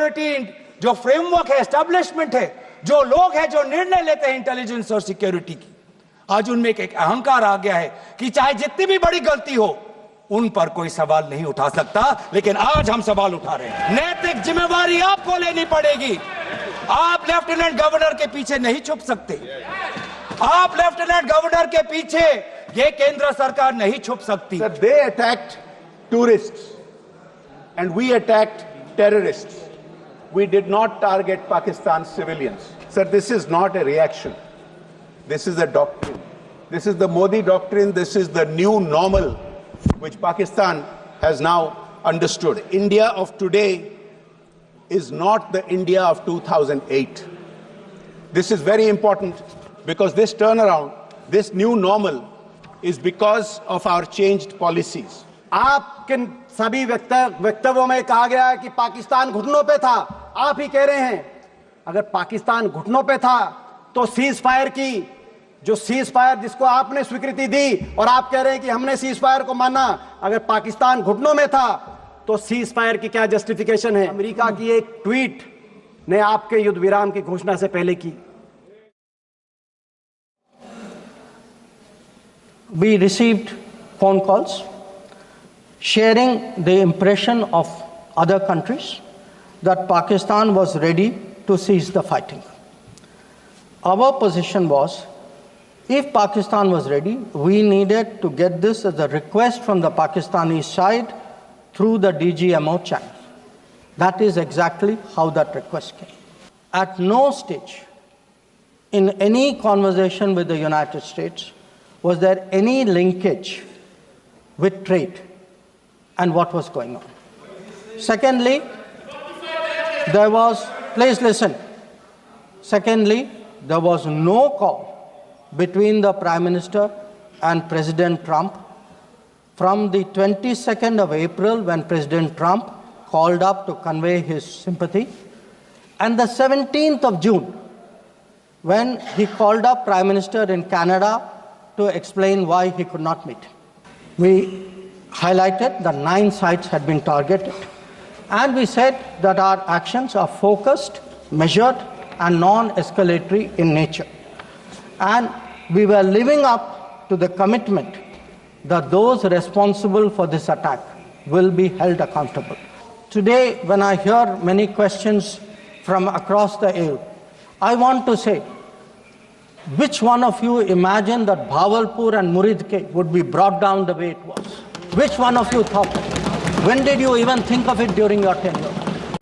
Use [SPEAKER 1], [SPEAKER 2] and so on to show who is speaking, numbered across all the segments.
[SPEAKER 1] Security जो framework है, establishment है, जो लोग हैं जो निर्णय लेते हैं इंटेलिजेंस और सिक्योरिटी की, आज उनमें एक अहंकार आ गया है कि चाहे जितनी भी बड़ी गलती हो उन पर कोई सवाल नहीं उठा सकता। लेकिन आज हम सवाल उठा रहे हैं। नैतिक जिम्मेवारी आपको लेनी पड़ेगी। आप लेफ्टिनेंट गवर्नर के पीछे नहीं छुप सकते। आप लेफ्टिनेंट गवर्नर के पीछे ये केंद्र सरकार नहीं छुप सकती।
[SPEAKER 2] Sir, they attacked tourists and we attacked terrorists. We did not target Pakistan's civilians. Sir, this is not a reaction. This is a doctrine. This is the Modi doctrine. This is the new normal which Pakistan has now understood. India of today is not the India of 2008. This is very important because this turnaround, this new normal is because of our changed policies.
[SPEAKER 3] आपके सभी वक्तव्यों में कहा गया है कि पाकिस्तान घुटनों पे था। आप ही कह रहे हैं अगर पाकिस्तान घुटनों पे था तो सीज फायर की जो सीज फायर जिसको आपने स्वीकृति दी और आप कह रहे हैं कि हमने सीज फायर को माना, अगर पाकिस्तान घुटनों में था तो सीज फायर की क्या जस्टिफिकेशन है? अमेरिका की एक ट्वीट ने आपके युद्ध विराम की घोषणा से पहले की।
[SPEAKER 4] We received phone calls sharing the impression of other countries that Pakistan was ready to cease the fighting. Our position was, if Pakistan was ready, we needed to get this as a request from the Pakistani side through the DGMO channel. That is exactly how that request came. At no stage in any conversation with the United States was there any linkage with trade and what was going on. Secondly, there was, please listen. Secondly, there was no call between the Prime Minister and President Trump from the 22nd of April when President Trump called up to convey his sympathy and the 17th of June when he called up Prime Minister in Canada to explain why he could not meet. We highlighted that 9 sites had been targeted and we said that our actions are focused, measured and non-escalatory in nature. And we were living up to the commitment that those responsible for this attack will be held accountable. Today, when I hear many questions from across the aisle, I want to say, which one of you imagined that Bhavalpur and Muridke would be brought down the way it was? Which one of you thought? When did you even think of it during your tenure?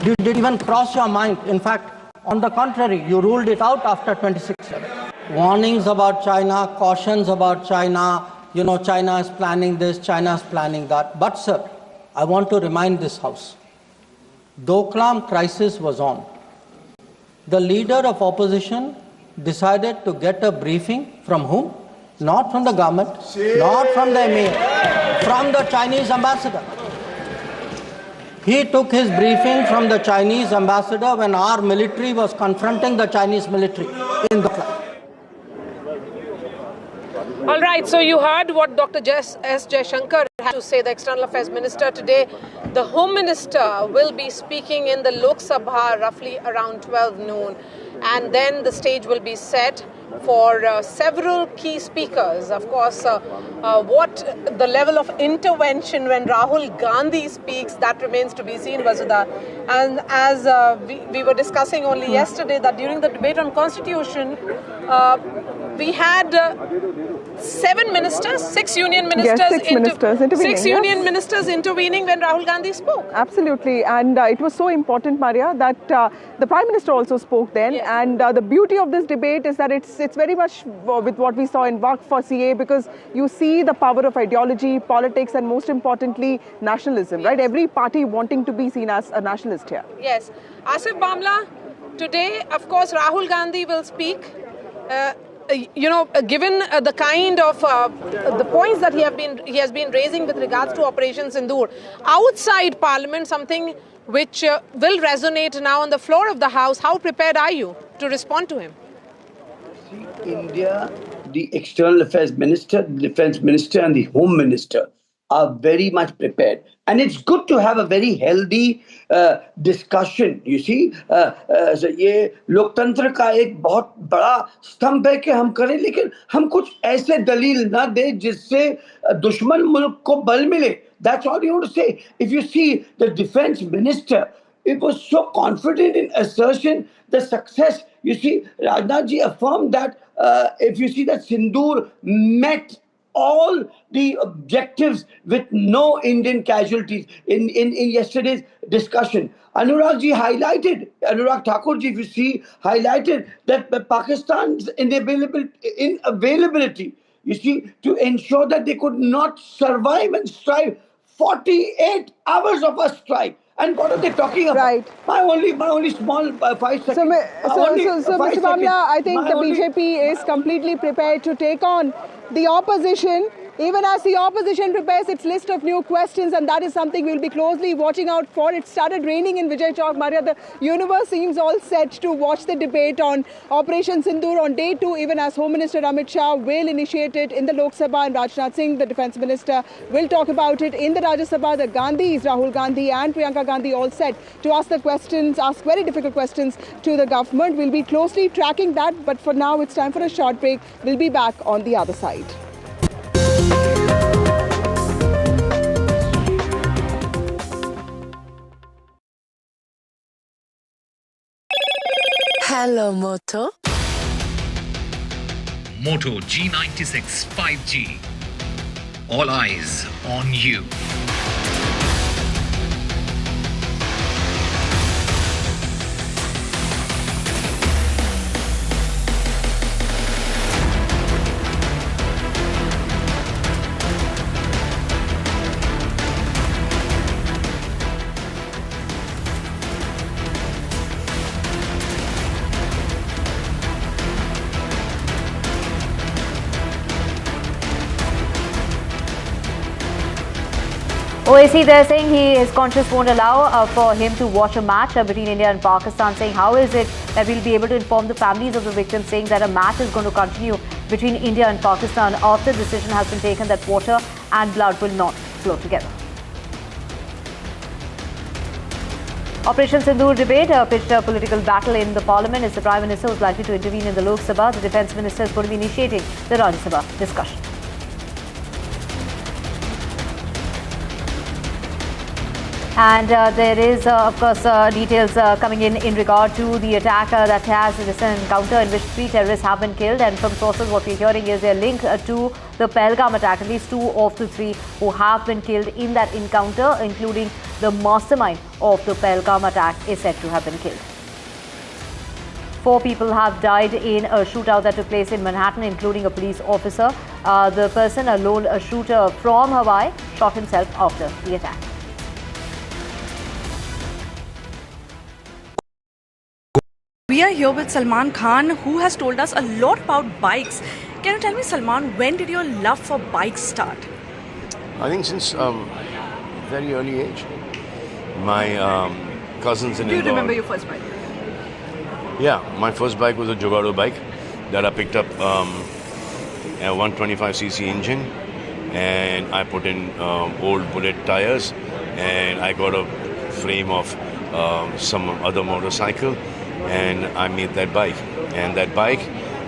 [SPEAKER 4] Did it even cross your mind? In fact, on the contrary, you ruled it out after 26/7. Warnings about China, cautions about China, China is planning this, China is planning that. But sir, I want to remind this House, Doklam crisis was on. The leader of opposition decided to get a briefing from whom? Not from the government, not from the emir, from the Chinese ambassador. He took his briefing from the Chinese ambassador when our military was confronting the Chinese military in the flight.
[SPEAKER 5] All right, so you heard what Dr. S. Jaishankar had to say, the External Affairs Minister. Today, the Home Minister will be speaking in the Lok Sabha roughly around 12 noon. And then the stage will be set for several key speakers. Of course, what the level of intervention when Rahul Gandhi speaks, that remains to be seen, Vasudha. And as we were discussing only yesterday, that during the debate on Constitution, we had 7 ministers, 6 union ministers,
[SPEAKER 6] yes, six
[SPEAKER 5] ministers intervening when Rahul Gandhi spoke.
[SPEAKER 6] Absolutely, and it was so important, Maria, that the Prime Minister also spoke then.
[SPEAKER 5] Yes.
[SPEAKER 6] And the beauty of this debate is that it's very much with what we saw in Waqf for CA, because you see the power of ideology, politics, and most importantly, nationalism. Yes. Right? Every party wanting to be seen as a nationalist here.
[SPEAKER 5] Yes, Asif Bamla, today, of course, Rahul Gandhi will speak. Given the kind of the points that he has been raising with regards to Operation Sundoor, outside Parliament, something which will resonate now on the floor of the House, how prepared are you to respond to him?
[SPEAKER 7] See, India, the External Affairs Minister, the Defence Minister and the Home Minister are very much prepared. And it's good to have a very healthy discussion. You see, ये लोकतंत्र का एक बहुत बड़ा स्तंभ है कि हम करें, लेकिन हम कुछ ऐसे दलील ना दें जिससे दुश्मन मुल्क को बल मिले. That's all you want to say. If you see the defense minister, it was so confident in assertion, the success. You see, Rajnath ji affirmed that if you see that Sindoor met all the objectives with no Indian casualties in yesterday's discussion. Anurag Thakur ji, if you see, highlighted that Pakistan's inavailability, you see, to ensure that they could not survive and strive. 48 hours of a strike. And what are they talking about?
[SPEAKER 6] Right.
[SPEAKER 7] My only small 5 seconds.
[SPEAKER 6] So Mr. Bamla, I think the BJP is completely prepared to take on the opposition, even as the opposition prepares its list of new questions, and that is something we'll be closely watching out for. It started raining in Vijay Chowk, Maria. The universe seems all set to watch the debate on Operation Sundoor on day 2, even as Home Minister Amit Shah will initiate it in the Lok Sabha, and Rajnath Singh, the Defence Minister, will talk about it in the Rajya Sabha. The Gandhis, Rahul Gandhi and Priyanka Gandhi, all set to ask the questions, ask very difficult questions to the government. We'll be closely tracking that, but for now it's time for a short break. We'll be back on the other side.
[SPEAKER 8] Hello, Moto.
[SPEAKER 9] Moto G96 5G. All eyes on you.
[SPEAKER 10] OAC, they're saying his conscience won't allow for him to watch a match between India and Pakistan, saying how is it that we'll be able to inform the families of the victims, saying that a match is going to continue between India and Pakistan after the decision has been taken that water and blood will not flow together. Operation Sundoor debate pitched a political battle in the parliament as the Prime Minister was likely to intervene in the Lok Sabha. The Defence Minister is going to be initiating the Rajya Sabha discussion. And there is, of course, details coming in regard to the attack that has this encounter in which 3 terrorists have been killed. And from sources, what we're hearing is their link to the Pahalgam attack. At least 2 of the 3 who have been killed in that encounter, including the mastermind of the Pahalgam attack, is said to have been killed. 4 people have died in a shootout that took place in Manhattan, including a police officer. The person, a lone shooter from Hawaii, shot himself after the attack.
[SPEAKER 11] We are here with Salman Khan, who has told us a lot about bikes. Can you tell me, Salman, when did your love for bikes start?
[SPEAKER 12] I think since very early age. My cousins in Indore.
[SPEAKER 11] Do you remember your first bike?
[SPEAKER 12] Yeah, my first bike was a Jogado bike that I picked up a 125cc engine, and I put in old bullet tires, and I got a frame of some other motorcycle, and I made that bike. And that bike,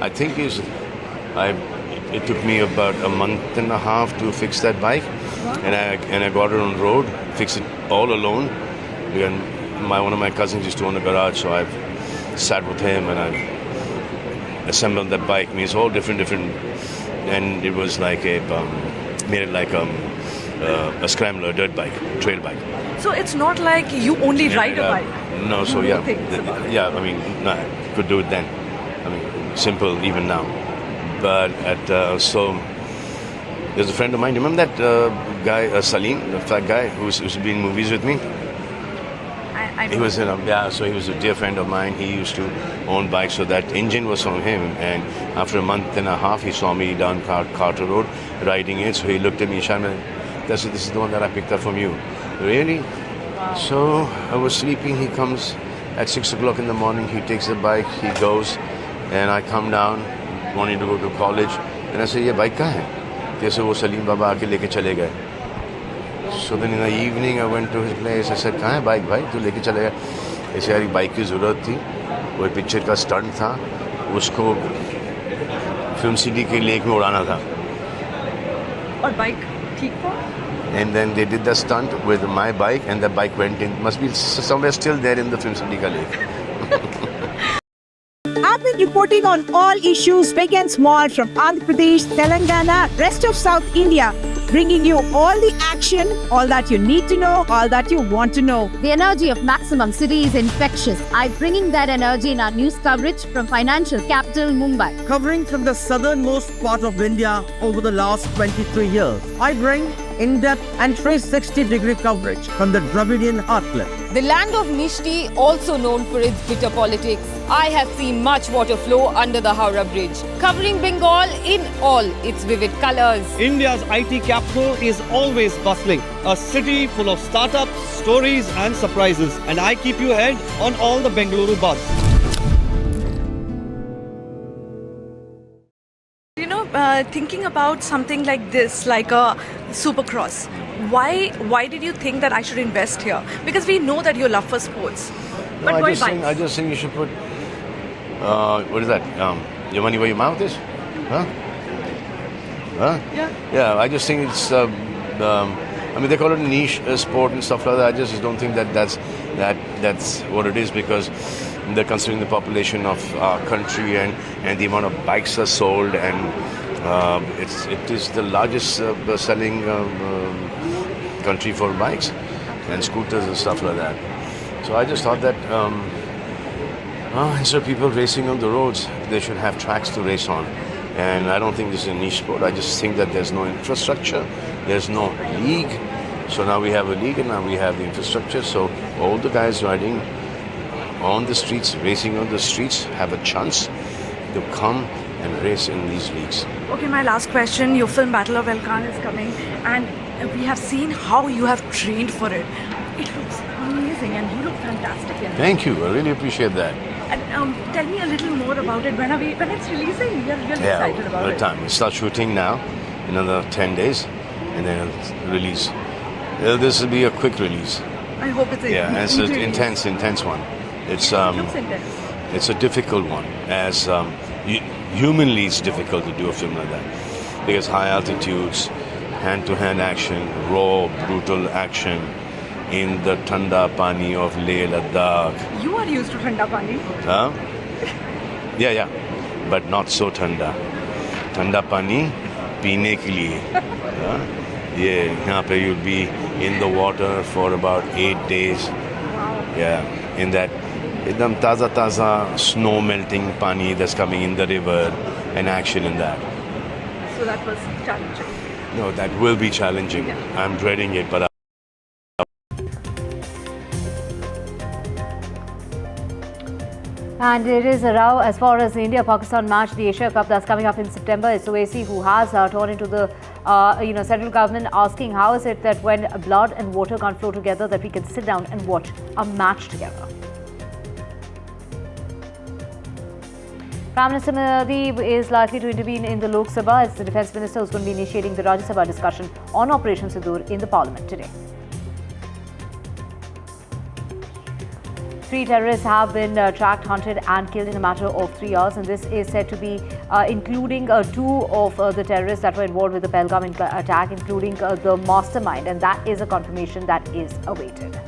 [SPEAKER 12] I think it took me about a month and a half to fix that bike, and I got it on road, fixed it all alone. And one of my cousins used to own a garage, so I've sat with him and I assembled that bike. Means all different, and it was like made it like a scrambler, dirt bike, trail bike.
[SPEAKER 11] So it's not like you only ride a bike.
[SPEAKER 12] No, so yeah, I mean, no, I could do it then. I mean, simple even now. But so there's a friend of mine. Remember that guy, Salim, the fat guy who used to be in movies with me? He was so he was a dear friend of mine. He used to own bikes, so that engine was from him. And after a month and a half, he saw me down Carter Road riding it. So he looked at me, Sharma, this is the one that I picked up from you. Really? Wow. So I was sleeping. He comes at 6 o'clock in the morning. He takes the bike. He goes, and I come down, wanting to go to college. And I say, "Ye bike kahan hai?" They say, "Wo Salim Baba aake leke chale gaye." So then in the evening I went to his place. I said, कहाँ है bike भाई, तू लेके चलेगा? ऐसे यार bike की ज़रूरत थी, वो पिक्चर का स्टंट था, उसको फिल्म सिटी के लेक में उड़ाना था.
[SPEAKER 11] और बाइक ठीक था?
[SPEAKER 12] And then they did the stunt with my bike, and the bike went in. Must be somewhere still there in the film city ka lake.
[SPEAKER 8] I've been reporting on all issues, big and small, from Andhra Pradesh, Telangana, rest of South India, bringing you all the action, all that you need to know, all that you want to know.
[SPEAKER 10] The energy of Maximum City is infectious. I'm bringing that energy in our news coverage from financial capital Mumbai.
[SPEAKER 13] Covering from the southernmost part of India over the last 23 years, I bring in-depth and 360-degree coverage from the Dravidian heartland.
[SPEAKER 14] The land of Nishti, also known for its bitter politics. I have seen much water flow under the Howrah Bridge, covering Bengal in all its vivid colors.
[SPEAKER 15] India's IT capital is always bustling, a city full of startups, stories and surprises. And I keep you ahead on all the Bengaluru buzz.
[SPEAKER 11] You know, thinking about something like this, like a Supercross, why did you think that I should invest here? Because we know that you love for sports.
[SPEAKER 12] No, I just think you should put, what is that? Your money where your mouth is? Huh? Huh? Yeah, I just think it's, I mean, they call it a niche sport and stuff like that. I just don't think that's what it is, because they're considering the population of our country and the amount of bikes are sold, and it is the largest selling country for bikes and scooters and stuff like that. So I just thought that instead of people racing on the roads, they should have tracks to race on. And I don't think this is a niche sport. I just think that there's no infrastructure, there's no league. So now we have a league and now we have the infrastructure. So all the guys riding on the streets, racing on the streets, have a chance to come and race in these leagues.
[SPEAKER 11] Okay, my last question. Your film Battle of Elkan is coming, and we have seen how you have trained for it. It looks amazing and you look fantastic in it.
[SPEAKER 12] Thank you. I really appreciate that.
[SPEAKER 11] And tell me a little more about it. When it's releasing? We're really excited about it.
[SPEAKER 12] Time. We start shooting now, another 10 days, and then release. This will be a quick release.
[SPEAKER 11] I hope it's
[SPEAKER 12] it's an intense one. It's
[SPEAKER 11] looks intense.
[SPEAKER 12] It's a difficult one. As humanly, it's difficult to do a film like that, because high altitudes, hand-to-hand action, raw, brutal action in the Thanda Pani of Leh Ladakh.
[SPEAKER 11] You are used to Thanda Pani.
[SPEAKER 12] Huh? Yeah. But not so Thanda. Thanda Pani, peene ke liye. Here you'll be in the water for about 8 days.
[SPEAKER 11] Wow.
[SPEAKER 12] Yeah, in that ekdam taza snow melting pani that's coming in the river, and action in that.
[SPEAKER 11] So that was challenging.
[SPEAKER 12] No, that will be challenging. Yeah. I'm dreading it, but
[SPEAKER 10] And it is a row as far as the India-Pakistan match, the Asia Cup that's coming up in September. It's Owaisi who has torn into the central government, asking how is it that when blood and water can't flow together, that we can sit down and watch a match together. Prime Minister Modi is likely to intervene in the Lok Sabha as the Defence Minister is going to be initiating the Rajya Sabha discussion on Operation Sundoor in the Parliament today. 3 terrorists have been tracked, hunted and killed in a matter of 3 hours, and this is said to be including 2 of the terrorists that were involved with the Pahalgam attack, including the mastermind, and that is a confirmation that is awaited.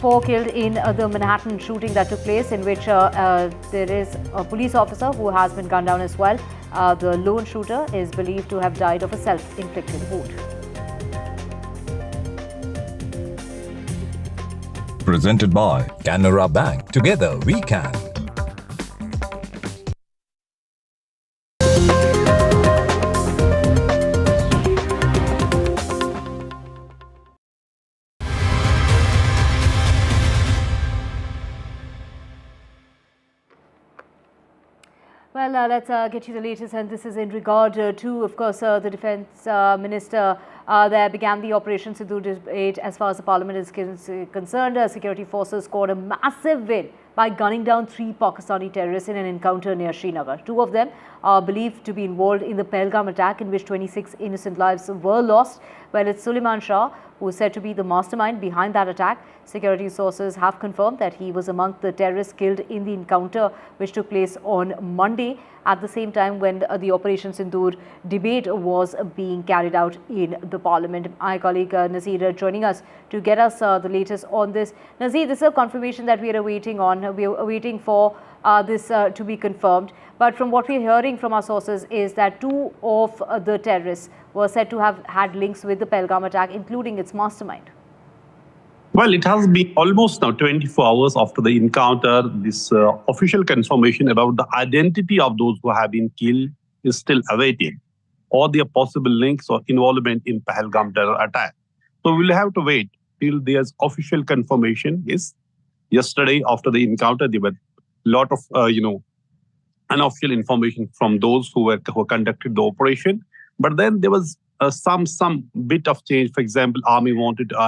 [SPEAKER 10] 4 killed in the Manhattan shooting that took place, in which there is a police officer who has been gunned down as well. The lone shooter is believed to have died of a self-inflicted wound.
[SPEAKER 16] Presented by Canara Bank. Together we can.
[SPEAKER 10] Well, let's get you the latest, and this is in regard to, of course, the Defence Minister there began the Operation Sundoor debate. As far as the Parliament is concerned, security forces scored a massive win by gunning down 3 Pakistani terrorists in an encounter near Srinagar. 2 of them are believed to be involved in the Pahalgam attack, in which 26 innocent lives were lost, while it's Suleiman Shah who is said to be the mastermind behind that attack. Security sources have confirmed that he was among the terrorists killed in the encounter which took place on Monday, at the same time when the Operation Sundoor debate was being carried out in the parliament. My colleague Nazir joining us to get us the latest on this. Nazir, this is a confirmation that we are awaiting on. We are waiting for this to be confirmed. But from what we are hearing from our sources is that 2 of the terrorists were said to have had links with the Pahalgam attack, including its mastermind.
[SPEAKER 17] Well, it has been almost now 24 hours after the encounter. This official confirmation about the identity of those who have been killed is still awaited, or their possible links or involvement in Pahalgam terror attack. So we'll have to wait till there's official confirmation. Yes, yesterday after the encounter, there were a lot of unofficial information from those who conducted the operation. But then there was some bit of change. For example, Army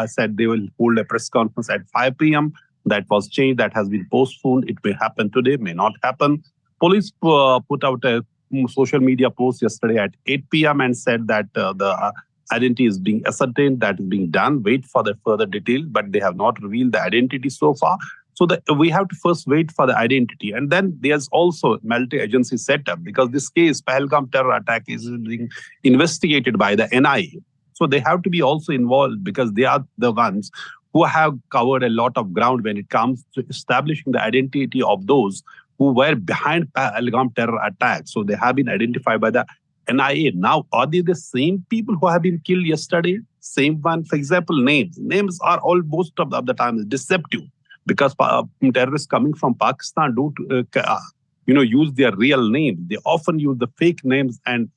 [SPEAKER 17] said they will hold a press conference at 5 p.m. That was changed. That has been postponed. It may happen today, may not happen. Police put out a social media post yesterday at 8 p.m. and said that the identity is being ascertained, that is being done. Wait for the further detail, but they have not revealed the identity so far. So we have to first wait for the identity. And then there's also multi-agency setup, because this case, Pahalgam terror attack, is being investigated by the NIA. So they have to be also involved, because they are the ones who have covered a lot of ground when it comes to establishing the identity of those who were behind Pahalgam terror attack. So they have been identified by the NIA. Now, are they the same people who have been killed yesterday? Same one? For example, names. Names are all most of the time deceptive, because terrorists coming from Pakistan do use their real names. They often use the fake names and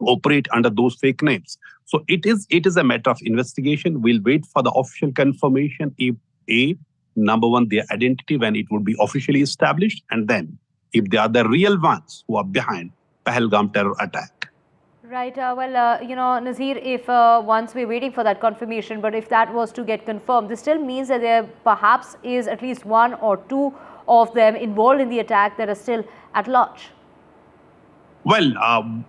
[SPEAKER 17] operate under those fake names. So it is a matter of investigation. We'll wait for the official confirmation if number one, their identity, when it would be officially established, and then if they are the real ones who are behind Pahalgam terror attack.
[SPEAKER 10] Right. Nazir, if once we're waiting for that confirmation, but if that was to get confirmed, this still means that there perhaps is at least 1 or 2 of them involved in the attack that are still at large.
[SPEAKER 17] Well,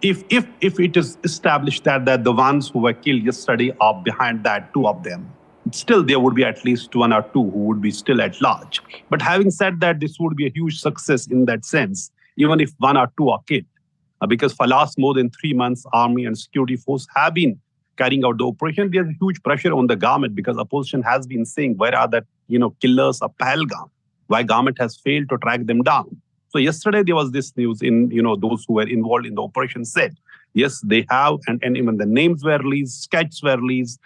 [SPEAKER 17] if it is established that the ones who were killed yesterday are behind that, 2 of them, still there would be at least 1 or 2 who would be still at large. But having said that, this would be a huge success in that sense, even if 1 or 2 are killed. Because for last more than 3 months, Army and security force have been carrying out the operation. There's huge pressure on the government, because opposition has been saying, where are the killers of Pahalgam? Why government has failed to track them down? So yesterday there was this news in those who were involved in the operation said, yes, they have, and even the names were released, sketches were released,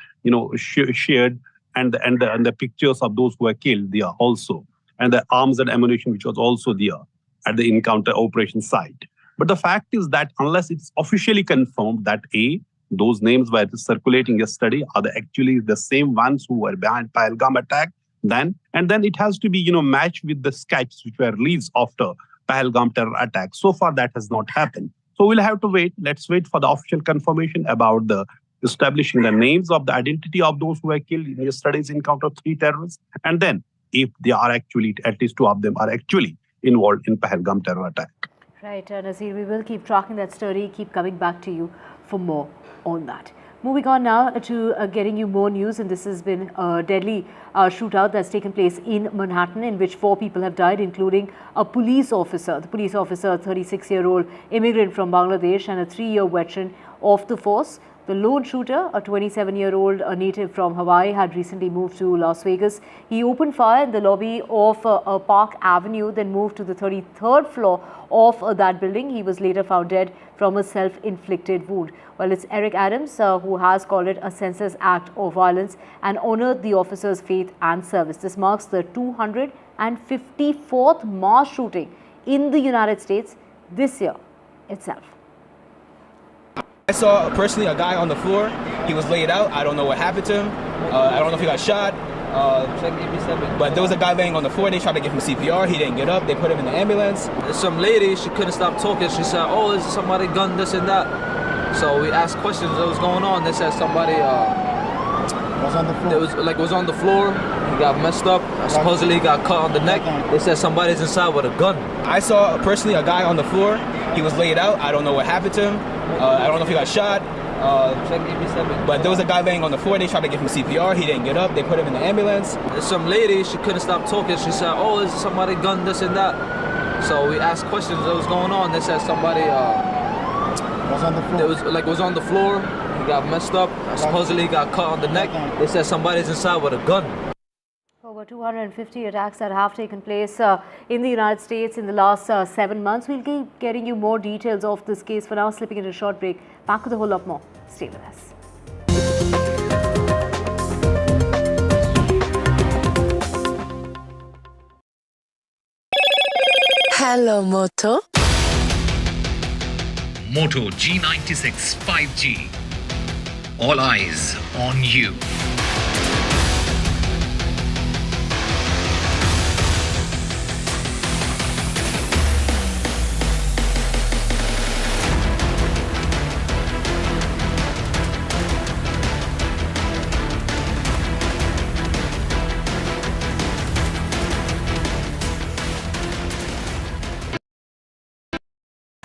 [SPEAKER 17] shared, and the pictures of those who were killed there also, and the arms and ammunition which was also there at the encounter operation site. But the fact is that unless it's officially confirmed that those names were circulating yesterday are actually the same ones who were behind Pahalgam attack, then it has to be matched with the sketches which were released after Pahalgam terror attack. So far that has not happened. So we'll have to wait. Let's wait for the official confirmation about the establishing the names of the identity of those who were killed in yesterday's encounter of 3 terrorists. And then if they are actually, at least 2 of them are actually involved in Pahalgam terror attack.
[SPEAKER 10] Right, Nazir, we will keep tracking that story, keep coming back to you for more on that. Moving on now to getting you more news, and this has been a deadly shootout that's taken place in Manhattan, in which 4 people have died, including a police officer. The police officer, a 36-year-old immigrant from Bangladesh and a 3-year veteran of the force. The lone shooter, a 27-year-old native from Hawaii, had recently moved to Las Vegas. He opened fire in the lobby of Park Avenue, then moved to the 33rd floor of that building. He was later found dead from a self-inflicted wound. Well, it's Eric Adams who has called it a senseless act of violence and honored the officer's faith and service. This marks the 254th mass shooting in the United States this year itself.
[SPEAKER 18] I saw personally a guy on the floor. He was laid out. I don't know what happened to him. I don't know if he got shot. But there was a guy laying on the floor. They tried to give him CPR. He didn't get up. They put him in the ambulance.
[SPEAKER 19] Some lady, she couldn't stop talking. She said, "Oh, is somebody gunned this and that?" So we asked questions. What was going on? They said somebody was on the floor. It was on the floor. He got messed up. Supposedly he got cut on the neck. They said somebody's inside with a gun.
[SPEAKER 18] I saw personally a guy on the floor. He was laid out. I don't know what happened to him. I don't know if he got shot. But there was a guy laying on the floor. They tried to give him CPR. He didn't get up. They put him in the ambulance.
[SPEAKER 19] There's some lady, she couldn't stop talking. She said, oh, is somebody gun this and that? So we asked questions, what was going on. They said somebody was on the floor. Was on the floor. He got messed up. Supposedly he got cut on the neck. They said somebody's inside with a gun.
[SPEAKER 10] Over 250 attacks that have taken place in the United States in the last 7 months. We'll keep getting you more details of this case. For now, slipping into a short break. Back with a whole lot more. Stay with us.
[SPEAKER 20] Hello, Moto.
[SPEAKER 9] Moto G96 5G. All eyes on you.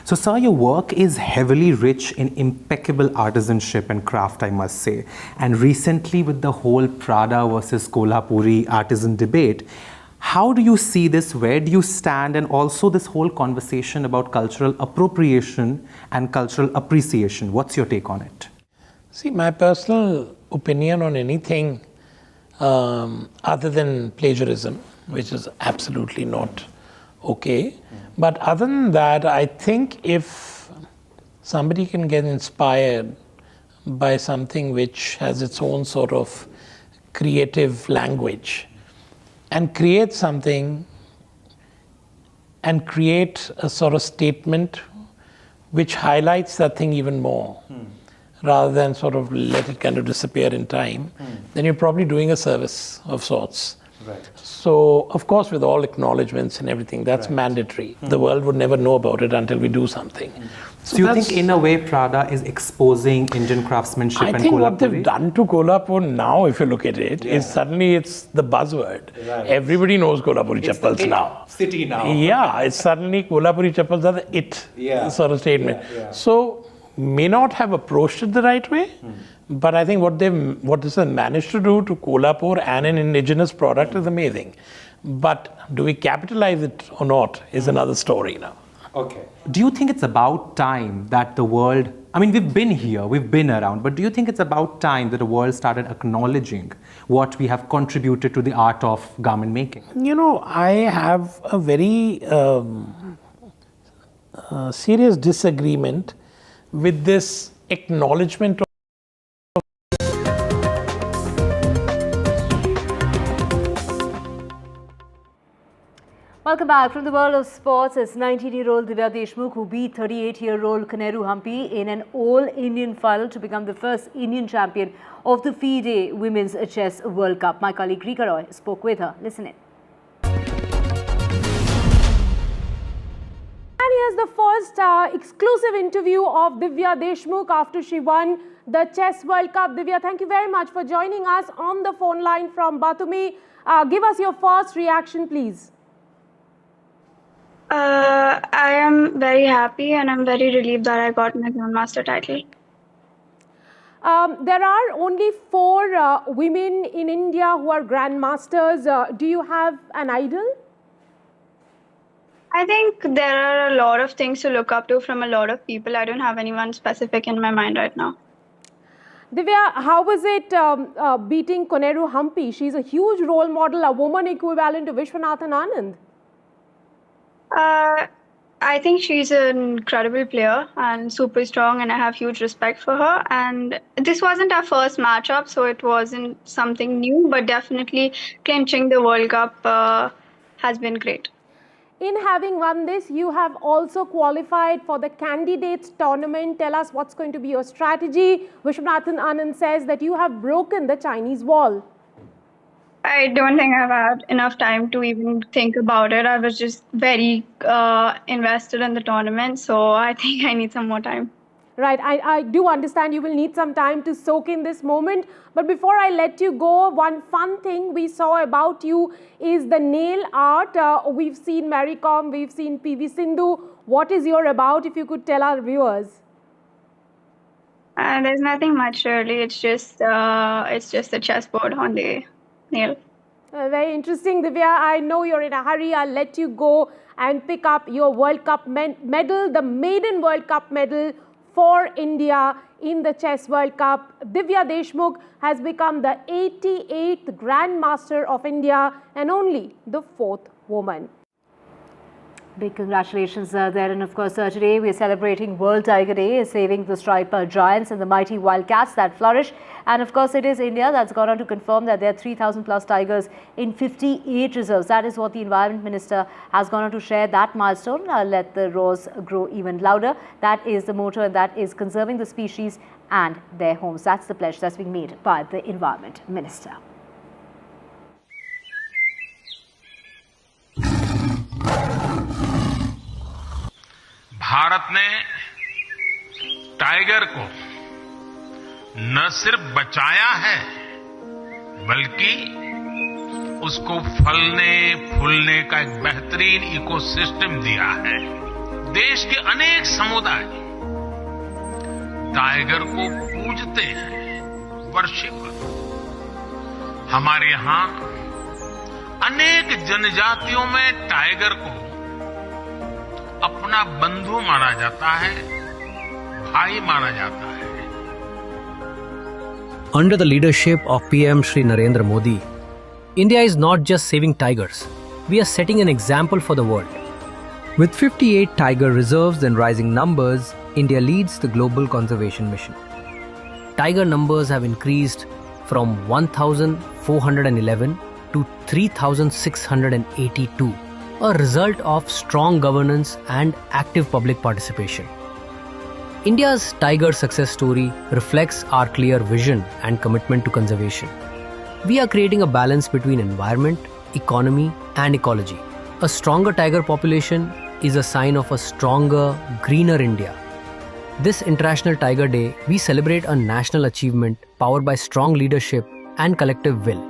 [SPEAKER 21] So, sir, your work is heavily rich in impeccable artisanship and craft, I must say. And recently, with the whole Prada versus Kolhapuri artisan debate, how do you see this? Where do you stand? And also this whole conversation about cultural appropriation and cultural appreciation. What's your take on it?
[SPEAKER 22] See, my personal opinion on anything other than plagiarism, which is absolutely not okay. But other than that, I think if somebody can get inspired by something which has its own sort of creative language and create something and create a sort of statement which highlights that thing even more, rather than sort of let it kind of disappear in time, then you're probably doing a service of sorts.
[SPEAKER 21] Right.
[SPEAKER 22] So, of course, with all acknowledgements and everything, that's mandatory. The world would never know about it until we do something.
[SPEAKER 21] So you think in a way Prada is exposing Indian craftsmanship and Kolhapuri?
[SPEAKER 22] I think what they've done to Kolhapur now, if you look at it, is suddenly it's the buzzword. Right. Everybody knows Kolhapuri chappals now.
[SPEAKER 21] City now.
[SPEAKER 22] Yeah, it's suddenly Kolhapuri chappals are the it sort of statement. So, may not have approached it the right way, but I think what this has managed to do to Kolhapur and an indigenous product is amazing. But do we capitalize it or not is another story now.
[SPEAKER 21] Okay. Do you think it's about time that the world, I mean, we've been here, we've been around, but do you think it's about time that the world started acknowledging what we have contributed to the art of garment making?
[SPEAKER 22] You know, I have a very serious disagreement with this acknowledgement of
[SPEAKER 10] Welcome back. From the world of sports, it's 19-year-old Divya Deshmukh who beat 38-year-old Koneru Hampi in an all-Indian final to become the first Indian champion of the FIDE Women's Chess World Cup. My colleague Rika Roy spoke with her. Listen in.
[SPEAKER 5] And here's the first exclusive interview of Divya Deshmukh after she won the Chess World Cup. Divya, thank you very much for joining us on the phone line from Batumi. Give us your first reaction, please.
[SPEAKER 23] I am very happy and I'm very relieved that I got my Grandmaster title.
[SPEAKER 5] There are only 4 women in India who are Grandmasters. Do you have an idol?
[SPEAKER 23] I think there are a lot of things to look up to from a lot of people. I don't have anyone specific in my mind right now.
[SPEAKER 5] Divya, how was it beating Koneru Hampi? She's a huge role model, a woman equivalent to Vishwanathan Anand.
[SPEAKER 23] I think she's an incredible player and super strong, and I have huge respect for her. And this wasn't our first matchup, so it wasn't something new, but definitely clinching the World Cup has been great.
[SPEAKER 5] In having won this, you have also qualified for the candidates tournament. Tell us what's going to be your strategy. Vishwanathan Anand says that you have broken the Chinese wall.
[SPEAKER 23] I don't think I've had enough time to even think about it. I was just very invested in the tournament, so I think I need some more time.
[SPEAKER 5] Right, I do understand you will need some time to soak in this moment. But before I let you go, one fun thing we saw about you is the nail art. We've seen Mary Kom, we've seen PV Sindhu. What is your about, if you could tell our viewers?
[SPEAKER 23] There's nothing much really. It's just a chessboard on the nail.
[SPEAKER 5] Very interesting, Divya. I know you're in a hurry. I'll let you go and pick up your World Cup medal, the maiden World Cup medal for India in the Chess World Cup. Divya Deshmukh has become the 88th Grandmaster of India and only the 4th woman.
[SPEAKER 10] Big congratulations there. And of course, today we are celebrating World Tiger Day, saving the striped giants and the mighty wildcats that flourish. And of course, it is India that's gone on to confirm that there are 3,000 plus tigers in 58 reserves. That is what the Environment Minister has gone on to share, that milestone. Let the roars grow even louder. That is the motto, and that is conserving the species and their homes. That's the pledge that's being made by the Environment Minister.
[SPEAKER 1] Bharat ने tiger को न सिर्फ बचाया है, बल्कि उसको फलने फूलने का एक बेहतरीन इकोसिस्टम दिया है। देश के अनेक समुदाय टाइगर को पूजते हैं, वर्शिप। हमारे यहां अनेक जनजातियों में टाइगर को अपना बंधु माना जाता है, भाई माना जाता है।
[SPEAKER 2] Under the leadership of PM Shri Narendra Modi, India is not just saving tigers, we are setting an example for the world. With 58 tiger reserves and rising numbers, India leads the global conservation mission. Tiger numbers have increased from 1,411 to 3,682. A result of strong governance and active public participation. India's tiger success story reflects our clear vision and commitment to conservation. We are creating a balance between environment, economy, and ecology. A stronger tiger population is a sign of a stronger, greener India. This International Tiger Day, we celebrate a national achievement powered by strong leadership and collective will.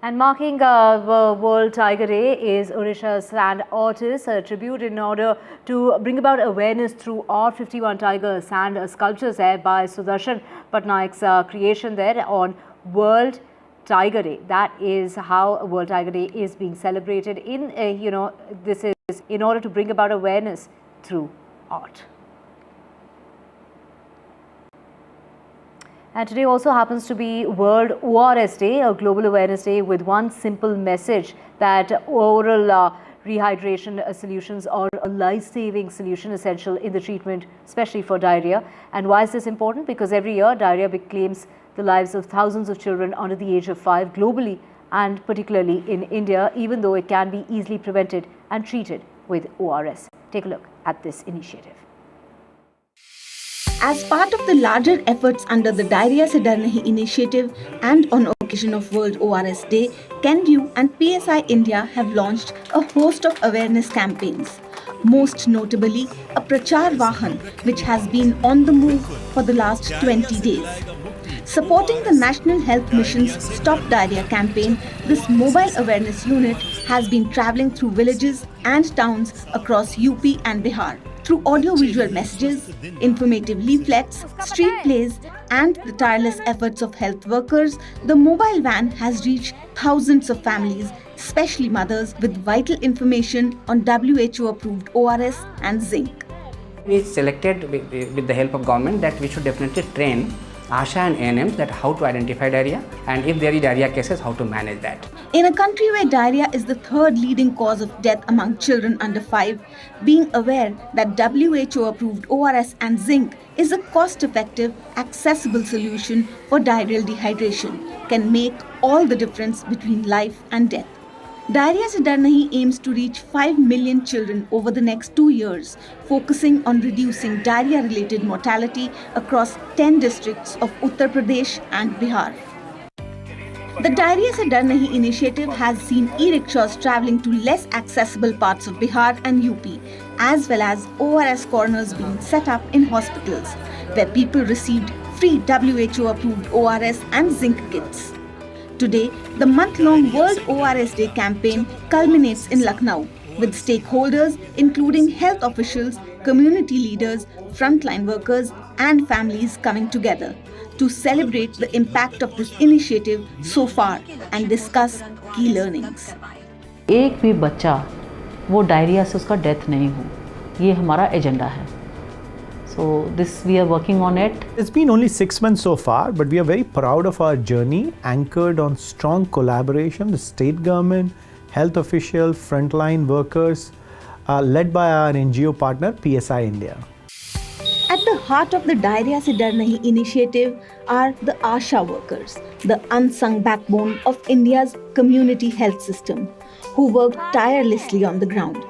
[SPEAKER 10] And marking World Tiger Day is Odisha's sand artists, a tribute in order to bring about awareness through our 51 tiger sand sculptures there by Sudarshan Patnaik's creation there on World Tiger Day. That is how World Tiger Day is being celebrated in, this is in order to bring about awareness through art. And today also happens to be World ORS Day, a global awareness day with one simple message that oral rehydration solutions are a life-saving solution essential in the treatment, especially for diarrhea. And why is this important? Because every year diarrhea claims the lives of thousands of children under the age of 5 globally and particularly in India, even though it can be easily prevented and treated with ORS. Take a look at this initiative.
[SPEAKER 3] As part of the larger efforts under the Diarrhea Se Dar Nahi initiative and on occasion of World ORS Day, KenView and PSI India have launched a host of awareness campaigns. Most notably, a Prachar Vahan, which has been on the move for the last 20 days. Supporting the National Health Mission's Stop Diarrhea campaign, this mobile awareness unit has been travelling through villages and towns across UP and Bihar. Through audio-visual messages, informative leaflets, street plays, and the tireless efforts of health workers, the mobile van has reached thousands of families, especially mothers, with vital information on WHO-approved ORS and zinc.
[SPEAKER 24] We selected with the help of government that we should definitely train ASHA and ANMs that how to identify diarrhea, and if there is diarrhea cases, how to manage that.
[SPEAKER 3] In a country where diarrhea is the third leading cause of death among children under 5, being aware that WHO-approved ORS and zinc is a cost-effective, accessible solution for diarrheal dehydration can make all the difference between life and death. Diarrhea Se Dar Nahi aims to reach 5 million children over the next 2 years, focusing on reducing diarrhea-related mortality across 10 districts of Uttar Pradesh and Bihar. The Diarrhea Se Dar Nahi initiative has seen e-rickshaws travelling to less accessible parts of Bihar and UP, as well as ORS corners being set up in hospitals, where people received free WHO-approved ORS and zinc kits. Today, the month-long World ORS Day campaign culminates in Lucknow, with stakeholders including health officials, community leaders, frontline workers and families coming together to celebrate the impact of this initiative so far and discuss key learnings.
[SPEAKER 4] एक भी बच्चा वो diarrhoea से उसका death नहीं हो, ये हमारा एजेंडा है. So this we are working on it.
[SPEAKER 6] It's been only 6 months so far, but we are very proud of our journey, anchored on strong collaboration, the state government, health officials, frontline workers, led by our NGO partner PSI India.
[SPEAKER 3] At the heart of the Diarrhea Se Dar Nahi initiative are the ASHA workers, the unsung backbone of India's community health system, who work tirelessly on the ground.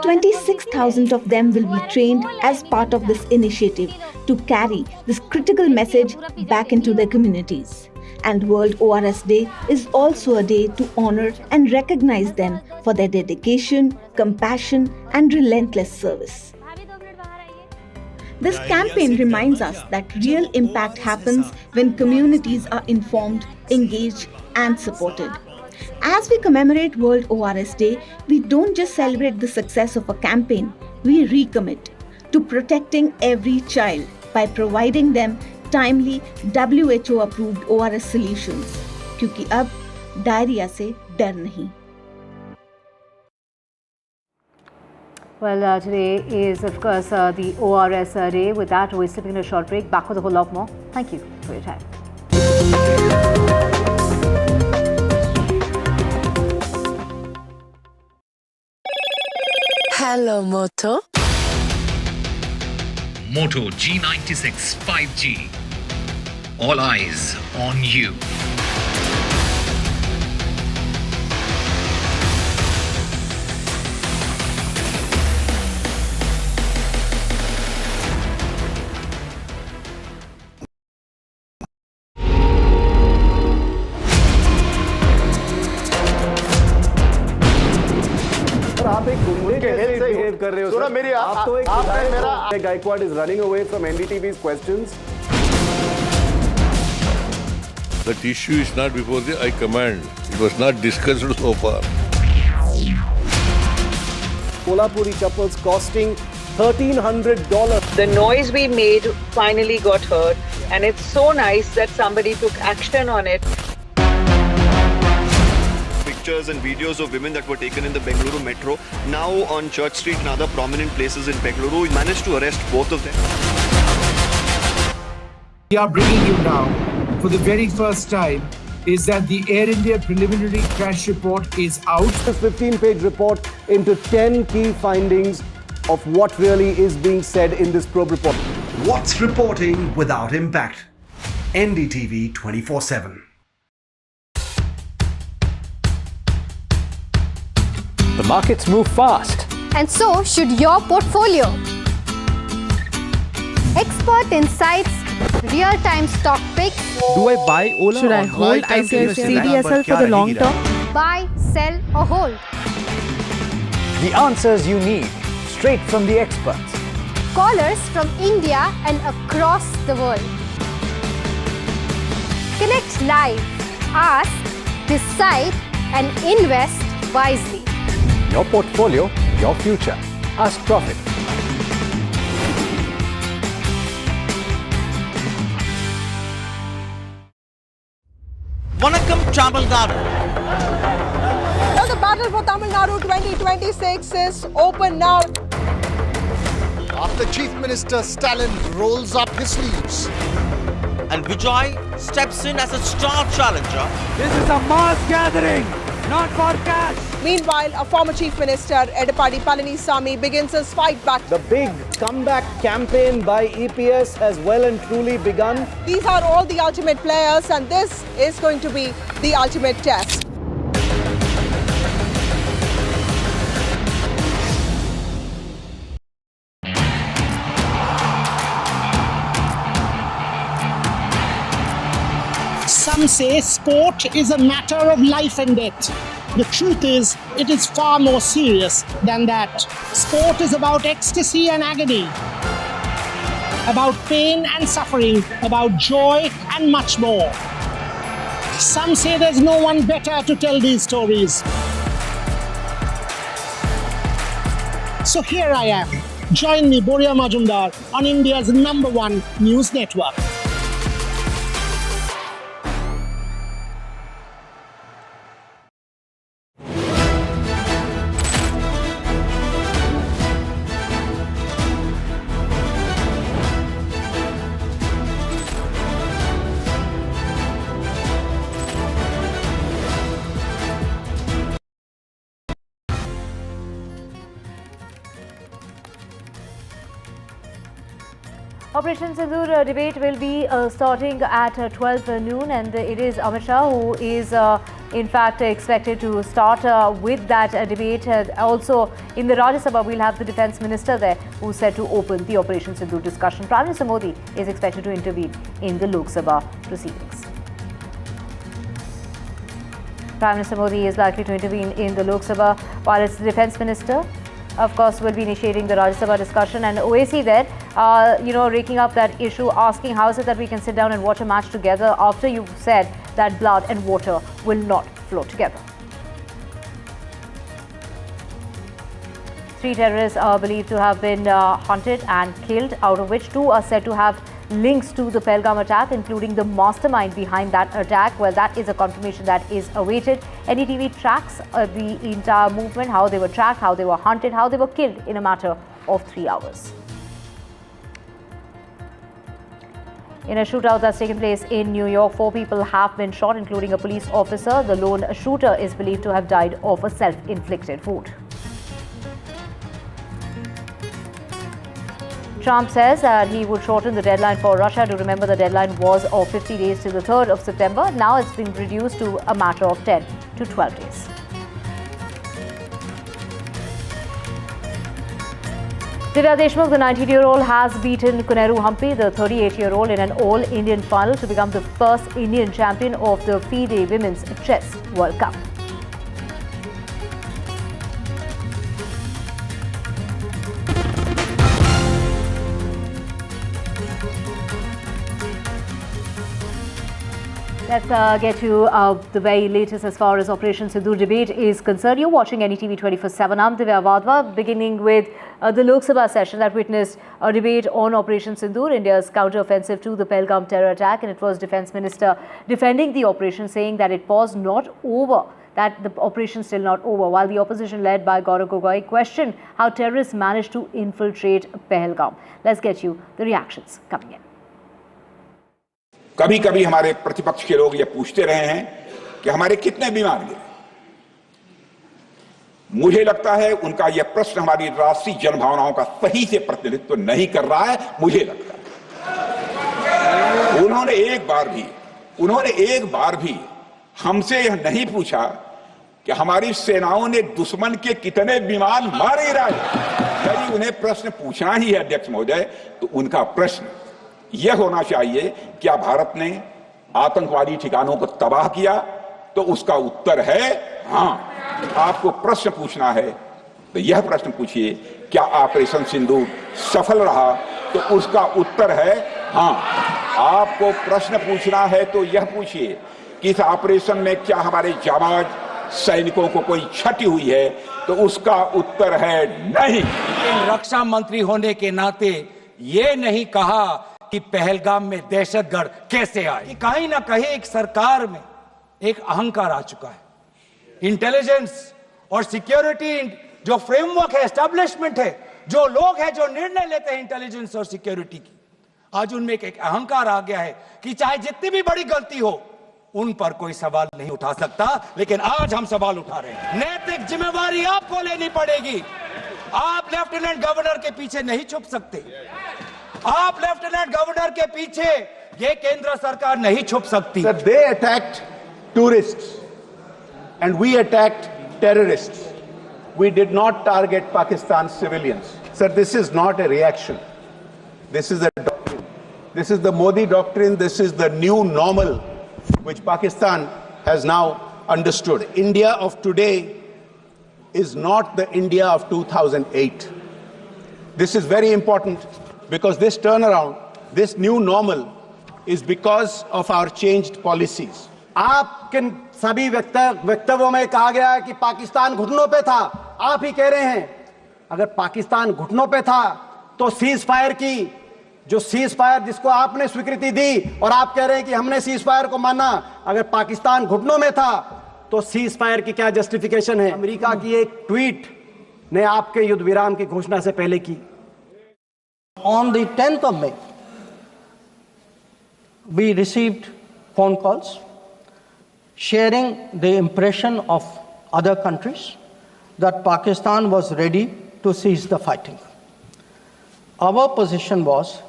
[SPEAKER 3] 26,000 of them will be trained as part of this initiative to carry this critical message back into their communities. And World ORS Day is also a day to honor and recognize them for their dedication, compassion, and relentless service. This campaign reminds us that real impact happens when communities are informed, engaged, and supported. As we commemorate World ORS Day, we don't just celebrate the success of a campaign, we recommit to protecting every child by providing them timely WHO-approved ORS solutions. क्योंकि अब diarrhoea से डर नहीं.
[SPEAKER 10] Well, today is, of course, the ORS Day. With that, we're slipping in a short break. Back with a whole lot more. Thank you for your time.
[SPEAKER 20] Hello, Moto.
[SPEAKER 9] Moto G96 5G. All eyes on you.
[SPEAKER 7] आप एक गुंडे के health से behave कर रहे हो sir. मेरी आप तो एक Gaikwad is running away from NDTV's questions.
[SPEAKER 8] That issue is not before the High Command. It was not discussed so far.
[SPEAKER 7] Kolhapuri couples costing $1,300.
[SPEAKER 25] The noise we made finally got heard, and it's so nice that somebody took action on it.
[SPEAKER 26] Pictures and videos of women that were taken in the Bengaluru metro, now on Church Street and other prominent places in Bengaluru. We managed to arrest both of them.
[SPEAKER 27] We are bringing you now, for the very first time, is that the Air India preliminary crash report is out.
[SPEAKER 7] This 15-page report into 10 key findings of what really is being said in this probe report.
[SPEAKER 28] What's reporting without impact? NDTV 24/7.
[SPEAKER 29] The markets move fast.
[SPEAKER 30] And so should your portfolio. Expert insights, real-time stock picks.
[SPEAKER 6] Do I buy Ola?
[SPEAKER 30] Should I hold
[SPEAKER 29] CDSL for the long term?
[SPEAKER 30] Buy, sell or hold.
[SPEAKER 29] The answers you need, straight from the experts.
[SPEAKER 30] Callers from India and across the world. Connect live, ask, decide and invest wisely.
[SPEAKER 29] Your portfolio, your future. Ask Profit.
[SPEAKER 13] Vanakkam Tamil Nadu.
[SPEAKER 5] Well, the battle for Tamil Nadu 2026 is open now.
[SPEAKER 31] After Chief Minister Stalin rolls up his sleeves.
[SPEAKER 13] And Vijay steps in as a star challenger.
[SPEAKER 29] This is a mass gathering, not for cash.
[SPEAKER 5] Meanwhile, a former Chief Minister, Edapadi Palanisamy, begins his fight back.
[SPEAKER 7] The big comeback campaign by EPS has well and truly begun.
[SPEAKER 5] These are all the ultimate players, and this is going to be the ultimate test.
[SPEAKER 31] Some say sport is a matter of life and death. The truth is, it is far more serious than that. Sport is about ecstasy and agony, about pain and suffering, about joy and much more. Some say there's no one better to tell these stories. So here I am. Join me, Boria Majumdar, on India's #1 news network.
[SPEAKER 10] Operation Sundoor debate will be starting at 12 noon, and it is Amit Shah who is in fact expected to start with that debate. Also in the Rajya Sabha we'll have the Defence Minister there who's set to open the Operation Sundoor discussion. Prime Minister Modi is expected to intervene in the Lok Sabha proceedings. Prime Minister Modi is likely to intervene in the Lok Sabha, while it's the Defence Minister, of course, will be initiating the Rajya Sabha discussion, and OAC there, raking up that issue, asking how is it that we can sit down and watch a match together after you've said that blood and water will not flow together. 3 terrorists are believed to have been hunted and killed, out of which 2 are said to have links to the Pahalgam attack, including the mastermind behind that attack. Well, that is a confirmation that is awaited. NDTV tracks the entire movement, how they were tracked, how they were hunted, how they were killed in a matter of 3 hours. In a shootout that's taken place in New York, 4 people have been shot, including a police officer. The lone shooter is believed to have died of a self-inflicted wound. Trump says that he would shorten the deadline for Russia. To remember, the deadline was of 50 days till the 3rd of September. Now it's been reduced to a matter of 10 to 12 days. Divya Deshmukh, the 19-year-old, has beaten Kuneru Hampi, the 38-year-old, in an all-Indian final to become the first Indian champion of the FIDE Women's Chess World Cup. Let's get to the very latest as far as Operation Sundoor debate is concerned. You're watching NDTV 24/7. I'm Divya Vadva, beginning with the Lok Sabha session that witnessed a debate on Operation Sundoor, India's counter-offensive to the Pahalgam terror attack, and it was Defence Minister defending the operation, saying that it was not over, that the operation is still not over, while the opposition led by Gaurav Gogoi questioned how terrorists managed to infiltrate Pahalgam. Let's get you the reactions coming in.
[SPEAKER 11] कभी कभी हमारे प्रतिपक्ष के लोग ये पूछते रहे हैं कि हमारे कितने विमान गिरे। मुझे लगता है उनका यह प्रश्न हमारी राष्ट्रीय जनभावनाओं का सही से प्रतिनिधित्व नहीं कर रहा है। मुझे लगता है उन्होंने एक बार भी हमसे यह नहीं पूछा कि हमारी सेनाओं ने दुश्मन के कितने विमान मार गिराए। यदि उन्हें प्रश्न पूछना ही है अध्यक्ष महोदय, तो उनका प्रश्न यह होना चाहिए, क्या भारत ने आतंकवादी ठिकानों को तबाह किया? तो उसका उत्तर है हां। आपको प्रश्न पूछना है तो यह प्रश्न पूछिए, क्या ऑपरेशन सिंदूर सफल रहा? तो उसका उत्तर है हां। आपको प्रश्न पूछना है तो यह पूछिए कि इस ऑपरेशन में क्या हमारे जाबाज सैनिकों को कोई क्षति हुई है? तो उसका उत्तर है नहीं।
[SPEAKER 12] रक्षा मंत्री होने के नाते ये नहीं कहा कि पहलगाम में दहशतगर्द कैसे आए। कहीं ना कहीं एक सरकार में एक अहंकार आ चुका है। इंटेलिजेंस और सिक्योरिटी जो फ्रेमवर्क है, एस्टैब्लिशमेंट है, जो लोग हैं जो निर्णय लेते हैं इंटेलिजेंस और सिक्योरिटी की, आज उनमें एक अहंकार आ गया है कि चाहे जितनी भी बड़ी गलती हो उन पर कोई सवाल नहीं उठा सकता। लेकिन आज हम सवाल उठा रहे हैं। नैतिक जिम्मेवारी आपको लेनी पड़ेगी। आप लेफ्टिनेंट गवर्नर के पीछे नहीं छुप सकते। आप लेफ्टिनेंट गवर्नर के पीछे ये केंद्र सरकार नहीं छुप सकती।
[SPEAKER 7] Sir, they attacked tourists and we attacked terrorists. We did not target Pakistan's civilians. Sir, this is not a reaction. This is a doctrine. This is the Modi doctrine. This is the new normal. which Pakistan has now understood. India of today is not the India of 2008. This is very important because this turnaround, this new normal, is because of our changed policies.
[SPEAKER 1] आपके सभी वक्तव्यों में कहा गया है कि पाकिस्तान घुटनों पे था। आप ही कह रहे हैं अगर पाकिस्तान घुटनों पे था तो सीज फायर की जो सीज फायर जिसको आपने स्वीकृति दी और आप कह रहे हैं कि हमने सीज फायर को माना, अगर पाकिस्तान घुटनों में था तो सीज फायर की क्या जस्टिफिकेशन है? अमेरिका की एक ट्वीट ने आपके युद्ध विराम की घोषणा से पहले की।
[SPEAKER 2] On the 10th of May, we received phone calls sharing the impression of other countries that Pakistan was ready to cease the fighting. Our position was,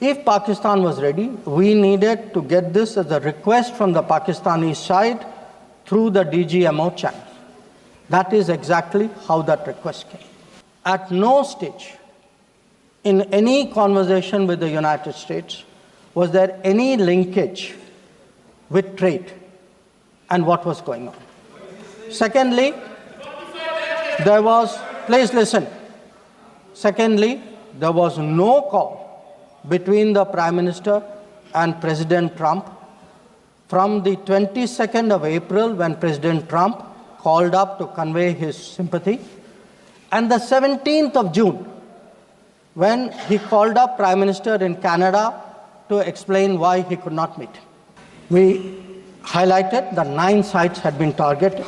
[SPEAKER 2] if Pakistan was ready, we needed to get this as a request from the Pakistani side through the DGMO channel. That is exactly how that request came. At no stage in any conversation with the United States was there any linkage with trade and what was going on. Secondly, there was, please listen. Secondly, there was no call between the Prime Minister and President Trump from the 22nd of April when President Trump called up to convey his sympathy and the 17th of June when he called up Prime Minister in Canada to explain why he could not meet. We highlighted that 9 sites had been targeted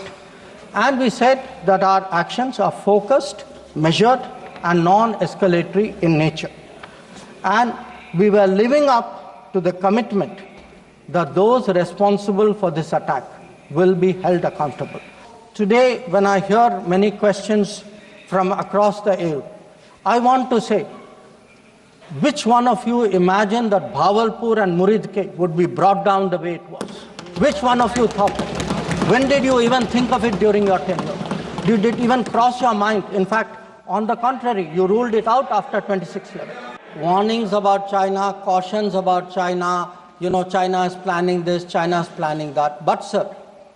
[SPEAKER 2] and we said that our actions are focused, measured and non-escalatory in nature. And we were living up to the commitment that those responsible for this attack will be held accountable. Today, when I hear many questions from across the aisle, I want to say, which one of you imagined that Bhavalpur and Muridke would be brought down the way it was? Which one of you thought? When did you even think of it during your tenure? Did it even cross your mind? In fact, on the contrary, you ruled it out after 26/11. Warnings about China, cautions about China, China is planning this, China is planning that. But sir,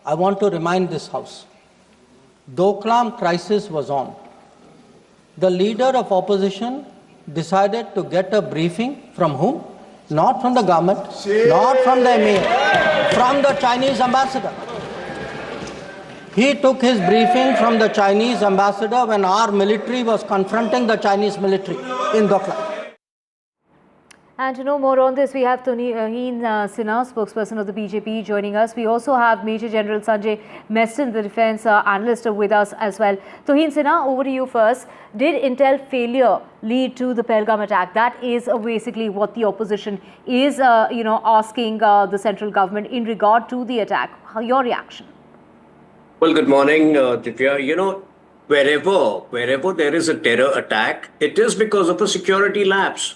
[SPEAKER 2] I want to remind this House, Doklam crisis was on. The leader of opposition decided to get a briefing from whom? Not from the government, not from the emir, from the Chinese ambassador. He took his briefing from the Chinese ambassador when our military was confronting the Chinese military in Doklam.
[SPEAKER 10] And to know more on this, we have Toheen Sinha, spokesperson of the BJP, joining us. We also have Major General Sanjay Meston, the defence analyst, with us as well. Toheen Sinha, over to you first. Did Intel failure lead to the Pahalgam attack? That is basically what the opposition is, asking the central government in regard to the attack. Your reaction?
[SPEAKER 14] Well, good morning, Divya. Wherever there is a terror attack, it is because of a security lapse.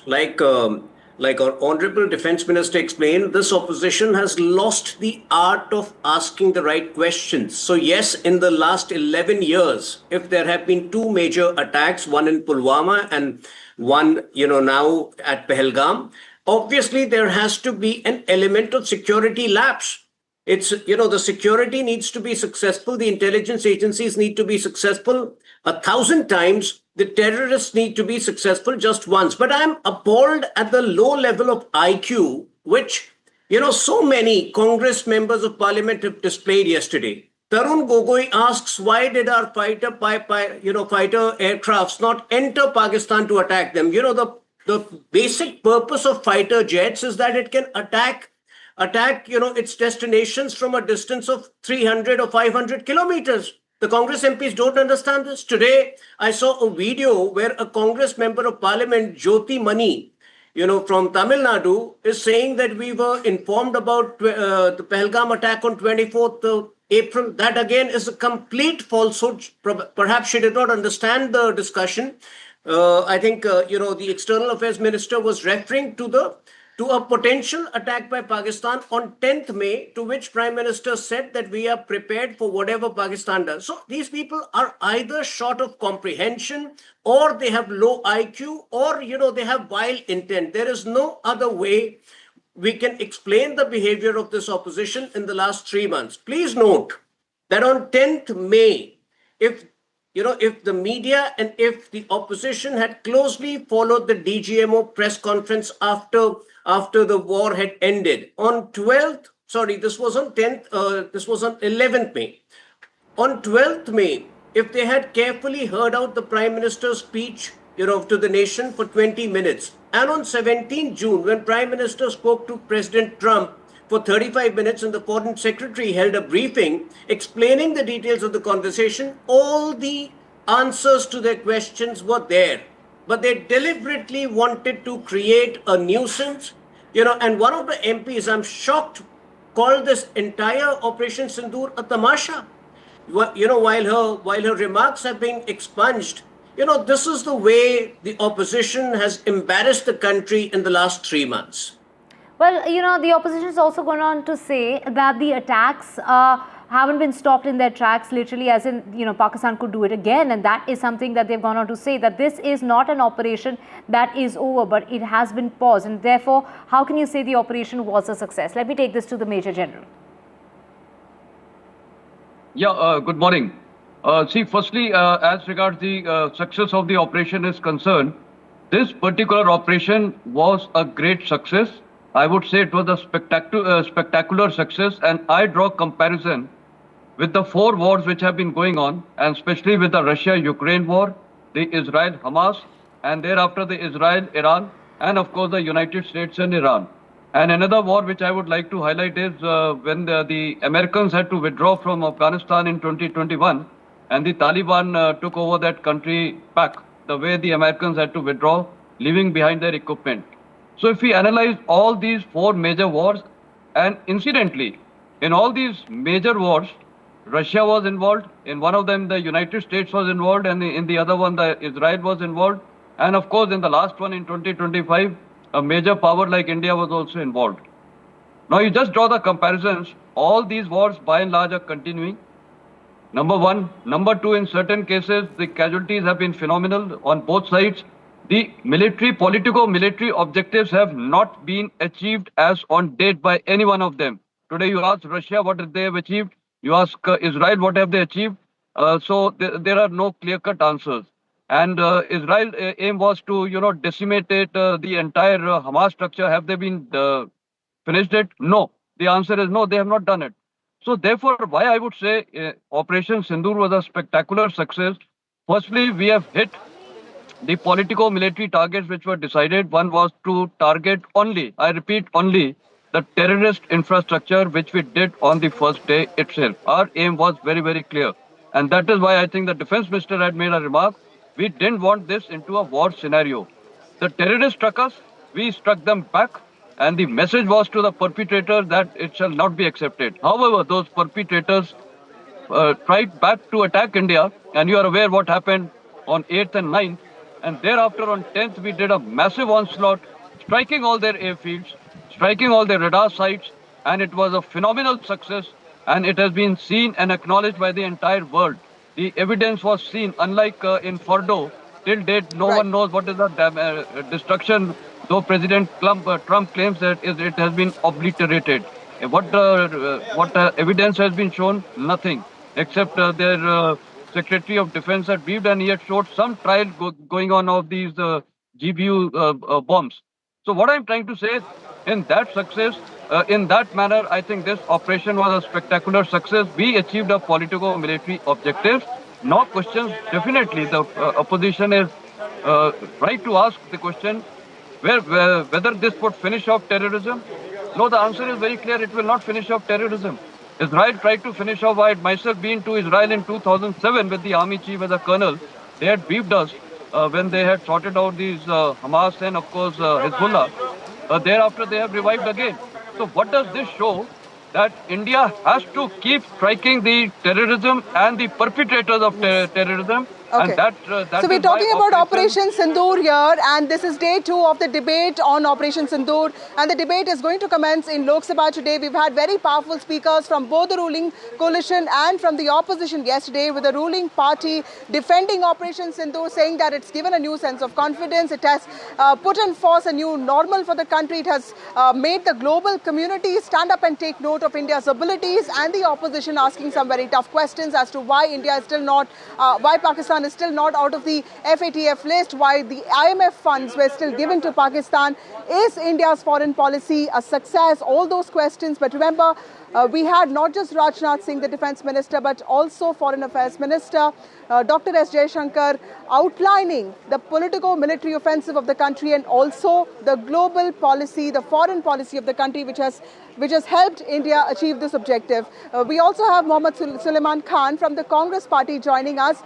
[SPEAKER 14] Like our Honorable Defence Minister explained, this opposition has lost the art of asking the right questions. So yes, in the last 11 years, if there have been 2 major attacks, one in Pulwama and one, now at Pahalgam, obviously there has to be an element of security lapse. It's, the security needs to be successful. The intelligence agencies need to be successful 1,000 times. The terrorists need to be successful just once. But I'm appalled at the low level of IQ, which, so many Congress members of parliament have displayed yesterday. Tarun Gogoi asks, why did our fighter aircrafts not enter Pakistan to attack them? The basic purpose of fighter jets is that it can attack its destinations from a distance of 300 or 500 kilometers. The Congress MPs don't understand this. Today, I saw a video where a Congress member of parliament, Jyoti Mani, from Tamil Nadu, is saying that we were informed about the Pahalgam attack on 24th of April. That again is a complete falsehood. Perhaps she did not understand the discussion. I think, the External Affairs Minister was referring to a potential attack by Pakistan on 10th May, to which Prime Minister said that we are prepared for whatever Pakistan does. So these people are either short of comprehension, or they have low IQ, or, they have vile intent. There is no other way we can explain the behavior of this opposition in the last 3 months. Please note that on 10th May, if the media and if the opposition had closely followed the DGMO press conference after the war had ended, on 12th, sorry, this was on 10th, this was on 11th May. On 12th May, if they had carefully heard out the Prime Minister's speech, to the nation for 20 minutes, and on 17th June, when Prime Minister spoke to President Trump for 35 minutes and the Foreign Secretary held a briefing explaining the details of the conversation, all the answers to their questions were there. But they deliberately wanted to create a nuisance, and one of the MPs, I'm shocked, called this entire Operation Sundoor a tamasha. While her remarks have been expunged, this is the way the opposition has embarrassed the country in the last 3 months.
[SPEAKER 10] Well, the opposition has also gone on to say that the attacks haven't been stopped in their tracks, literally, as in, Pakistan could do it again. And that is something that they've gone on to say, that this is not an operation that is over, but it has been paused. And therefore, how can you say the operation was a success? Let me take this to the Major General.
[SPEAKER 3] Yeah, good morning. See, firstly, as regards the success of the operation is concerned, this particular operation was a great success. I would say it was a spectacular success, and I draw comparison with the 4 wars which have been going on, and especially with the Russia-Ukraine war, the Israel-Hamas, and thereafter the Israel-Iran, and of course the United States and Iran. And another war which I would like to highlight is when the Americans had to withdraw from Afghanistan in 2021, and the Taliban took over that country back, the way the Americans had to withdraw, leaving behind their equipment. So if we analyze all these 4 major wars, and incidentally, in all these major wars, Russia was involved. In one of them, the United States was involved, and in the other one, Israel was involved. And of course, in the last one in 2025, a major power like India was also involved. Now you just draw the comparisons. All these wars by and large are continuing. Number one. Number two, in certain cases, the casualties have been phenomenal on both sides. The politico-military objectives have not been achieved as on date by any one of them. Today you ask Russia what they have achieved. You ask Israel what have they achieved. So there are no clear-cut answers. And Israel's aim was to, decimate the entire Hamas structure. Have they been finished it? No. The answer is no, they have not done it. So therefore, why I would say Operation Sindoor was a spectacular success. Firstly, we have hit the politico-military targets which were decided. One was to target only, I repeat, only the terrorist infrastructure, which we did on the first day itself. Our aim was very, very clear. And that is why I think the defense minister had made a remark. We didn't want this into a war scenario. The terrorists struck us, we struck them back, and the message was to the perpetrators that it shall not be accepted. However, those perpetrators tried back to attack India, and you are aware what happened on 8th and 9th. And thereafter on 10th, we did a massive onslaught, striking all their airfields, striking all their radar sites, and it was a phenomenal success, and it has been seen and acknowledged by the entire world. The evidence was seen, unlike in Fordo, till date, no one knows what is the destruction, though President Trump claims that it has been obliterated. What evidence has been shown? Nothing, except their Secretary of Defense had briefed, and he had showed some trial going on of these GBU bombs. So what I'm trying to say is, in that success, in that manner, I think this operation was a spectacular success. We achieved a politico-military objective. No questions. Definitely, the opposition is right to ask the question whether this would finish off terrorism. No, the answer is very clear. It will not finish off terrorism. Israel tried to finish off. I had myself been to Israel in 2007 with the army chief as a colonel. They had briefed us when they had sorted out these Hamas and, of course, Hezbollah. Thereafter, they have revived again. So what does this show? That India has to keep striking the terrorism and the perpetrators of terrorism
[SPEAKER 5] Okay.
[SPEAKER 3] And that
[SPEAKER 5] so we're
[SPEAKER 3] is
[SPEAKER 5] talking
[SPEAKER 3] why
[SPEAKER 5] about Operation Sundoor here, and this is day 2 of the debate on Operation Sundoor, and the debate is going to commence in Lok Sabha today. We've had very powerful speakers from both the ruling coalition and from the opposition yesterday, with the ruling party defending Operation Sundoor, saying that it's given a new sense of confidence. It has put in force a new normal for the country. It has made the global community stand up and take note of India's abilities, and the opposition asking some very tough questions as to why India is still not, why Pakistan is still not out of the FATF list, why the IMF funds were still given to Pakistan. Is India's foreign policy a success? All those questions. But remember, we had not just Rajnath Singh, the defense minister, but also foreign affairs minister, Dr. S. Jaishankar, outlining the politico-military offensive of the country and also the global policy, the foreign policy of the country, which has helped India achieve this objective. We also have Mohammad Suleiman Khan from the Congress party joining us.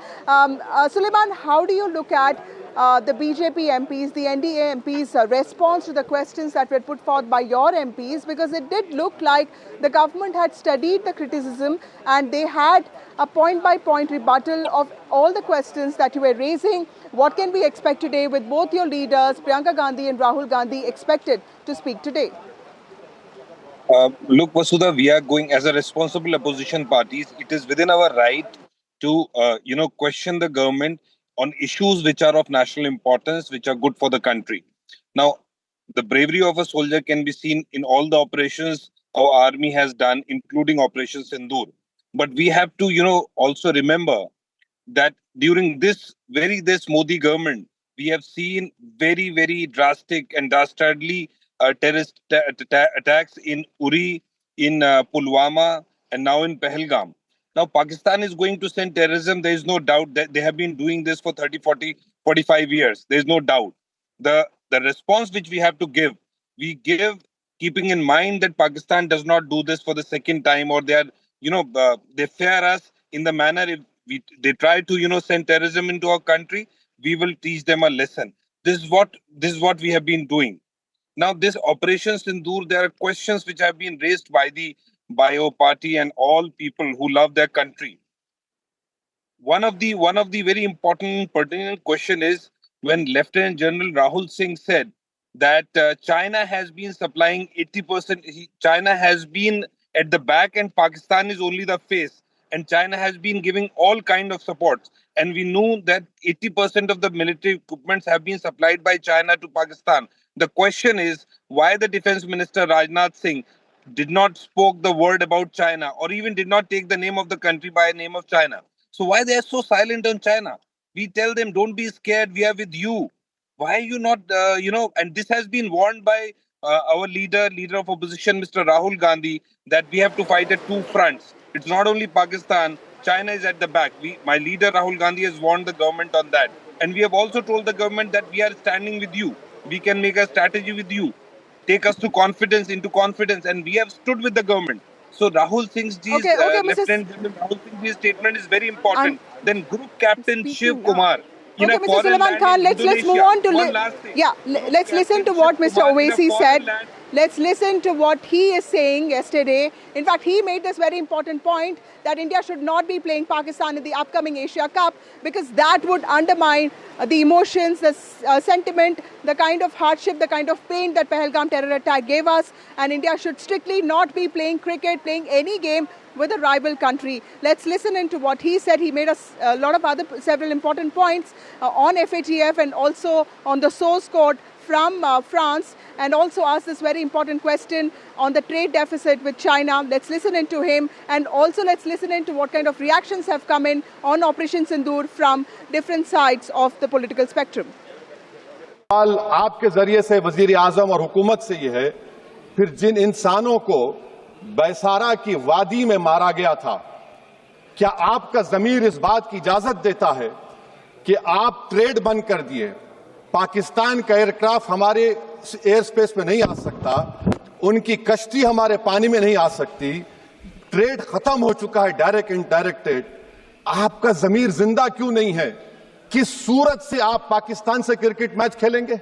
[SPEAKER 5] Suleiman, how do you look at the BJP MPs, the NDA MPs' response to the questions that were put forth by your MPs? Because it did look like the government had studied the criticism and they had a point-by-point rebuttal of all the questions that you were raising. What can we expect today with both your leaders, Priyanka Gandhi and Rahul Gandhi, expected to speak today?
[SPEAKER 4] Look, Vasudha, we are going as a responsible opposition parties. It is within our right to, question the government on issues which are of national importance, which are good for the country. Now, the bravery of a soldier can be seen in all the operations our army has done, including Operation Sundoor. But we have to, also remember that during this Modi government, we have seen very, very drastic and dastardly terrorist attacks in Uri, in Pulwama, and now in Pahalgam. Now, Pakistan is going to send terrorism. There is no doubt that they have been doing this for 30, 40, 45 years. There is no doubt. The response which we have to give, we give keeping in mind that Pakistan does not do this for the second time, or they are, they fear us in the manner if they try to, send terrorism into our country, we will teach them a lesson. This is what we have been doing. Now, this Operation Sundoor, there are questions which have been raised by our party and all people who love their country. One of the very important pertinent question is when Lieutenant General Rahul Singh said that China has been supplying 80%. China has been at the back and Pakistan is only the face. And China has been giving all kind of support. And we knew that 80% of the military equipments have been supplied by China to Pakistan. The question is why the Defense Minister Rajnath Singh did not spoke the word about China or even did not take the name of the country by the name of China. So why they are so silent on China? We tell them, don't be scared, we are with you. Why are you not, and this has been warned by our leader of opposition, Mr. Rahul Gandhi, that we have to fight at two fronts. It's not only Pakistan, China is at the back. My leader Rahul Gandhi has warned the government on that. And we have also told the government that we are standing with you. We can make a strategy with you. Take us into confidence, and we have stood with the government. So Rahul Singh's Lieutenant General Rahul Singh's statement is very important. Then Group Captain Shiv Kumar.
[SPEAKER 5] Okay, Mr. Suleiman Khan, let's move on to let's listen to what Mr. Owaisi said. Let's listen to what he is saying yesterday. In fact, he made this very important point that India should not be playing Pakistan in the upcoming Asia Cup because that would undermine the emotions, the sentiment, the kind of hardship, the kind of pain that Pahalgam terror attack gave us. And India should strictly not be playing cricket, playing any game with a rival country. Let's listen into what he said. He made a lot of several important points on FATF and also on the source code from France, and also asked this very important question on the trade deficit with China. Let's listen into him, and also let's listen into what kind of reactions have come in on Operation Sundoor from different sides of the political spectrum.
[SPEAKER 15] आपके जरिए से वजीर आजम और हुकूमत से ये है, फिर जिन इंसानों को बैसारा की वादी में मारा गया था, क्या आपका ज़मीर इस बात की इजाजत देता है कि आप ट्रेड बंद कर दिए? पाकिस्तान का एयरक्राफ्ट हमारे एयर स्पेस में नहीं आ सकता, उनकी कश्ती हमारे पानी में नहीं आ सकती, ट्रेड खत्म हो चुका है, डायरेक्ट इनडायरेक्टेड। आपका जमीर जिंदा क्यों नहीं है? किस सूरत से आप पाकिस्तान से क्रिकेट मैच खेलेंगे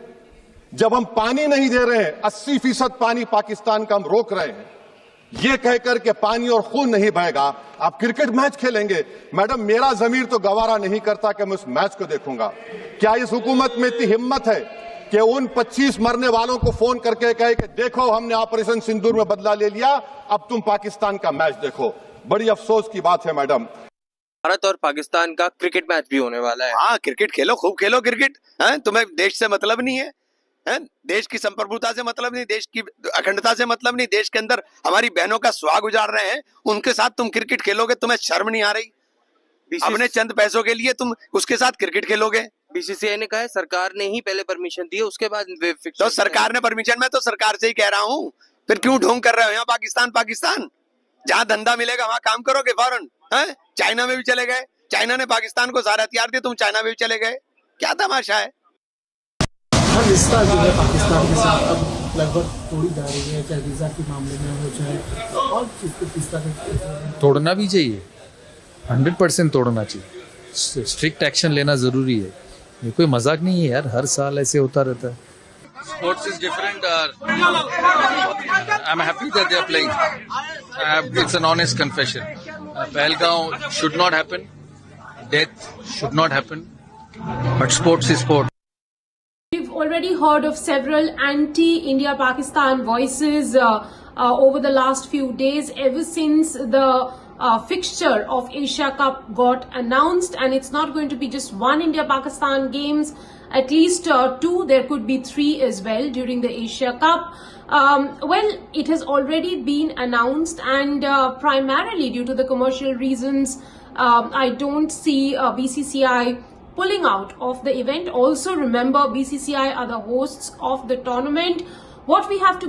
[SPEAKER 15] जब हम पानी नहीं दे रहे हैं? 80% पानी पाकिस्तान का हम रोक रहे हैं। ये कहकर के पानी और खून नहीं बहेगा, आप क्रिकेट मैच खेलेंगे। मैडम, मेरा जमीर तो गवारा नहीं करता कि मैं उस मैच को देखूंगा। क्या इस हुकूमत में इतनी हिम्मत है कि उन 25 मरने वालों को फोन करके कहे कि देखो हमने ऑपरेशन सिंदूर में बदला ले लिया, अब तुम पाकिस्तान का मैच देखो? बड़ी अफसोस की बात है मैडम।
[SPEAKER 8] भारत और पाकिस्तान का क्रिकेट मैच भी होने वाला है।
[SPEAKER 9] हाँ, क्रिकेट खेलो, खूब खेलो क्रिकेट। तुम्हें देश से मतलब नहीं है? देश की संप्रभुता से मतलब नहीं, देश की अखंडता से मतलब नहीं, देश के अंदर हमारी बहनों का सुहाग गुजार रहे हैं, उनके साथ तुम क्रिकेट खेलोगे? तुम्हें शर्म नहीं आ रही? अपने चंद पैसों के लिए तुम उसके साथ क्रिकेट खेलोगे?
[SPEAKER 8] बीसीसीआई ने कहा है सरकार ने ही पहले परमिशन दी है, उसके बाद
[SPEAKER 9] तो सरकार ने परमिशन, मैं तो सरकार से ही कह रहा हूँ, फिर क्यों ढोंग कर रहे हो? यहाँ पाकिस्तान पाकिस्तान, जहाँ धंधा मिलेगा वहां काम करोगे। फौरन चाइना में भी चले गए, चाइना ने पाकिस्तान को सारे हथियार दिए, तुम चाइना में भी चले गए, क्या तमाशा है?
[SPEAKER 16] रिश्ता जो है पाकिस्तान के साथ अब लगभग तोड़ी जा रही है, चाहे वीज़ा के मामले में हो, चाहे और चीज़ को किस तरह
[SPEAKER 17] तोड़ना भी चाहिए, 100% तोड़ना चाहिए, स्ट्रिक्ट एक्शन लेना जरूरी है। ये कोई मजाक नहीं है यार, हर साल ऐसे होता रहता है।
[SPEAKER 18] Sports is different. I'm happy that they are playing. It's an honest confession. Pahalgam should not happen. Death should not happen. But sports is sport.
[SPEAKER 5] We've already heard of several anti-India Pakistan voices over the last few days, ever since the fixture of Asia Cup got announced, and it's not going to be just one India Pakistan games, at least two, there could be three as well during the Asia Cup. Well, it has already been announced, and primarily due to the commercial reasons, I don't see BCCI pulling out of the event. Also remember, BCCI are the hosts of the tournament. What we have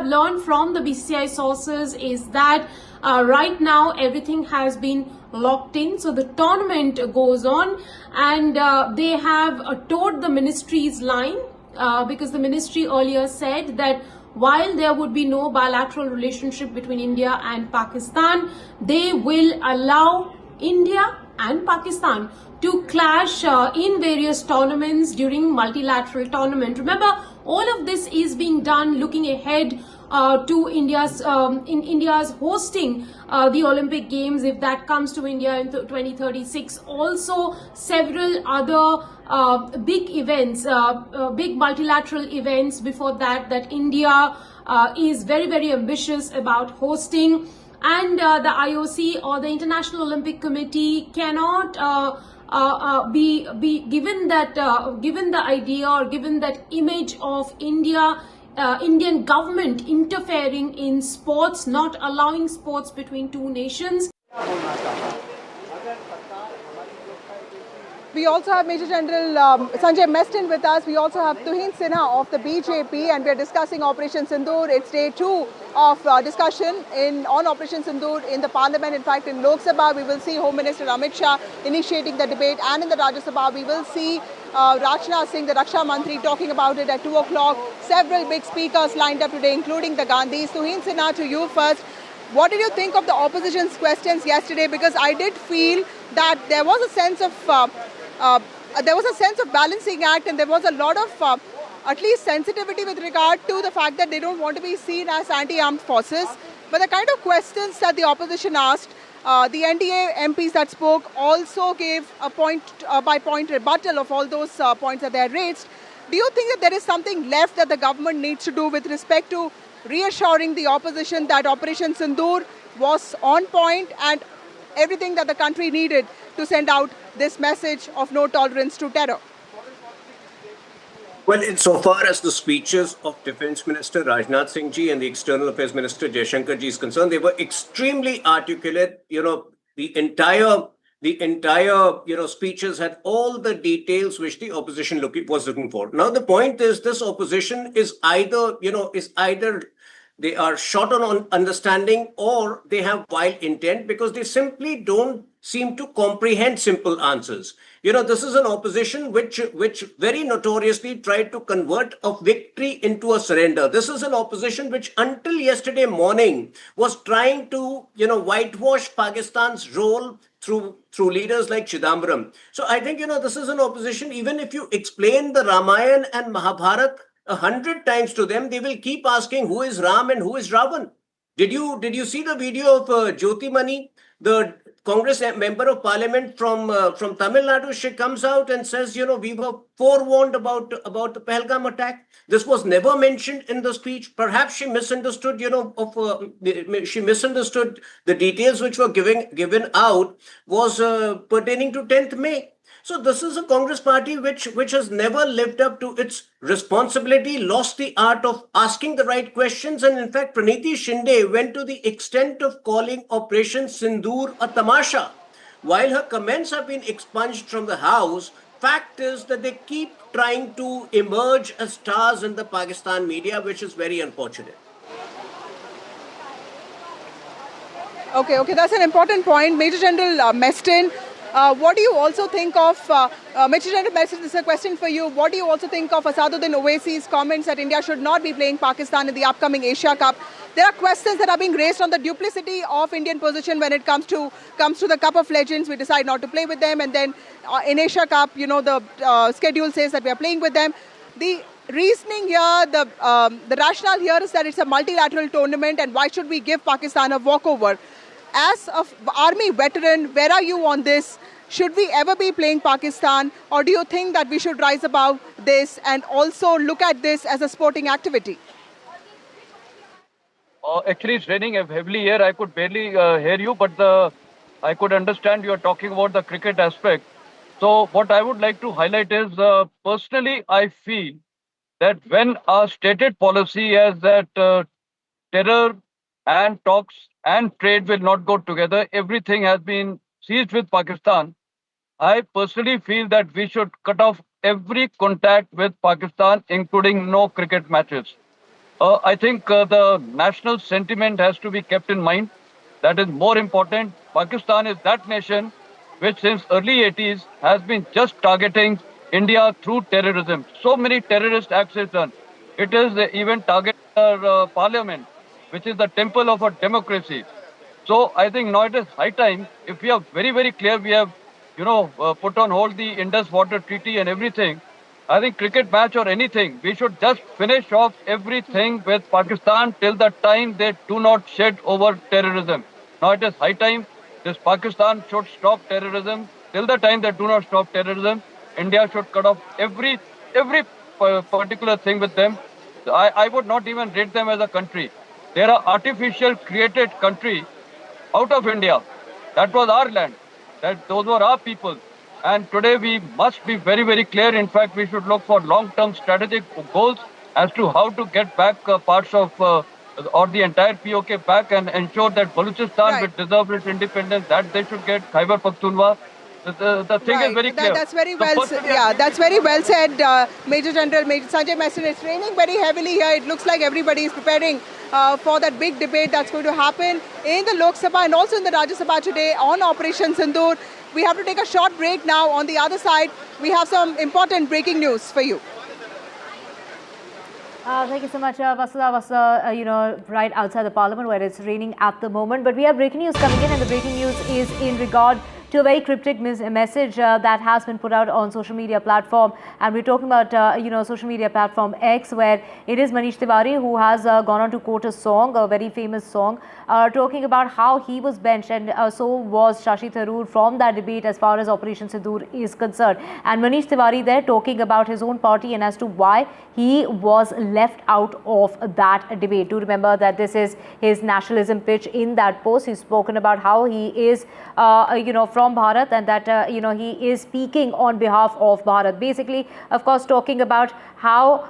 [SPEAKER 5] learned from the BCCI sources is that right now everything has been locked in, so the tournament goes on, and they have towed the ministry's line because the ministry earlier said that while there would be no bilateral relationship between India and Pakistan, they will allow India and Pakistan to clash in various tournaments during multilateral tournament. Remember, all of this is being done looking ahead to India's hosting the Olympic Games, if that comes to India in 2036. Also, several other big events, big multilateral events before that India is very, very ambitious about hosting, and the IOC or the International Olympic Committee cannot be given the idea or given that image of Indian government interfering in sports, not allowing sports between two nations.
[SPEAKER 19] We also have Major General Sanjay Mestin with us. We also have Tuhin Sinha of the BJP, and we are discussing Operation Sundoor. It's day 2 of discussion on Operation Sundoor in the Parliament. In fact, in Lok Sabha, we will see Home Minister Amit Shah initiating the debate, and in the Rajya Sabha, we will see Rajnath Singh, the Raksha Mantri, talking about it at 2 o'clock. Several big speakers lined up today, including the Gandhis. Tuhin Sinha, to you first. What did you think of the opposition's questions yesterday? Because I did feel that there was a sense of balancing act, and there was a lot of at least sensitivity with regard to the fact that they don't want to be seen as anti-armed forces. But the kind of questions that the opposition asked, the NDA MPs that spoke also gave a point-by-point rebuttal of all those points that they had raised. Do you think that there is something left that the government needs to do with respect to reassuring the opposition that Operation Sundoor was on point and everything that the country needed to send out this message of no tolerance to terror?
[SPEAKER 14] Well, insofar as the speeches of Defence Minister Rajnath Singh ji and the External Affairs Minister Jaishankar ji is concerned, they were extremely articulate. The entire speeches had all the details which the opposition was looking for. Now, the point is, this opposition is either they are short on understanding or they have vile intent, because they simply don't seem to comprehend simple answers. This is an opposition which very notoriously tried to convert a victory into a surrender. This is an opposition which until yesterday morning was trying to, whitewash Pakistan's role through leaders like Chidambaram. So I think, this is an opposition, even if you explain the Ramayana and Mahabharata 100 times to them, they will keep asking who is Ram and who is Ravan. Did you see the video of Jyoti Mani, the Congress member of parliament from Tamil Nadu? She comes out and says, we were forewarned about the Pahalgam attack. This was never mentioned in the speech. Perhaps she misunderstood, she misunderstood the details which were given out was pertaining to 10th May. So this is a Congress party which has never lived up to its responsibility, lost the art of asking the right questions, and in fact, Praniti Shinde went to the extent of calling Operation Sundoor a tamasha. While her comments have been expunged from the House, fact is that they keep trying to emerge as stars in the Pakistan media, which is very unfortunate.
[SPEAKER 19] Okay, that's an important point. Major General Meston, what do you also think of, Major General Meston, this is a question for you. What do you also think of Asaduddin Owaisi's comments that India should not be playing Pakistan in the upcoming Asia Cup? There are questions that are being raised on the duplicity of Indian position when it comes to the Cup of Legends. We decide not to play with them, and then in Asia Cup, the schedule says that we are playing with them. The reasoning here, the rationale here is that it's a multilateral tournament, and why should we give Pakistan a walkover? As an army veteran, where are you on this? Should we ever be playing Pakistan, or do you think that we should rise above this and also look at this as a sporting activity?
[SPEAKER 3] Actually, it's raining heavily here. I could barely hear you, but I could understand you are talking about the cricket aspect. So what I would like to highlight is, personally, I feel that when our stated policy is that terror and talks and trade will not go together, everything has been seized with Pakistan. I personally feel that we should cut off every contact with Pakistan, including no cricket matches. I think the national sentiment has to be kept in mind. That is more important. Pakistan is that nation which since early 80s has been just targeting India through terrorism. So many terrorist acts is done. It is even targeted our parliament, which is the temple of our democracy. So I think now it is high time, if we are very, very clear, we have, put on hold the Indus Water Treaty and everything. I think cricket match or anything, we should just finish off everything with Pakistan till the time they do not shed over terrorism. Now it is high time. This Pakistan should stop terrorism. Till the time they do not stop terrorism, India should cut off every particular thing with them. I would not even rate them as a country. They are artificial created country out of India. That was our land. Those were our people. And today we must be very, very clear. In fact, we should look for long-term strategic goals as to how to get back parts of or the entire POK back and ensure that Balochistan, which deserves its independence, that they should get Khyber Pakhtunkhwa. The thing is very clear.
[SPEAKER 19] That's very well. That's very well said, Major General Sanjay Meston. It's raining very heavily here. It looks like everybody is preparing for that big debate that's going to happen in the Lok Sabha and also in the Rajya Sabha today on Operation Sundoor. We have to take a short break now. On the other side, we have some important breaking news for you.
[SPEAKER 10] Thank you so much, Vasudha, right outside the Parliament where it's raining at the moment. But we have breaking news coming in, and the breaking news is in regard to a very cryptic message that has been put out on social media platform. And we're talking about, social media platform X, where it is Manish Tiwari who has gone on to quote a song, a very famous song, talking about how he was benched, and so was Shashi Tharoor from that debate as far as Operation Sundoor is concerned. And Manish Tiwari there talking about his own party and as to why he was left out of that debate. Do remember that this is his nationalism pitch. In that post, he's spoken about how he is, from Bharat, and that, he is speaking on behalf of Bharat. Basically, of course, talking about how,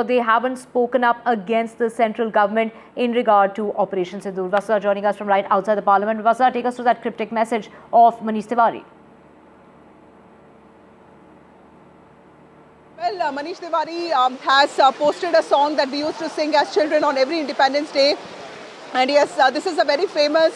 [SPEAKER 10] they haven't spoken up against the central government in regard to Operation Sundoor. Vasudha joining us from right outside the Parliament. Vasudha, take us to that cryptic message of Manish Tiwari.
[SPEAKER 19] Well, Manish Tiwari has posted a song that we used to sing as children on every Independence Day. And yes, this is a very famous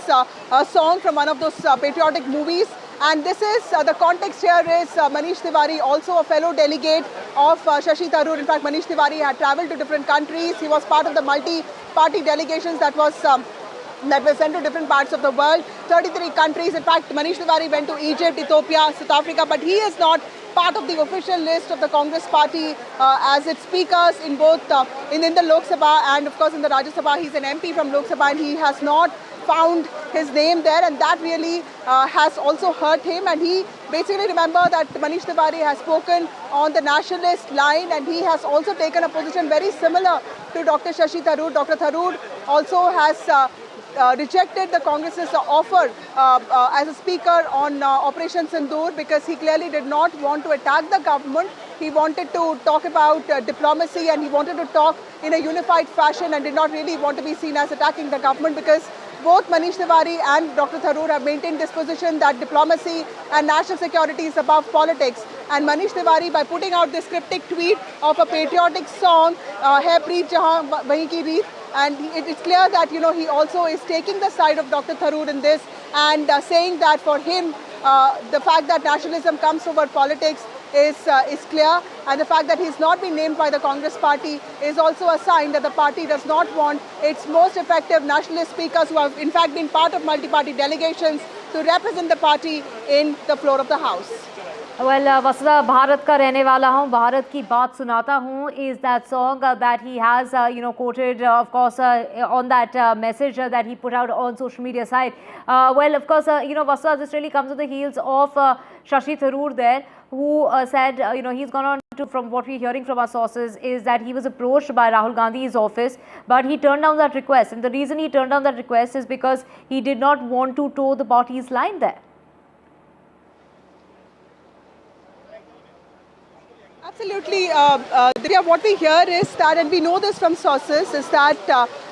[SPEAKER 19] song from one of those patriotic movies. And this is, the context here is Manish Tiwari, also a fellow delegate of Shashi Tharoor. In fact, Manish Tiwari had travelled to different countries. He was part of the multi-party delegations that were sent to different parts of the world, 33 countries. In fact, Manish Tiwari went to Egypt, Ethiopia, South Africa, but he is not part of the official list of the Congress party as its speakers in both in the Lok Sabha and of course in the Rajya Sabha. He's an MP from Lok Sabha and he has not found his name there, and that really has also hurt him. And he basically, remember that Manish Tiwari has spoken on the nationalist line and he has also taken a position very similar to Dr. Shashi Tharoor. Dr. Tharoor also has rejected the Congress's offer as a speaker on Operation Sundoor because he clearly did not want to attack the government. He wanted to talk about diplomacy and he wanted to talk in a unified fashion and did not really want to be seen as attacking the government, because both Manish Tiwari and Dr. Tharoor have maintained this position that diplomacy and national security is above politics. And Manish Tiwari, by putting out this cryptic tweet of a patriotic song, Hai Preet Jahan Wahi Ki Reet, and it's clear that, you know, he also is taking the side of Dr. Tharoor in this and saying that for him, the fact that nationalism comes over politics is clear, and the fact that he's not been named by the Congress party is also a sign that the party does not want its most effective nationalist speakers, who have in fact been part of multi-party delegations, to represent the party in the floor of the House.
[SPEAKER 10] Well, Vasudha, Bharat का रहने वाला हूँ, भारत की बात सुनाता हूँ is that song that he has, quoted, of course, on that message that he put out on social media site. Well, of course, Vasudha, this really comes on the heels of Shashi Tharoor there, who said, he's gone on to, from what we're hearing from our sources, is that he was approached by Rahul Gandhi's office, but he turned down that request. And the reason he turned down that request is because he did not want to toe the party's line there.
[SPEAKER 19] Absolutely. Divya, what we hear is that, and we know this from sources, is that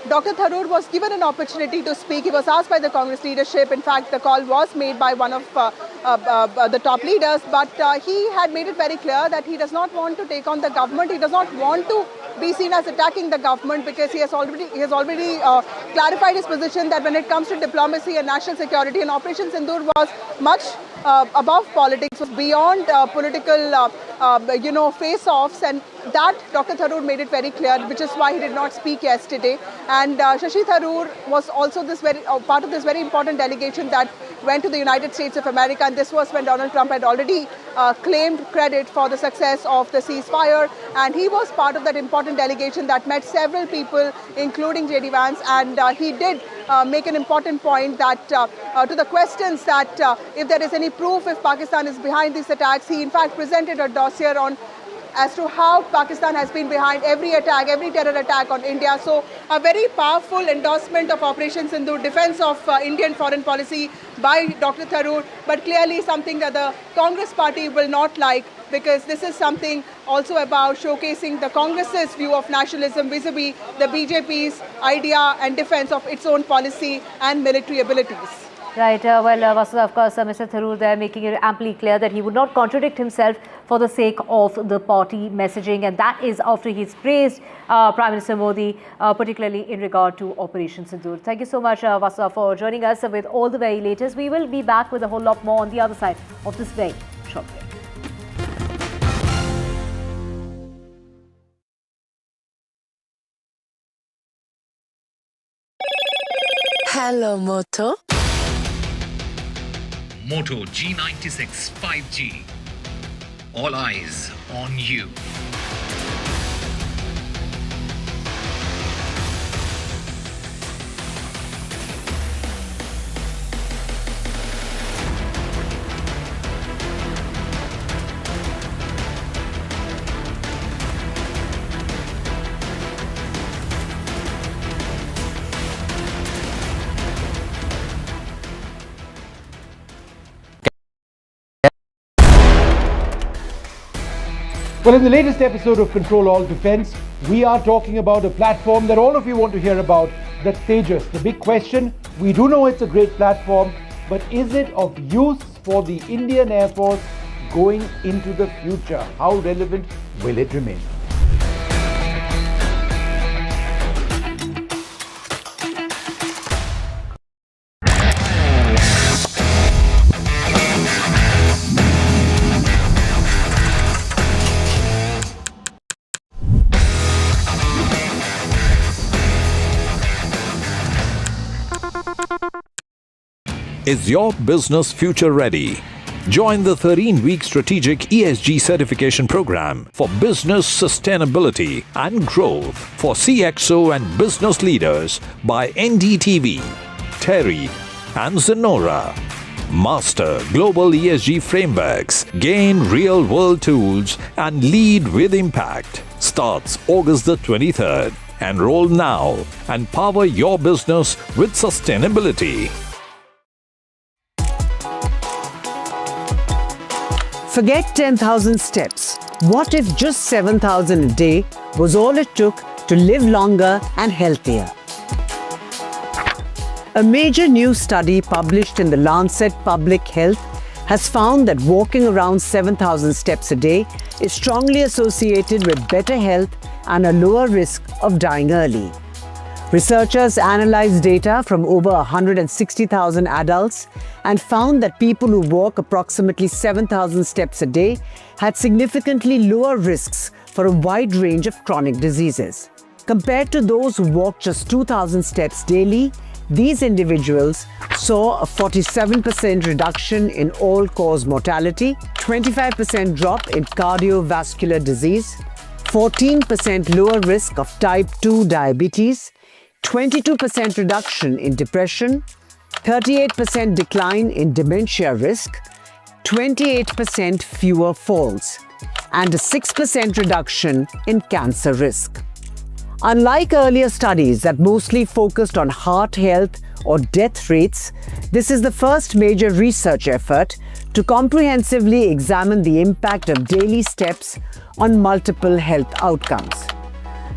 [SPEAKER 19] Dr. Tharoor was given an opportunity to speak. He was asked by the Congress leadership. In fact, the call was made by one of the top leaders, but he had made it very clear that he does not want to take on the government. He does not want to be seen as attacking the government, because he has already clarified his position that when it comes to diplomacy and national security, and Operation Sundoor was much above politics, was beyond political, face-offs, and that Dr. Tharoor made it very clear, which is why he did not speak yesterday. And Shashi Tharoor was also part of this very important delegation that went to the United States of America, and this was when Donald Trump had already claimed credit for the success of the ceasefire, and he was part of that important delegation that met several people, including J.D. Vance, and he did make an important point that to the questions that if there is any proof if Pakistan is behind these attacks, he in fact presented a dossier on as to how Pakistan has been behind every attack, every terror attack on India. So a very powerful endorsement of Operation Sundoor, defense of Indian foreign policy by Dr. Tharoor, but clearly something that the Congress party will not like, because this is something also about showcasing the Congress's view of nationalism vis-a-vis the BJP's idea and defense of its own policy and military abilities.
[SPEAKER 10] Right. Vasudha, of course, Mr. Tharoor there making it amply clear that he would not contradict himself for the sake of the party messaging, and that is after he's praised Prime Minister Modi, particularly in regard to Operation Sundoor. Thank you so much, Vasudha, for joining us with all the very latest. We will be back with a whole lot more on the other side of this very short break.
[SPEAKER 6] Hello, Moto.
[SPEAKER 20] Moto G96 5G. All eyes on you.
[SPEAKER 21] Well, in the latest episode of Control All Defense, we are talking about a platform that all of you want to hear about, that's Tejas. The big question, we do know it's a great platform, but is it of use for the Indian Air Force going into the future? How relevant will it remain?
[SPEAKER 22] Is your business future ready?
[SPEAKER 13] Join the 13-week strategic ESG certification program for business sustainability and growth for CXO and business leaders by NDTV, Terry, and Zenora. Master global ESG frameworks, gain real-world tools, and lead with impact. Starts August the 23rd. Enroll now and power your business with sustainability.
[SPEAKER 22] Forget 10,000 steps. What if just 7,000 a day was all it took to live longer and healthier? A major new study published in the Lancet Public Health has found that walking around 7,000 steps a day is strongly associated with better health and a lower risk of dying early. Researchers analyzed data from over 160,000 adults and found that people who walk approximately 7,000 steps a day had significantly lower risks for a wide range of chronic diseases. Compared to those who walk just 2,000 steps daily, these individuals saw a 47% reduction in all-cause mortality, 25% drop in cardiovascular disease, 14% lower risk of type 2 diabetes, 22% reduction in depression, 38% decline in dementia risk, 28% fewer falls, and a 6% reduction in cancer risk. Unlike earlier studies that mostly focused on heart health or death rates, this is the first major research effort to comprehensively examine the impact of daily steps on multiple health outcomes.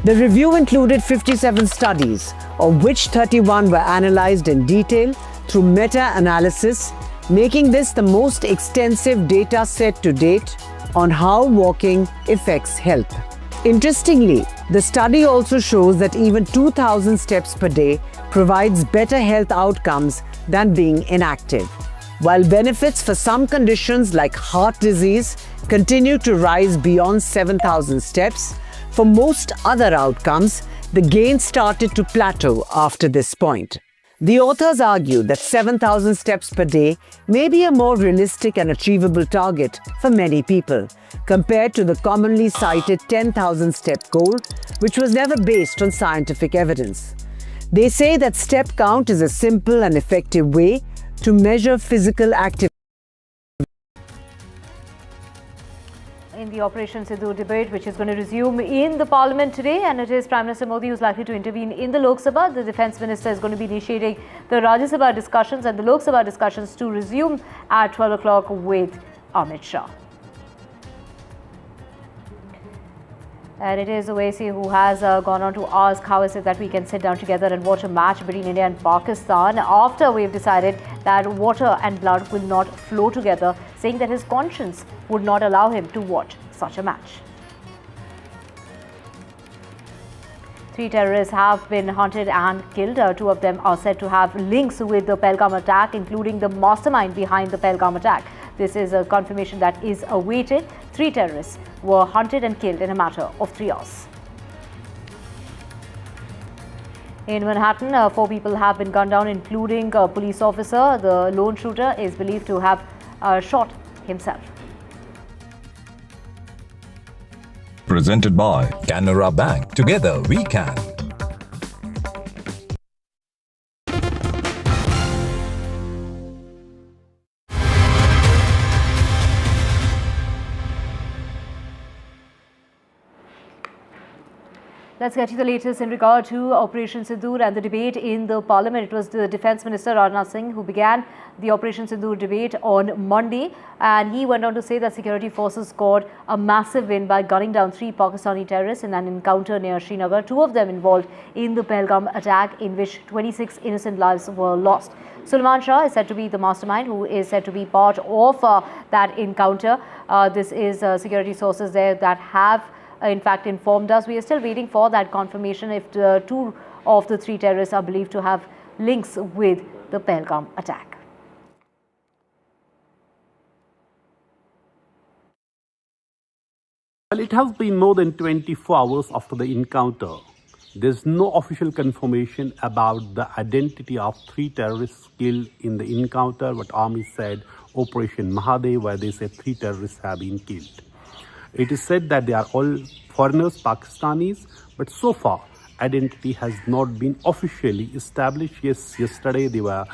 [SPEAKER 22] The review included 57 studies, of which 31 were analyzed in detail through meta-analysis, making this the most extensive data set to date on how walking affects health. Interestingly, the study also shows that even 2,000 steps per day provides better health outcomes than being inactive. While benefits for some conditions like heart disease continue to rise beyond 7,000 steps, for most other outcomes, the gain started to plateau after this point. The authors argue that 7,000 steps per day may be a more realistic and achievable target for many people, compared to the commonly cited 10,000 step goal, which was never based on scientific evidence. They say that step count is a simple and effective way to measure physical activity.
[SPEAKER 10] In the Operation Sundoor debate, which is going to resume in the Parliament today, and it is Prime Minister Modi who is likely to intervene in the Lok Sabha. The Defence Minister is going to be initiating the Rajya Sabha discussions and the Lok Sabha discussions to resume at 12 o'clock with Amit Shah. And it is Owaisi who has gone on to ask how is it that we can sit down together and watch a match between India and Pakistan after we've decided that water and blood will not flow together, saying that his conscience would not allow him to watch such a match. 3 terrorists have been hunted and killed. 2 of them are said to have links with the Pahalgam attack, including the mastermind behind the Pahalgam attack. This is a confirmation that is awaited. 3 terrorists were hunted and killed in a matter of 3 hours. In Manhattan, 4 people have been gunned down, including a police officer. The lone shooter is believed to have shot himself.
[SPEAKER 13] Presented by Canara Bank. Together we can.
[SPEAKER 10] Let's get to the latest in regard to Operation Sundoor and the debate in the Parliament. It was the Defence Minister Rajnath Singh who began the Operation Sundoor debate on Monday, and he went on to say that security forces scored a massive win by gunning down 3 Pakistani terrorists in an encounter near Srinagar, 2 of them involved in the Pahalgam attack, in which 26 innocent lives were lost. Sulman Shah is said to be the mastermind, who is said to be part of that encounter. This is security sources there that have in fact informed us. We are still waiting for that confirmation if 2 of the 3 terrorists are believed to have links with the Pahalgam attack.
[SPEAKER 23] Well, it has been more than 24 hours after the encounter. There's no official confirmation about the identity of 3 terrorists killed in the encounter. What army said Operation Mahadev, where they say 3 terrorists have been killed. It is said that they are all foreigners, Pakistanis, but so far identity has not been officially established. Yes, yesterday they were,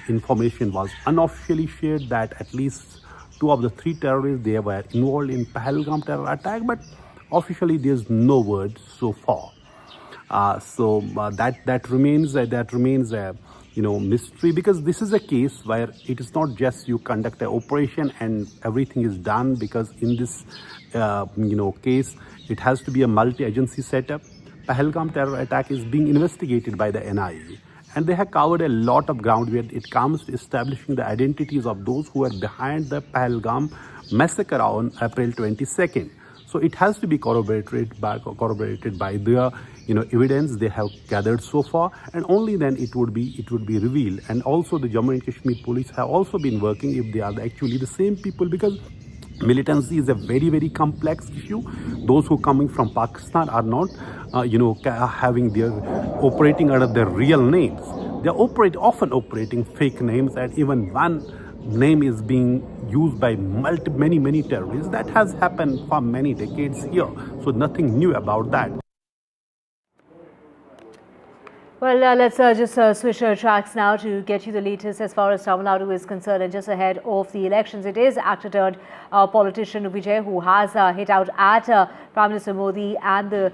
[SPEAKER 23] information was unofficially shared that at least 2 of the 3 terrorists, they were involved in Pahalgam terror attack, but officially there's no word so far. That remains mystery, because this is a case where it is not just you conduct an operation and everything is done, because in this case it has to be a multi-agency setup. Pahalgam terror attack is being investigated by the NIA, and they have covered a lot of ground when it comes to establishing the identities of those who are behind the Pahalgam massacre on April 22nd. So it has to be corroborated by the evidence they have gathered so far, and only then it would be revealed. And also the Jammu and Kashmir police have also been working if they are actually the same people, because militancy is a very, very complex issue. Those who coming from Pakistan are not having their operating under their real names. They often operating fake names, and even one name is being used by many terrorists. That has happened for many decades here, so nothing new about that.
[SPEAKER 10] Well, let's just switch tracks now to get you the latest as far as Tamil Nadu is concerned. And just ahead of the elections, it is actor turned politician Vijay who has hit out at Prime Minister Modi and the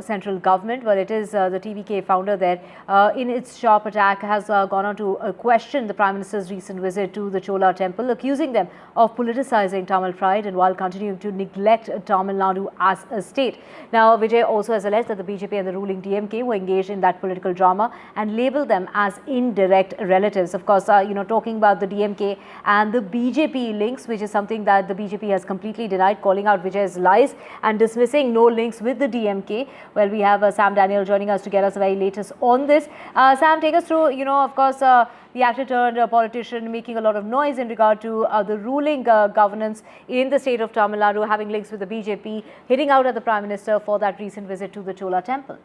[SPEAKER 10] central government. Well, it is the TVK founder that in its sharp attack has gone on to question the Prime Minister's recent visit to the Chola temple, accusing them of politicizing Tamil pride and while continuing to neglect Tamil Nadu as a state. Now, Vijay also has alleged that the BJP and the ruling DMK were engaged in that political drama and labeled them as indirect relatives. Of course, talking about the DMK and the BJP links, which is something that the BJP has completely denied, calling out Vijay's lies and dismissing no links with the DMK. Well, we have Sam Daniel joining us to get us the very latest on this. Sam, take us through, of course, the actor turned politician making a lot of noise in regard to the ruling governance in the state of Tamil Nadu, having links with the BJP, hitting out at the Prime Minister for that recent visit to the Chola temple.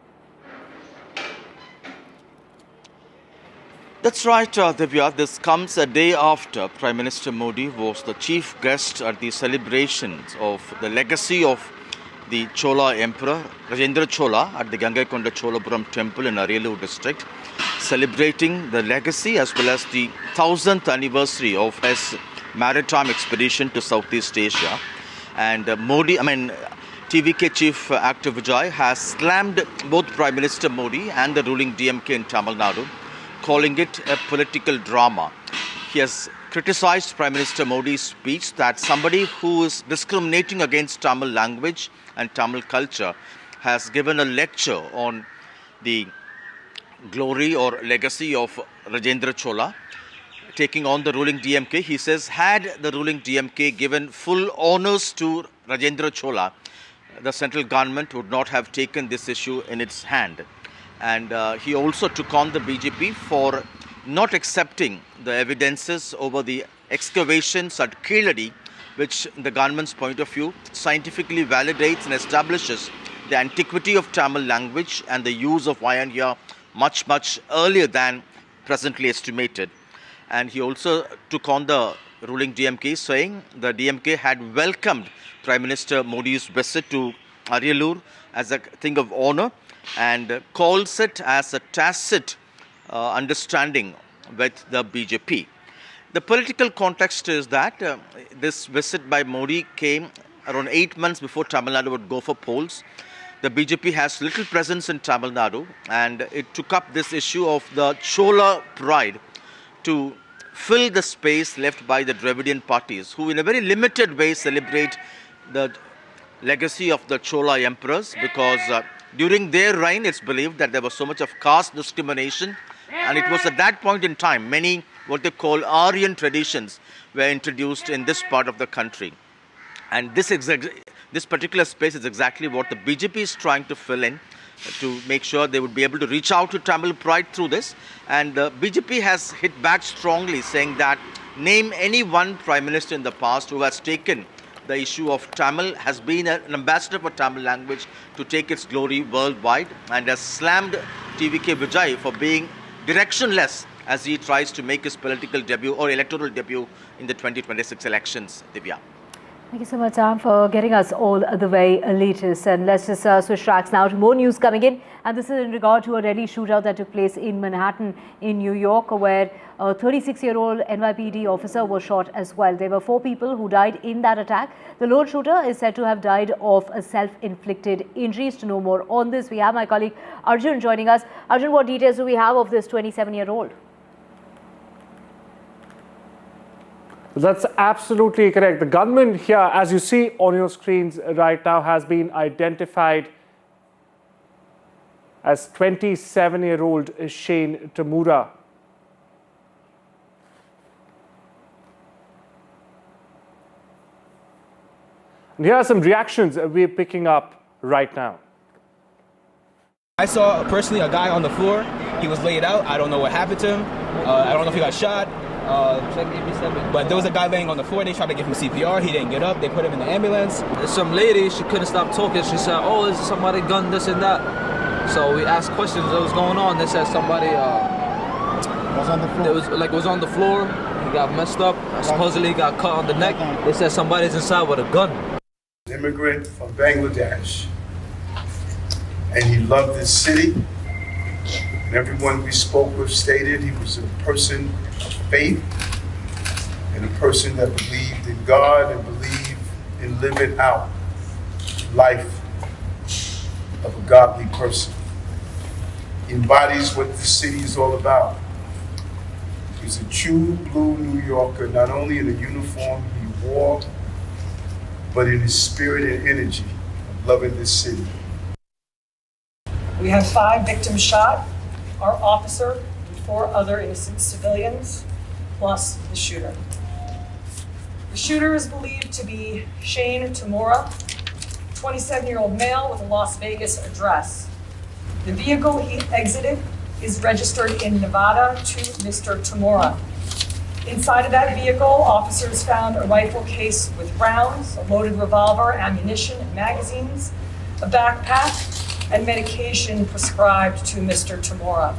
[SPEAKER 7] That's right, Divya. This comes a day after Prime Minister Modi was the chief guest at the celebrations of the legacy of the Chola Emperor, Rajendra Chola, at the Gangaikonda Cholapuram temple in Ariyalur district, celebrating the legacy as well as the 1000th anniversary of his maritime expedition to Southeast Asia. And TVK chief actor Vijay has slammed both Prime Minister Modi and the ruling DMK in Tamil Nadu, calling it a political drama. He has criticized Prime Minister Modi's speech that somebody who is discriminating against Tamil language and Tamil culture has given a lecture on the glory or legacy of Rajendra Chola, taking on the ruling DMK. He says, had the ruling DMK given full honors to Rajendra Chola, the central government would not have taken this issue in its hand. And he also took on the BJP for not accepting the evidences over the excavations at Keladi, which in the government's point of view scientifically validates and establishes the antiquity of Tamil language and the use of iron here much earlier than presently estimated. And he also took on the ruling DMK, saying the DMK had welcomed Prime Minister Modi's visit to Ariyalur as a thing of honor, and calls it as a tacit understanding with the BJP. The political context is that this visit by Modi came around 8 months before Tamil Nadu would go for polls. The BJP has little presence in Tamil Nadu, and it took up this issue of the Chola pride to fill the space left by the Dravidian parties, who in a very limited way celebrate the legacy of the Chola emperors, because during their reign, it's believed that there was so much of caste discrimination, and it was at that point in time many what they call Aryan traditions were introduced in this part of the country. And this particular space is exactly what the BJP is trying to fill in to make sure they would be able to reach out to Tamil pride through this. And the BJP has hit back strongly, saying that name any one prime minister in the past who has taken the issue of Tamil, has been an ambassador for Tamil language to take its glory worldwide, and has slammed TVK Vijay for being directionless as he tries to make his political debut or electoral debut in the 2026 elections. Divya.
[SPEAKER 10] Thank you so much, Sam, for getting us all the way latest. And let's just switch tracks now to more news coming in. And this is in regard to a deadly shootout that took place in Manhattan in New York, where a 36-year-old NYPD officer was shot as well. There were 4 people who died in that attack. The lone shooter is said to have died of self-inflicted injuries. To know more on this, we have my colleague Arjun joining us. Arjun, what details do we have of this 27-year-old?
[SPEAKER 1] That's absolutely correct. The gunman here, as you see on your screens right now, has been identified as 27-year-old Shane Tamura. And here are some reactions we're picking up right now.
[SPEAKER 11] I saw personally a guy on the floor. He was laid out. I don't know what happened to him. I don't know if he got shot. But there was a guy laying on the floor. They tried to give him CPR. He didn't get up. They put him in the ambulance.
[SPEAKER 12] There's some lady, she couldn't stop talking. She said, oh, is somebody gunned this and that? So we asked questions, what was going on? They said somebody was on the floor. Was on the floor. He got messed up. Supposedly got cut on the neck. They said somebody's inside with a gun.
[SPEAKER 24] An immigrant from Bangladesh. And he loved this city. And everyone we spoke with stated he was a person of faith and a person that believed in God and believed in living out life of a godly person. He embodies what this city is all about. He's a true blue New Yorker, not only in the uniform he wore, but in his spirit and energy of loving this city.
[SPEAKER 25] We have 5 victims shot, our officer and 4 other innocent civilians, plus the shooter. The shooter is believed to be Shane Tamura, 27-year-old male with a Las Vegas address. The vehicle he exited is registered in Nevada to Mr. Tamura. Inside of that vehicle, officers found a rifle case with rounds, a loaded revolver, ammunition, and magazines, a backpack, and medication prescribed to Mr. Tamura.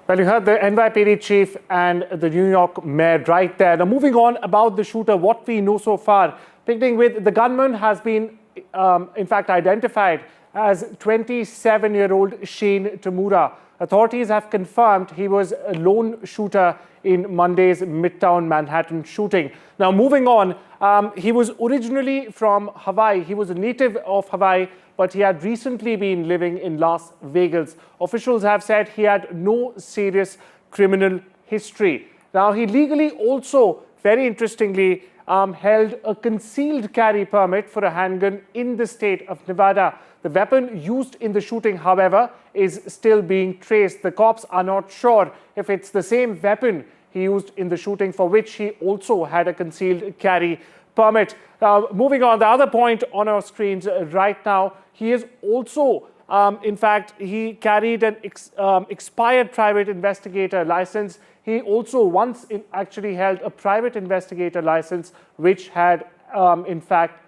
[SPEAKER 1] Well, you heard the NYPD chief and the New York mayor right there. Now, moving on about the shooter, what we know so far, beginning with the gunman has been, in fact, identified as 27-year-old Shane Tamura. Authorities have confirmed he was a lone shooter in Monday's Midtown Manhattan shooting. Now, moving on, he was originally from Hawaii. He was a native of Hawaii, but he had recently been living in Las Vegas. Officials have said he had no serious criminal history. Now, he legally also, very interestingly, held a concealed carry permit for a handgun in the state of Nevada. The weapon used in the shooting, however, is still being traced. The cops are not sure if it's the same weapon he used in the shooting for which he also had a concealed carry permit. Now, moving on, the other point on our screens right now, he is also, in fact, he carried an expired private investigator license. He also once actually held a private investigator license which had, in fact,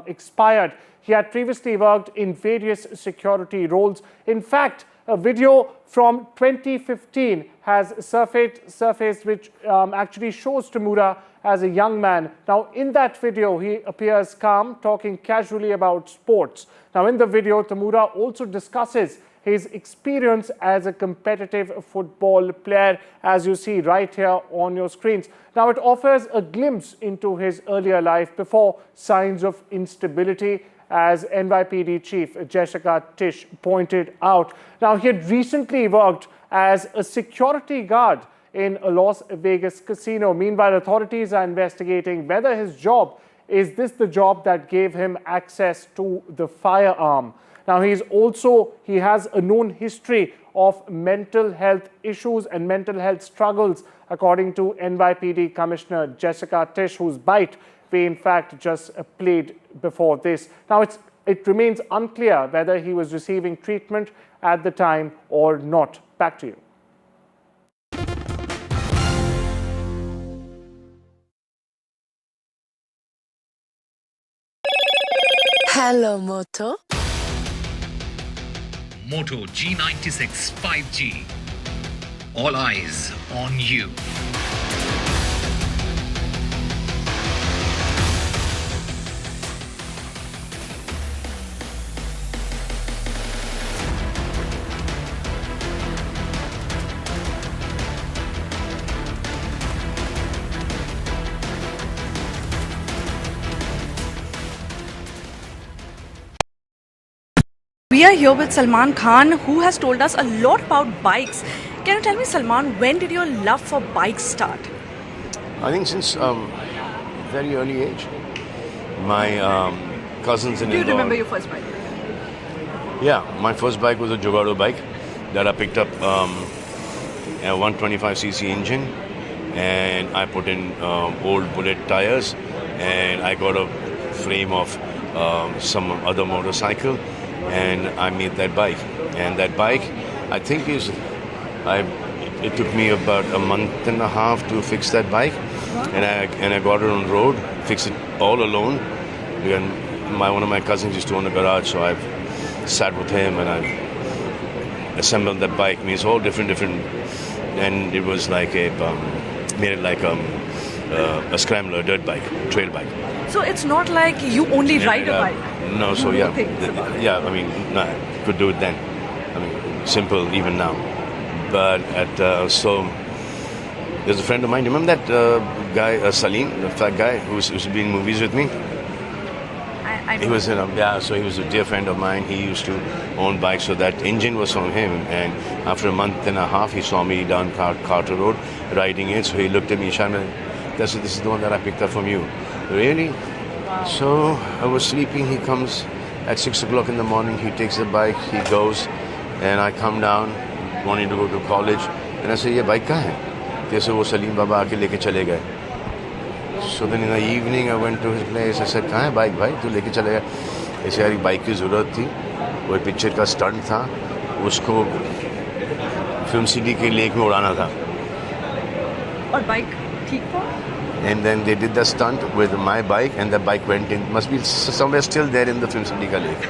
[SPEAKER 1] expired. He had previously worked in various security roles. In fact, a video from 2015 has surfaced which actually shows Tamura as a young man. Now, in that video, he appears calm, talking casually about sports. Now, in the video, Tamura also discusses his experience as a competitive football player, as you see right here on your screens. Now, it offers a glimpse into his earlier life before signs of instability, as NYPD Chief Jessica Tisch pointed out. Now, he had recently worked as a security guard in a Las Vegas casino. Meanwhile, authorities are investigating whether his job is the job that gave him access to the firearm. Now, he has a known history of mental health issues and mental health struggles, according to NYPD Commissioner Jessica Tisch, whose bite we in fact just played before this. Now, it remains unclear whether he was receiving treatment at the time or not. Back to you.
[SPEAKER 6] Hello, Moto.
[SPEAKER 20] Moto G96 5G. All eyes on you.
[SPEAKER 2] We are here with Salman Khan, who has told us a lot about bikes. Can you tell me, Salman, when did your love for bikes start?
[SPEAKER 4] I think since very early age. My cousins in
[SPEAKER 2] Do you
[SPEAKER 4] Indore.
[SPEAKER 2] remember your first bike?
[SPEAKER 4] Yeah, my first bike was a Jogado bike that I picked up a 125cc engine, and I put in old bullet tires, and I got a frame of some other motorcycle, and I made that bike. And that bike, I think it took me about a month and a half to fix that bike, and I got it on the road, fixed it all alone. And one of my cousins used to own a garage, so I've sat with him and I've assembled that bike. Means all different, and it was like made it like a scrambler, dirt bike, trail bike.
[SPEAKER 2] So it's not like you only ride a bike.
[SPEAKER 4] No, so
[SPEAKER 2] You
[SPEAKER 4] yeah,
[SPEAKER 2] do things about it.
[SPEAKER 4] yeah. I mean, no, could do it then. I mean, simple even now. But so there's a friend of mine. Remember that guy Salim, the fat guy who used to be in movies with me? He was so he was a dear friend of mine. He used to own bikes, so that engine was from him. And after a month and a half, he saw me down Carter Road riding it. So he looked at me, Sharma, this is the one that I picked up from you. Really? Wow. So I was sleeping. He comes at 6 o'clock in the morning. He takes the bike. He goes, and I come down, wanting to go to college. And I say, "Ye bike kahan hai?" They say, "Wo Salim Baba aake leke chale gaye." So then in the evening, I went to his place. I said, "Kahan hai bike, bhai? Tu leke chale gaya?" ऐसे यार bike की ज़रूरत थी, वो picture का stunt था, उसको film city के लेक में उड़ाना था.
[SPEAKER 2] और बाइक ठीक था?
[SPEAKER 4] And then they did the stunt with my bike, and the bike went in. Must be somewhere still there in the film city ka lake.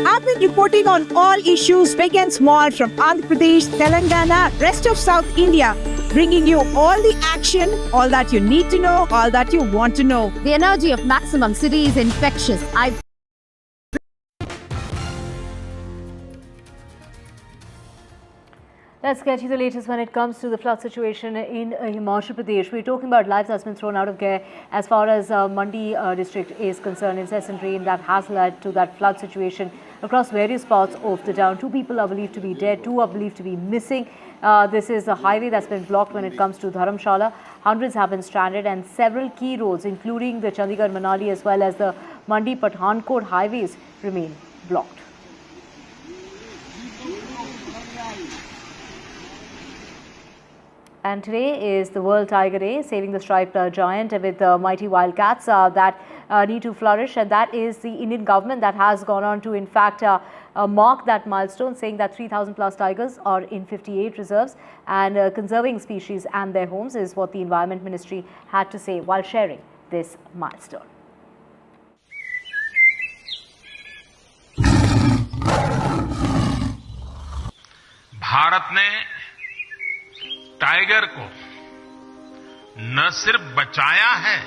[SPEAKER 8] I've been reporting on all issues big and small from Andhra Pradesh, Telangana, rest of South India, bringing you all the action, all that you need to know, all that you want to know.
[SPEAKER 9] The energy of Maximum City is infectious.
[SPEAKER 10] Let's get you the latest when it comes to the flood situation in Himachal Pradesh. We're talking about lives that's been thrown out of gear as far as Mandi district is concerned. Incessant rain that has led to that flood situation across various parts of the town. 2 people are believed to be dead, 2 are believed to be missing. This is a highway that's been blocked when it comes to Dharamshala. Hundreds have been stranded, and several key roads, including the Chandigarh-Manali as well as the Mandi-Pathankot highways, remain blocked. And today is the World Tiger Day, saving the striped giant with mighty wildcats that need to flourish. And that is the Indian government that has gone on to, in fact, mark that milestone, saying that 3,000 plus tigers are in 58 reserves, and conserving species and their homes is what the Environment Ministry had to say while sharing this milestone.
[SPEAKER 15] Bharat ने tiger को न सिर्फ बचाया है,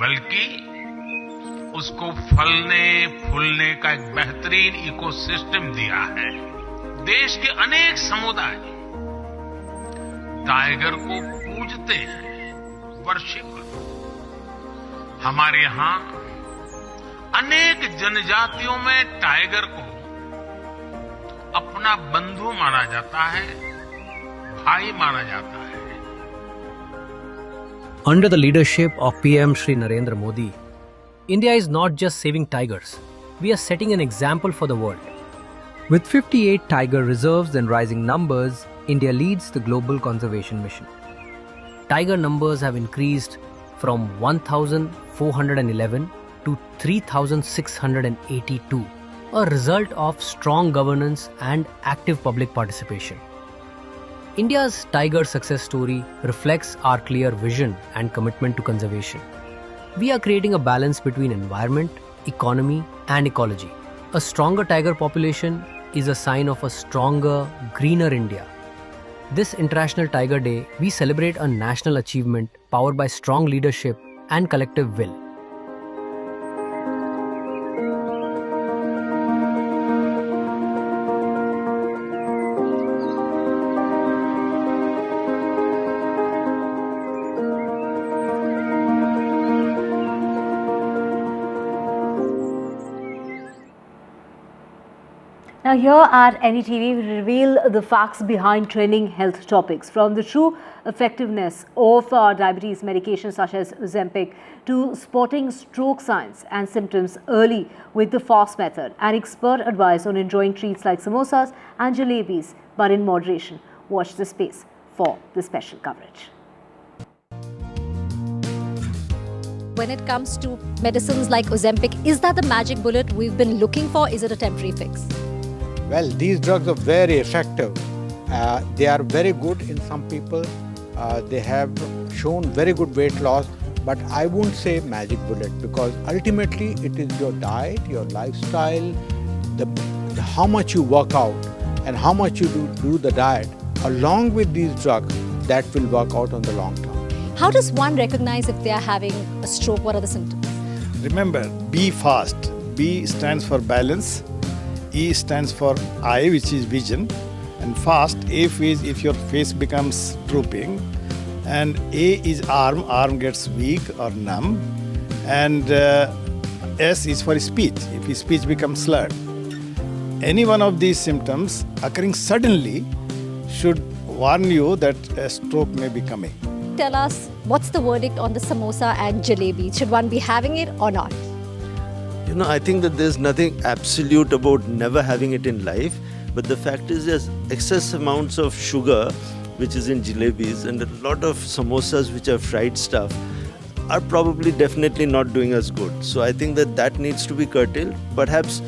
[SPEAKER 15] बल्कि उसको फलने फूलने का एक बेहतरीन इकोसिस्टम दिया है. देश के अनेक समुदाय टाइगर को पूजते हैं, वर्शिप. हमारे यहां अनेक जनजातियों में टाइगर को अपना बंधु माना जाता है, भाई माना जाता है.
[SPEAKER 26] Under the leadership of PM Shri Narendra Modi, India is not just saving tigers, we are setting an example for the world. With 58 tiger reserves and rising numbers, India leads the global conservation mission. Tiger numbers have increased from 1,411 to 3,682, a result of strong governance and active public participation. India's tiger success story reflects our clear vision and commitment to conservation. We are creating a balance between environment, economy, and ecology. A stronger tiger population is a sign of a stronger, greener India. This International Tiger Day, we celebrate a national achievement powered by strong leadership and collective will.
[SPEAKER 10] Now here at NDTV, we reveal the facts behind trending health topics, from the true effectiveness of diabetes medications such as Ozempic to spotting stroke signs and symptoms early with the FAST method, and expert advice on enjoying treats like samosas and jalebis, but in moderation. Watch this space for the special coverage.
[SPEAKER 9] When it comes to medicines like Ozempic, is that the magic bullet we've been looking for? Is it a temporary fix?
[SPEAKER 3] Well, these drugs are very effective. They are very good in some people. They have shown very good weight loss, but I won't say magic bullet, because ultimately it is your diet, your lifestyle, how much you work out and how much you do the diet along with these drugs that will work out on the long term.
[SPEAKER 9] How does one recognize if they are having a stroke? What are the symptoms?
[SPEAKER 5] Remember, B fast. B stands for balance. E stands for eye, which is vision, and fast. F is if your face becomes drooping, and A is arm gets weak or numb, and S is for speech, if his speech becomes slurred. Any one of these symptoms occurring suddenly should warn you that a stroke may be coming.
[SPEAKER 9] Tell us, what's the verdict on the samosa and jalebi? Should one be having it or not?
[SPEAKER 14] You know, I think that there's nothing absolute about never having it in life, but the fact is there's excess amounts of sugar which is in jalebis, and a lot of samosas which are fried stuff are probably definitely not doing us good. So I think that needs to be curtailed, perhaps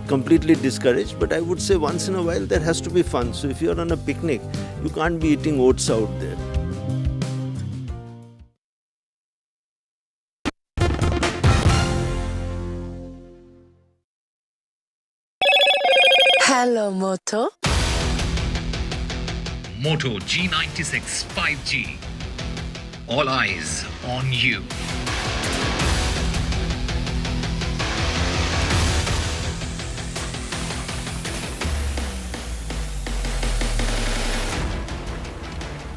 [SPEAKER 14] completely discouraged, but I would say once in a while there has to be fun. So if you're on a picnic, you can't be eating oats out there.
[SPEAKER 6] Hello, Moto.
[SPEAKER 20] Moto G96 5G. All eyes on you.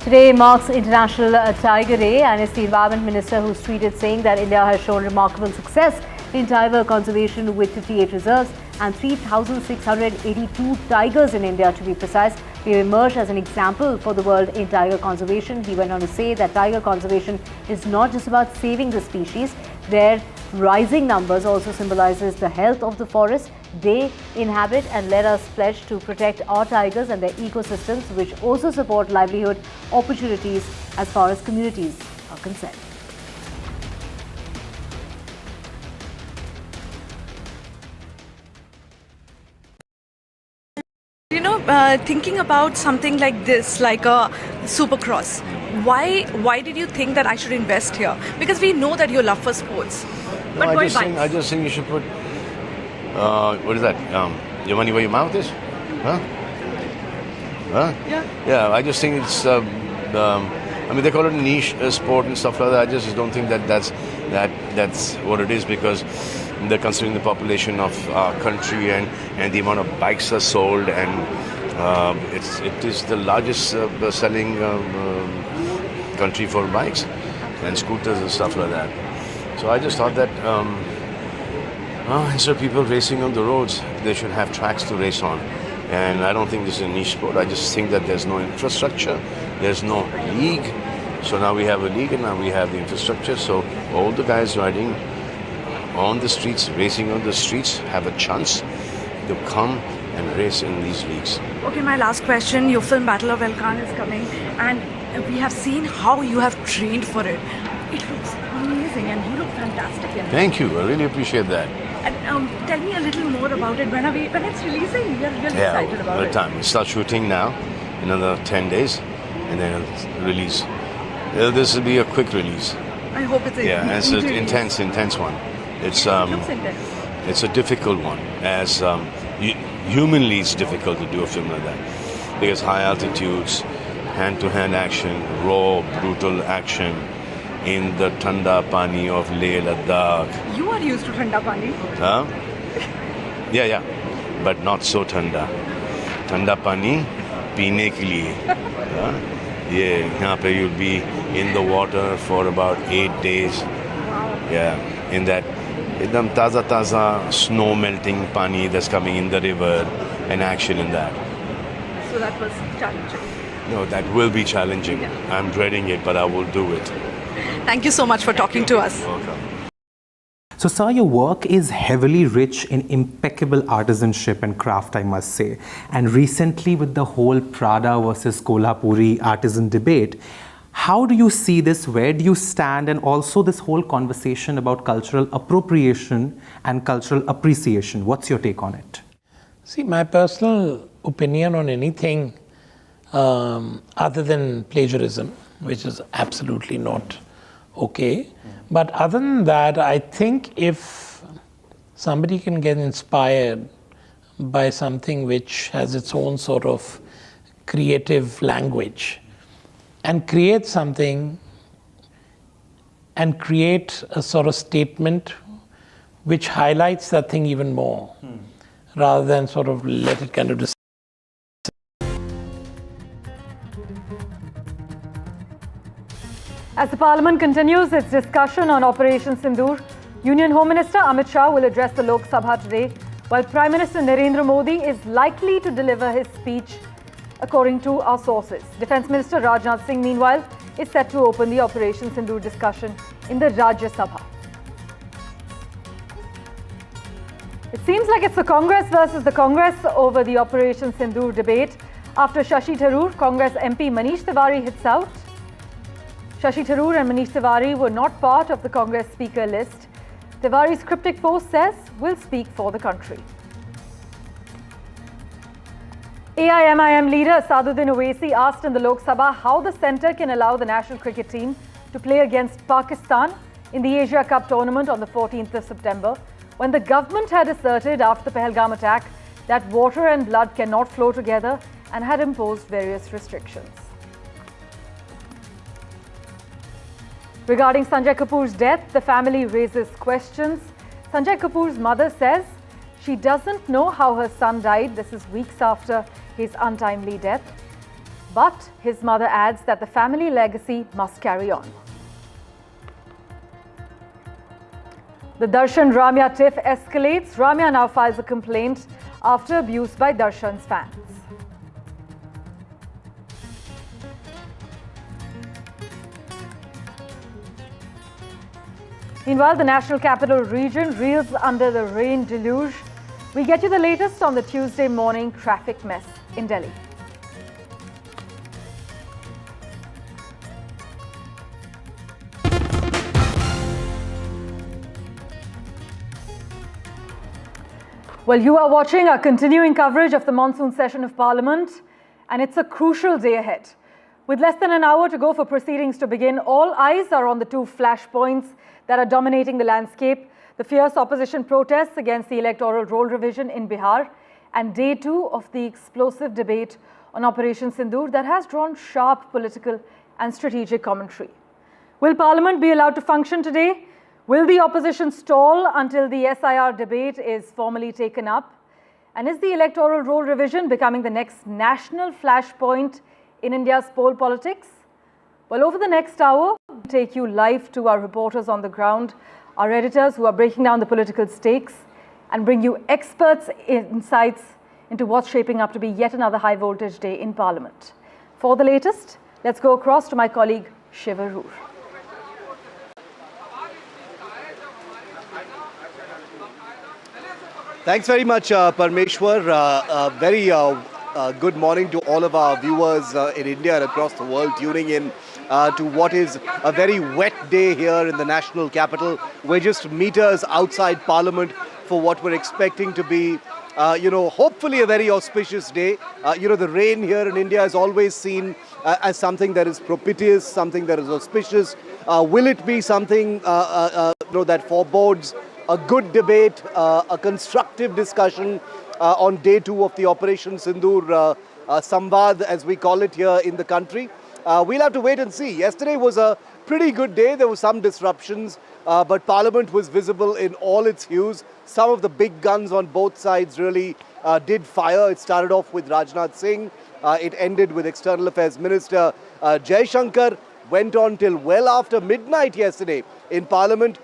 [SPEAKER 10] Today marks International Tiger Day, and it's the Environment Minister who's tweeted saying that India has shown remarkable success in tiger conservation with 58 reserves and 3,682 tigers in India, to be precise. We have emerged as an example for the world in tiger conservation. He went on to say that tiger conservation is not just about saving the species. Their rising numbers also symbolizes the health of the forest they inhabit, and let us pledge to protect our tigers and their ecosystems, which also support livelihood opportunities as far as communities are concerned.
[SPEAKER 2] You know, thinking about something like this, like a supercross, why did you think that I should invest here? Because we know that you love for sports.
[SPEAKER 4] No,
[SPEAKER 2] But why bikes?
[SPEAKER 4] I just think you should put, what is that? Your money where your mouth is? Huh? Huh?
[SPEAKER 2] Yeah.
[SPEAKER 4] Yeah, I just think it's, I mean, they call it a niche sport and stuff like that. I just don't think that's what it is, because they're considering the population of our country and the amount of bikes are sold, and it is the largest selling country for bikes and scooters and stuff like that. So I just thought that instead of people racing on the roads, they should have tracks to race on. And I don't think this is a niche sport. I just think that there's no infrastructure, there's no league. So now we have a league, and now we have the infrastructure. So all the guys riding on the streets, racing on the streets, have a chance to come and race in these leagues.
[SPEAKER 2] Okay, my last question. Your film Battle of Elkan is coming, and we have seen how you have trained for it. It looks amazing, and you look fantastic in it.
[SPEAKER 4] Thank you. I really appreciate that.
[SPEAKER 2] And tell me a little more about it. When it's releasing? We are really excited about it.
[SPEAKER 4] Time. We start shooting now, another 10 days, and then it'll release. This will be a quick release.
[SPEAKER 2] I hope it's
[SPEAKER 4] and it's an intense one. It's
[SPEAKER 2] it looks intense.
[SPEAKER 4] It's a difficult one, as humanly it's difficult to do a film like that. Because high altitudes, hand-to-hand action, raw, brutal action in the Thanda Pani of Leh Ladakh.
[SPEAKER 2] You are used to Thanda Pani.
[SPEAKER 4] Huh? Yeah. But not so Thanda. Thanda Pani, peene ke liye. Yeah, you'll be in the water for about 8 days. Yeah, in that ekdam taza snow melting pani that's coming in the river and action in that.
[SPEAKER 2] So that was challenging.
[SPEAKER 4] No, that will be challenging.
[SPEAKER 2] Yeah.
[SPEAKER 4] I'm dreading it, but I will do it.
[SPEAKER 2] Thank you so much for talking to us.
[SPEAKER 4] Welcome.
[SPEAKER 16] So, sir, your work is heavily rich in impeccable artisanship and craft, I must say. And recently, with the whole Prada versus Kolhapuri artisan debate, how do you see this? Where do you stand? And also this whole conversation about cultural appropriation and cultural appreciation. What's your take on it?
[SPEAKER 17] See, my personal opinion on anything other than plagiarism, which is absolutely not okay. But other than that, I think if somebody can get inspired by something which has its own sort of creative language and create something and create a sort of statement which highlights that thing even more, rather than sort of let it kind of
[SPEAKER 10] As the Parliament continues its discussion on Operation Sundoor, Union Home Minister Amit Shah will address the Lok Sabha today, while Prime Minister Narendra Modi is likely to deliver his speech, according to our sources. Defence Minister Rajnath Singh, meanwhile, is set to open the Operation Sundoor discussion in the Rajya Sabha. It seems like it's the Congress versus the Congress over the Operation Sundoor debate. After Shashi Tharoor, Congress MP Manish Tiwari hits out. Shashi Tharoor and Manish Tiwari were not part of the Congress speaker list. Tiwari's cryptic post says, "We'll speak for the country." AIMIM leader Saduddin Owaisi asked in the Lok Sabha how the centre can allow the national cricket team to play against Pakistan in the Asia Cup tournament on the 14th of September, when the government had asserted after the Pahalgam attack that water and blood cannot flow together and had imposed various restrictions. Regarding Sanjay Kapoor's death, the family raises questions. Sanjay Kapoor's mother says she doesn't know how her son died. This is weeks after his untimely death. But his mother adds that the family legacy must carry on. The Darshan Ramya tiff escalates. Ramya now files a complaint after abuse by Darshan's fans. Meanwhile, the National Capital Region reels under the rain deluge. We get you the latest on the Tuesday morning traffic mess in Delhi. Well, you are watching our continuing coverage of the monsoon session of Parliament, and it's a crucial day ahead. With less than an hour to go for proceedings to begin, all eyes are on the two flashpoints that are dominating the landscape: the fierce opposition protests against the electoral roll revision in Bihar, and day two of the explosive debate on Operation Sundoor that has drawn sharp political and strategic commentary. Will Parliament be allowed to function today? Will the opposition stall until the SIR debate is formally taken up? And is the electoral roll revision becoming the next national flashpoint in India's poll politics? Well, over the next hour, we'll take you live to our reporters on the ground, our editors who are breaking down the political stakes, and bring you experts' insights into what's shaping up to be yet another high-voltage day in Parliament. For the latest, let's go across to my colleague, Shiv Arur.
[SPEAKER 18] Thanks very much, Parmeshwar. Very good morning to all of our viewers in India and across the world tuning in to what is a very wet day here in the national capital. We're just meters outside Parliament for what we're expecting to be, hopefully a very auspicious day. The rain here in India is always seen as something that is propitious, something that is auspicious. Will it be something that forebodes a good debate, a constructive discussion, on day 2 of the Operation Sundoor Samvad, as we call it here in the country. We'll have to wait and see. Yesterday was a pretty good day. There were some disruptions, but Parliament was visible in all its hues. Some of the big guns on both sides really did fire. It started off with Rajnath Singh. It ended with External Affairs Minister Jai Shankar. Went on till well after midnight yesterday in Parliament.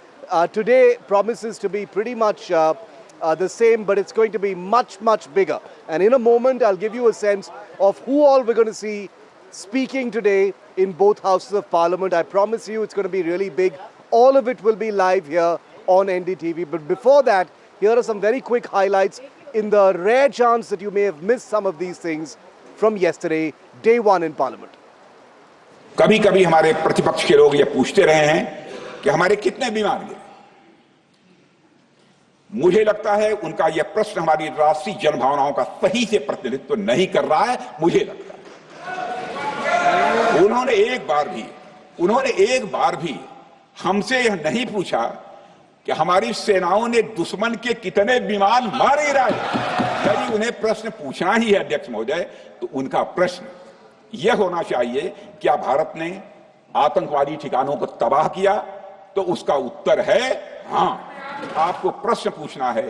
[SPEAKER 18] Today promises to be pretty much the same, but it's going to be much, much bigger. And in a moment, I'll give you a sense of who all we're going to see speaking today in both houses of Parliament. I promise you it's going to be really big. All of it will be live here on NDTV. But before that, here are some very quick highlights in the rare chance that you may have missed some of these things from yesterday, day 1 in Parliament.
[SPEAKER 7] कभी कभी हमारे प्रतिपक्ष के लोग ये पूछते रहे हैं कि हमारे कितने बीमार गिरे। मुझे लगता है उनका यह प्रश्न हमारी राष्ट्रीय जनभावनाओं का सही से प्रतिनिधित्व नहीं कर रहा है। मुझे लगता है उन्होंने एक बार भी हमसे यह नहीं पूछा कि हमारी सेनाओं ने दुश्मन के कितने विमान मारे गिराए। यदि उन्हें प्रश्न पूछना ही है अध्यक्ष महोदय, तो उनका प्रश्न यह होना चाहिए, क्या भारत ने आतंकवादी ठिकानों को तबाह किया? तो उसका उत्तर है हाँ। आपको प्रश्न पूछना है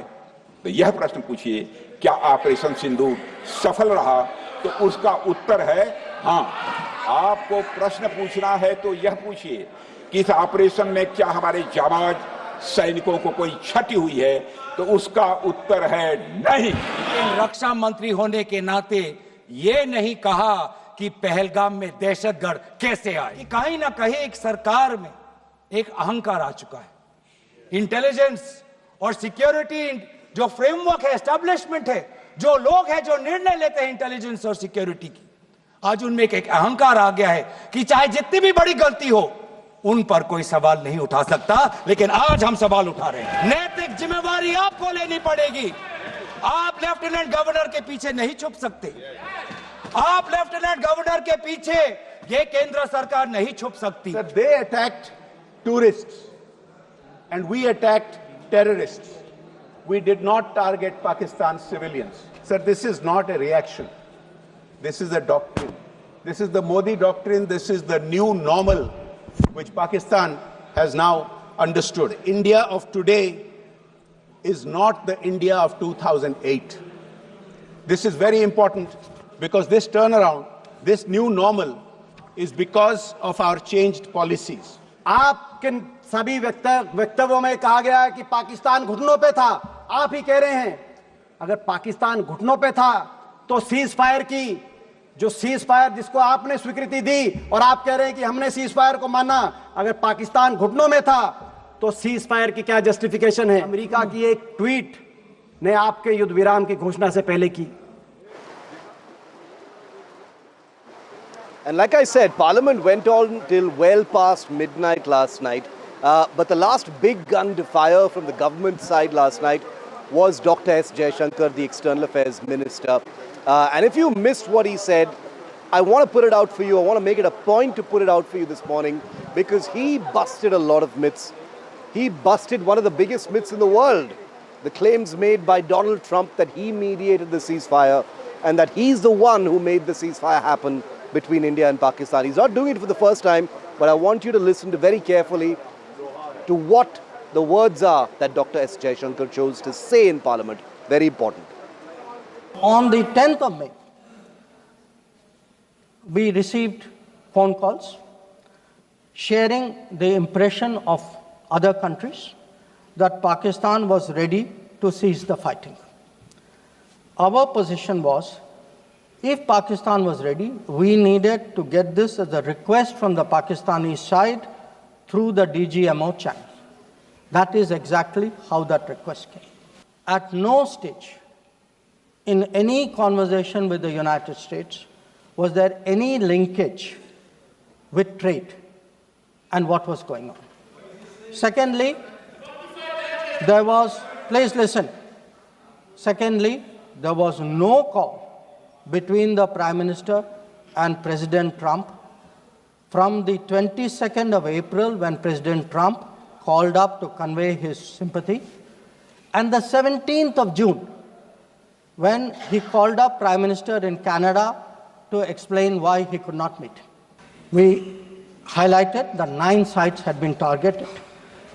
[SPEAKER 7] तो यह प्रश्न पूछिए, क्या ऑपरेशन सिंदूर सफल रहा? तो उसका उत्तर है हाँ। आपको प्रश्न पूछना है तो यह पूछिए कि इस ऑपरेशन में क्या हमारे जाबाज सैनिकों को कोई क्षति हुई है? तो उसका उत्तर है नहीं।
[SPEAKER 13] रक्षा मंत्री होने के नाते ये नहीं कहा कि पहलगाम में दहशतगर्द कैसे आए। कहीं ना कहीं एक सरकार में एक अहंकार आ चुका है। इंटेलिजेंस और सिक्योरिटी जो फ्रेमवर्क है, एस्टैब्लिशमेंट है, जो लोग हैं जो निर्णय लेते हैं इंटेलिजेंस और सिक्योरिटी की, आज उनमें एक अहंकार आ गया है कि चाहे जितनी भी बड़ी गलती हो उन पर कोई सवाल नहीं उठा सकता। लेकिन आज हम सवाल उठा रहे हैं। नैतिक जिम्मेवारी आपको लेनी पड़ेगी। आप लेफ्टिनेंट गवर्नर के पीछे नहीं छुप सकते। आप लेफ्टिनेंट गवर्नर के पीछे ये केंद्र सरकार नहीं छुप सकती।
[SPEAKER 19] They attacked tourists and we attacked terrorists. We did not target Pakistan's civilians. Sir, this is not a reaction. This is a doctrine. This is the Modi doctrine. This is the new normal which Pakistan has now understood. India of today is not the India of 2008. This is very important because this turnaround, this new normal is because of our changed policies.
[SPEAKER 21] आपके सभी वक्तव्यों में कहा गया है कि पाकिस्तान घुटनों पे था। आप ही कह रहे हैं अगर पाकिस्तान घुटनों पे था तो सीज फायर की जो सीज फायर जिसको आपने स्वीकृति दी और आप कह रहे हैं कि हमने सीज फायर को माना, अगर पाकिस्तान घुटनों में था तो सीज फायर की क्या जस्टिफिकेशन है? अमेरिका की एक ट्वीट ने आपके युद्ध विराम की घोषणा से पहले की।
[SPEAKER 18] And like I said, Parliament went on till well past midnight last night. But the last big gun to fire from the government side last night was Dr. S. Jaishankar, the External Affairs Minister. And if you missed what he said, I want to put it out for you. I want to make it a point to put it out for you this morning because he busted a lot of myths. He busted one of the biggest myths in the world. The claims made by Donald Trump that he mediated the ceasefire and that he's the one who made the ceasefire happen between India and Pakistan. He's not doing it for the first time, but I want you to listen to very carefully to what the words are that Dr. S. Jaishankar chose to say in Parliament. Very important.
[SPEAKER 21] On the 10th of May, we received phone calls sharing the impression of other countries that Pakistan was ready to cease the fighting. Our position was, if Pakistan was ready, we needed to get this as a request from the Pakistani side through the DGMO channel. That is exactly how that request came. At no stage in any conversation with the United States was there any linkage with trade and what was going on. Secondly, there was, please listen. Secondly, there was no call between the Prime Minister and President Trump from the 22nd of April when President Trump called up to convey his sympathy and the 17th of June when he called up Prime Minister in Canada to explain why he could not meet. We highlighted that 9 sites had been targeted,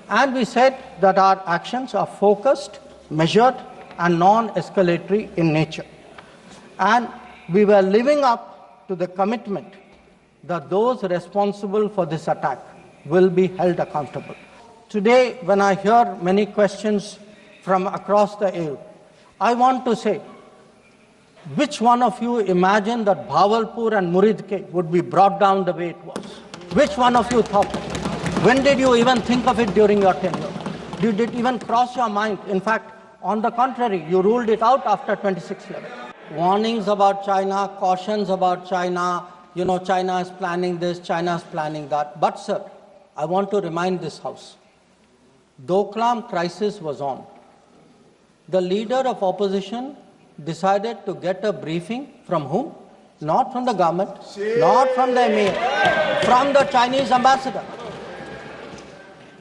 [SPEAKER 21] and we said that our actions are focused, measured, and non-escalatory in nature. And we were living up to the commitment that those responsible for this attack will be held accountable. Today, when I hear many questions from across the aisle, I want to say, which one of you imagined that Bhavalpur and Muridke would be brought down the way it was? Which one of you thought? When did you even think of it during your tenure? Did it even cross your mind? In fact, on the contrary, you ruled it out after 26/11. Warnings about China, cautions about China, China is planning this, China is planning that. But, sir, I want to remind this House, Doklam crisis was on. The leader of opposition decided to get a briefing from whom? Not from the government, not from the emir, from the Chinese ambassador.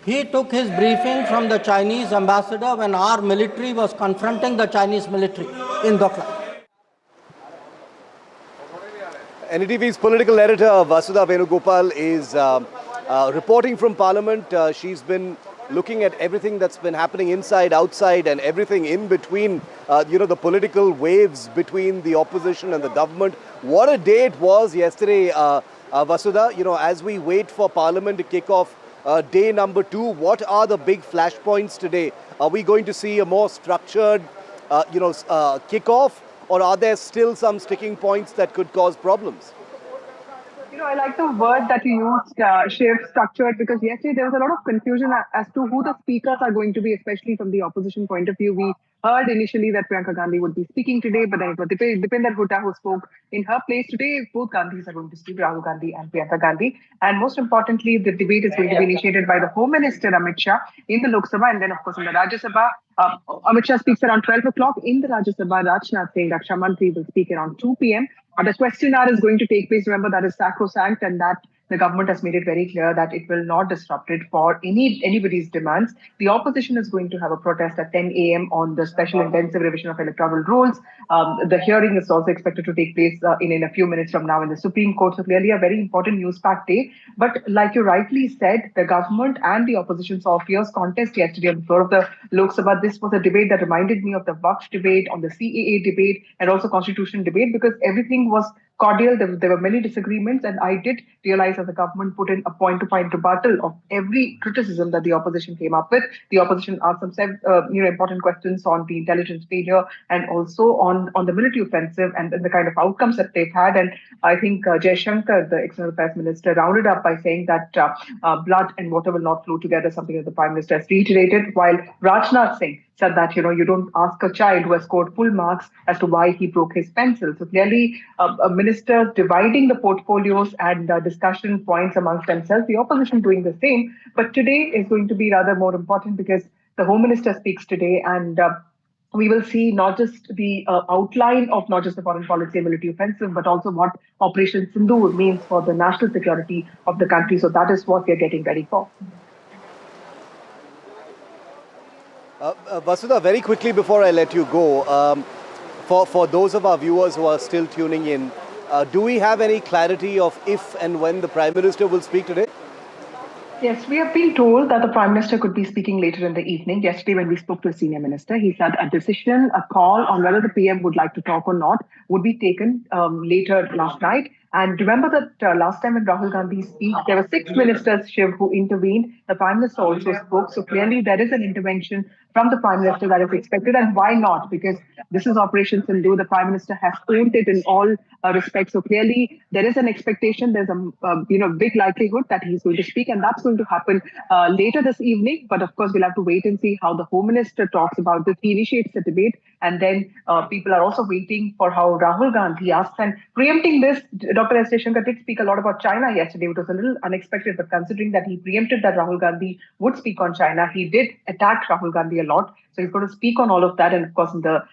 [SPEAKER 21] He took his briefing from the Chinese ambassador when our military was confronting the Chinese military in Doklam.
[SPEAKER 18] NDTV's political editor Vasudha Venugopal is reporting from Parliament. She's been looking at everything that's been happening inside, outside, and everything in between, the political waves between the opposition and the government. What a day it was yesterday, Vasudha. As we wait for Parliament to kick off day number 2, what are the big flashpoints today? Are we going to see a more structured, kick-off, or are there still some sticking points that could cause problems?
[SPEAKER 11] I like the word that you used, Shiv, structured, because yesterday there was a lot of confusion as to who the speakers are going to be, especially from the opposition point of view. We heard initially that Priyanka Gandhi would be speaking today, but then it was Dipinder Hooda who spoke in her place. Today, both Gandhis are going to speak, Rahul Gandhi and Priyanka Gandhi. And most importantly, the debate is going to be initiated by the Home Minister Amit Shah in the Lok Sabha, and then, of course, in the Rajya Sabha. Amit Shah speaks around 12 o'clock. In the Rajya Sabha, Rajnath Singh, Raksha Mantri, will speak around 2 p.m. The question hour is going to take place. Remember, that is sacrosanct, and that the government has made it very clear that it will not disrupt it for anybody's demands. The opposition is going to have a protest at 10 a.m. on the special intensive revision of electoral rules. The hearing is also expected to take place in a few minutes from now in the Supreme Court. So clearly a very important news-packed day. But like you rightly said, the government and the opposition saw a fierce contest yesterday on the floor of the Lok Sabha. This was a debate that reminded me of the Waqf debate, on the CAA debate, and also constitution debate, because everything was cordial. There were many disagreements, and I did realize that the government put in a point-to-point rebuttal of every criticism that the opposition came up with. The opposition asked some important questions on the intelligence failure and also on the military offensive and the kind of outcomes that they've had. And I think Jaishankar, the external affairs minister, rounded up by saying that blood and water will not flow together, something that the Prime Minister has reiterated, while Rajnath Singh said that, you don't ask a child who has scored full marks as to why he broke his pencil. So clearly, a minister dividing the portfolios and discussion points amongst themselves, the opposition doing the same. But today is going to be rather more important because the Home Minister speaks today, and we will see not just the outline of not just the foreign policy and military offensive, but also what Operation Sundoor means for the national security of the country. So that is what we are getting ready for.
[SPEAKER 18] Vasudha, very quickly before I let you go, for those of our viewers who are still tuning in, do we have any clarity of if and when the Prime Minister will speak today?
[SPEAKER 11] Yes, we have been told that the Prime Minister could be speaking later in the evening. Yesterday, when we spoke to a senior minister, he said a decision, a call on whether the PM would like to talk or not would be taken later last night. And remember that last time when Rahul Gandhi speak, there were 6 ministers, Shiv, who intervened. The Prime Minister also spoke. So clearly there is an intervention from the Prime Minister that is expected. And why not? Because this is Operation Sundoor. The Prime Minister has owned it in all respects. So clearly there is an expectation. There's a big likelihood that he's going to speak. And that's going to happen later this evening. But of course, we'll have to wait and see how the Home Minister talks about this. He initiates the debate. And then people are also waiting for how Rahul Gandhi asks. And preempting this, Dr. S. Jaishankar did speak a lot about China yesterday, which was a little unexpected, but considering that he preempted that Rahul Gandhi would speak on China, he did attack Rahul Gandhi a lot. So he's going to speak on all of that. And of course,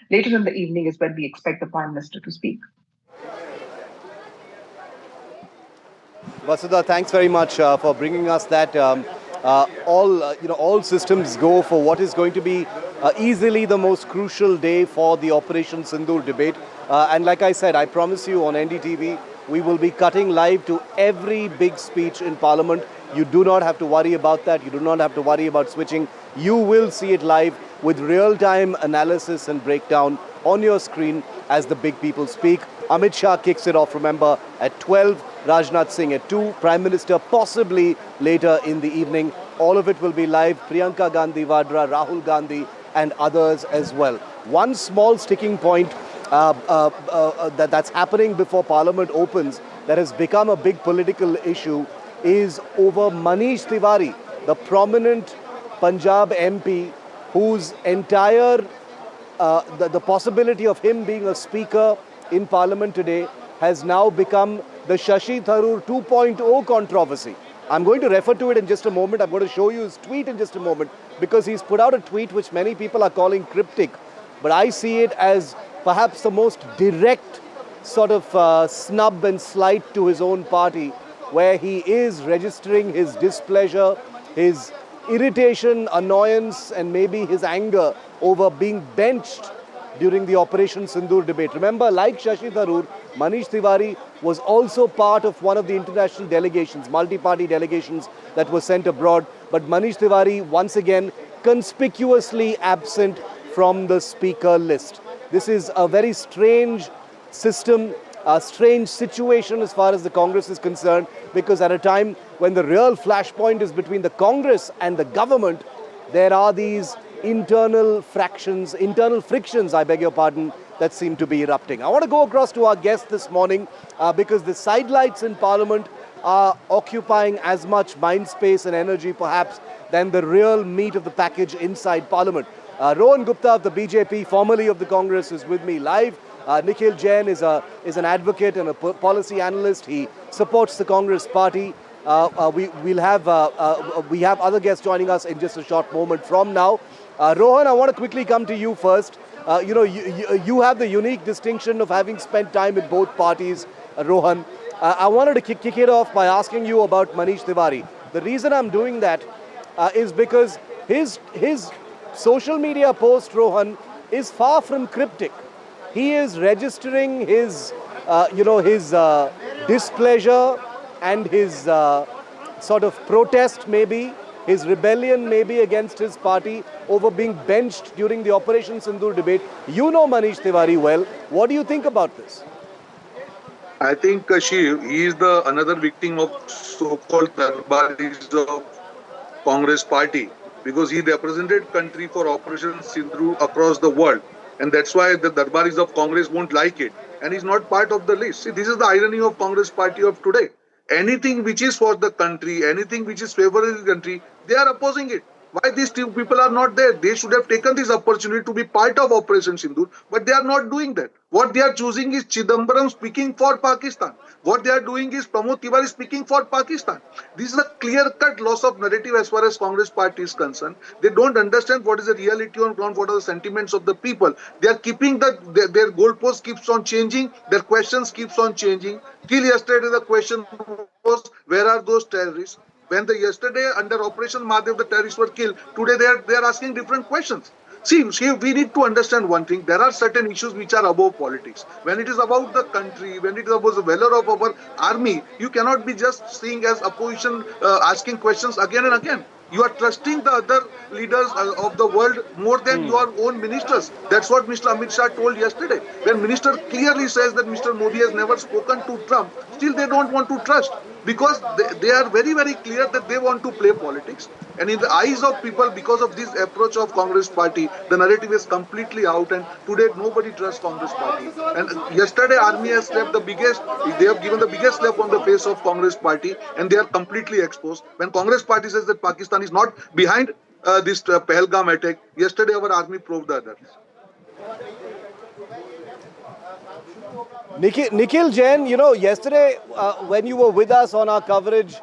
[SPEAKER 11] later in the evening is when we expect the Prime Minister to speak.
[SPEAKER 18] Vasudha, thanks very much for bringing us that. All systems go for what is going to be easily the most crucial day for the Operation Sundoor debate. And like I said, I promise you on NDTV, we will be cutting live to every big speech in Parliament. You do not have to worry about that. You do not have to worry about switching. You will see it live with real-time analysis and breakdown on your screen as the big people speak. Amit Shah kicks it off, remember, at 12, Rajnath Singh at 2, Prime Minister possibly later in the evening. All of it will be live. Priyanka Gandhi Vadra, Rahul Gandhi and others as well. One small sticking point that's happening before Parliament opens that has become a big political issue is over Manish Tiwari, the prominent Punjab MP whose entire, the possibility of him being a speaker in Parliament today has now become the Shashi Tharoor 2.0 controversy. I'm going to refer to it in just a moment. I'm going to show you his tweet in just a moment because he's put out a tweet which many people are calling cryptic. But I see it as perhaps the most direct sort of snub and slight to his own party, where he is registering his displeasure, his irritation, annoyance and maybe his anger over being benched during the Operation Sundoor debate. Remember, like Shashi Tharoor, Manish Tiwari was also part of one of the international delegations, multi-party delegations that were sent abroad. But Manish Tiwari, once again, conspicuously absent from the speaker list. This is a very strange system, a strange situation as far as the Congress is concerned, because at a time when the real flashpoint is between the Congress and the government, there are these internal fractions, internal frictions, I beg your pardon, that seem to be erupting. I want to go across to our guest this morning because the sidelights in Parliament are occupying as much mind space and energy perhaps than the real meat of the package inside Parliament. Rohan Gupta of the BJP, formerly of the Congress, is with me live. Nikhil Jain is an advocate and a policy analyst. He supports the Congress party. We have other guests joining us in just a short moment from now. Rohan, I want to quickly come to you first. You have the unique distinction of having spent time in both parties, Rohan. I wanted to kick it off by asking you about Manish Tiwari. The reason I'm doing that is because his social media post, Rohan, is far from cryptic. He is registering his, his displeasure and his sort of protest maybe, his rebellion maybe against his party over being benched during the Operation Sundoor debate. You know Manish Tiwari well. What do you think about this?
[SPEAKER 1] I think he is another victim of so-called darbaris of Congress party, because he represented country for Operation Sundoor across the world, and that's why the darbaris of Congress won't like it, and he's not part of the list. See, this is the irony of Congress party of today. Anything which is for the country, anything which is favorable to the country, they are opposing it. Why these two people are not there? They should have taken this opportunity to be part of Operation Sundoor, but they are not doing that. What they are choosing is Chidambaram speaking for Pakistan. What they are doing is Pramod Tiwari speaking for Pakistan. This is a clear-cut loss of narrative as far as Congress party is concerned. They don't understand what is the reality on ground, what are the sentiments of the people. They are keeping their goalposts keeps on changing, their questions keeps on changing. Till yesterday the question was, where are those terrorists? When yesterday under Operation Madhav the terrorists were killed, today they are asking different questions. See, we need to understand one thing. There are certain issues which are above politics. When it is about the country, when it is about the valor of our army, you cannot be just seeing as opposition asking questions again and again. You are trusting the other leaders of the world more than your own ministers. That's what Mr. Amit Shah told yesterday. When minister clearly says that Mr. Modi has never spoken to Trump, still they don't want to trust, because they are very, very clear that they want to play politics. And in the eyes of people, because of this approach of Congress party, the narrative is completely out, and today nobody trusts Congress party. And yesterday army has slapped they have given the biggest slap on the face of Congress party, and they are completely exposed. When Congress party says that Pakistan is not behind this Pahalgam attack, yesterday our army proved the other.
[SPEAKER 18] Nikhil Jain, yesterday when you were with us on our coverage,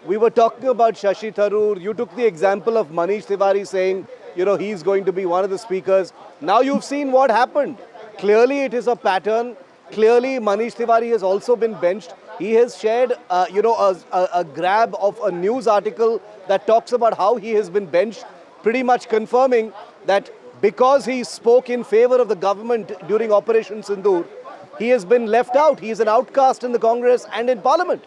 [SPEAKER 18] we were talking about Shashi Tharoor. You took the example of Manish Tiwari saying, he's going to be one of the speakers. Now you've seen what happened. Clearly it is a pattern. Clearly Manish Tiwari has also been benched. He has shared, a grab of a news article that talks about how he has been benched, pretty much confirming that because he spoke in favor of the government during Operation Sundoor, he has been left out. He is an outcast in the Congress and in Parliament.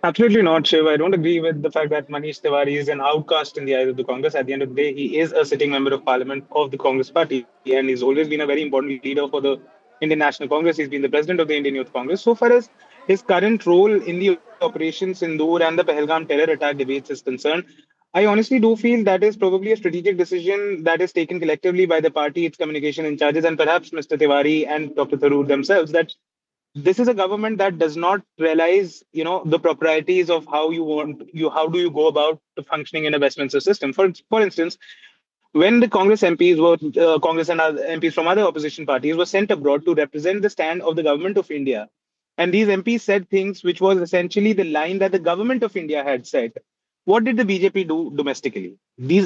[SPEAKER 8] Absolutely not, Shiv. I don't agree with the fact that Manish Tiwari is an outcast in the eyes of the Congress. At the end of the day, he is a sitting member of Parliament of the Congress Party, and he's always been a very important leader for the Indian National Congress. He's been the president of the Indian Youth Congress. So far as his current role in the Operation Sindoor and the Pahalgam terror attack debates is concerned, I honestly do feel that is probably a strategic decision that is taken collectively by the party, its communication in charges, and perhaps Mr. Tiwari and Dr. Tharoor themselves, that this is a government that does not realize, the proprieties of how do you go about functioning in a Westminster system. For instance, when the Congress MPs were Congress and other MPs from other opposition parties were sent abroad to represent the stand of the government of India, and these MPs said things which was essentially the line that the government of India had said. What did the BJP do domestically?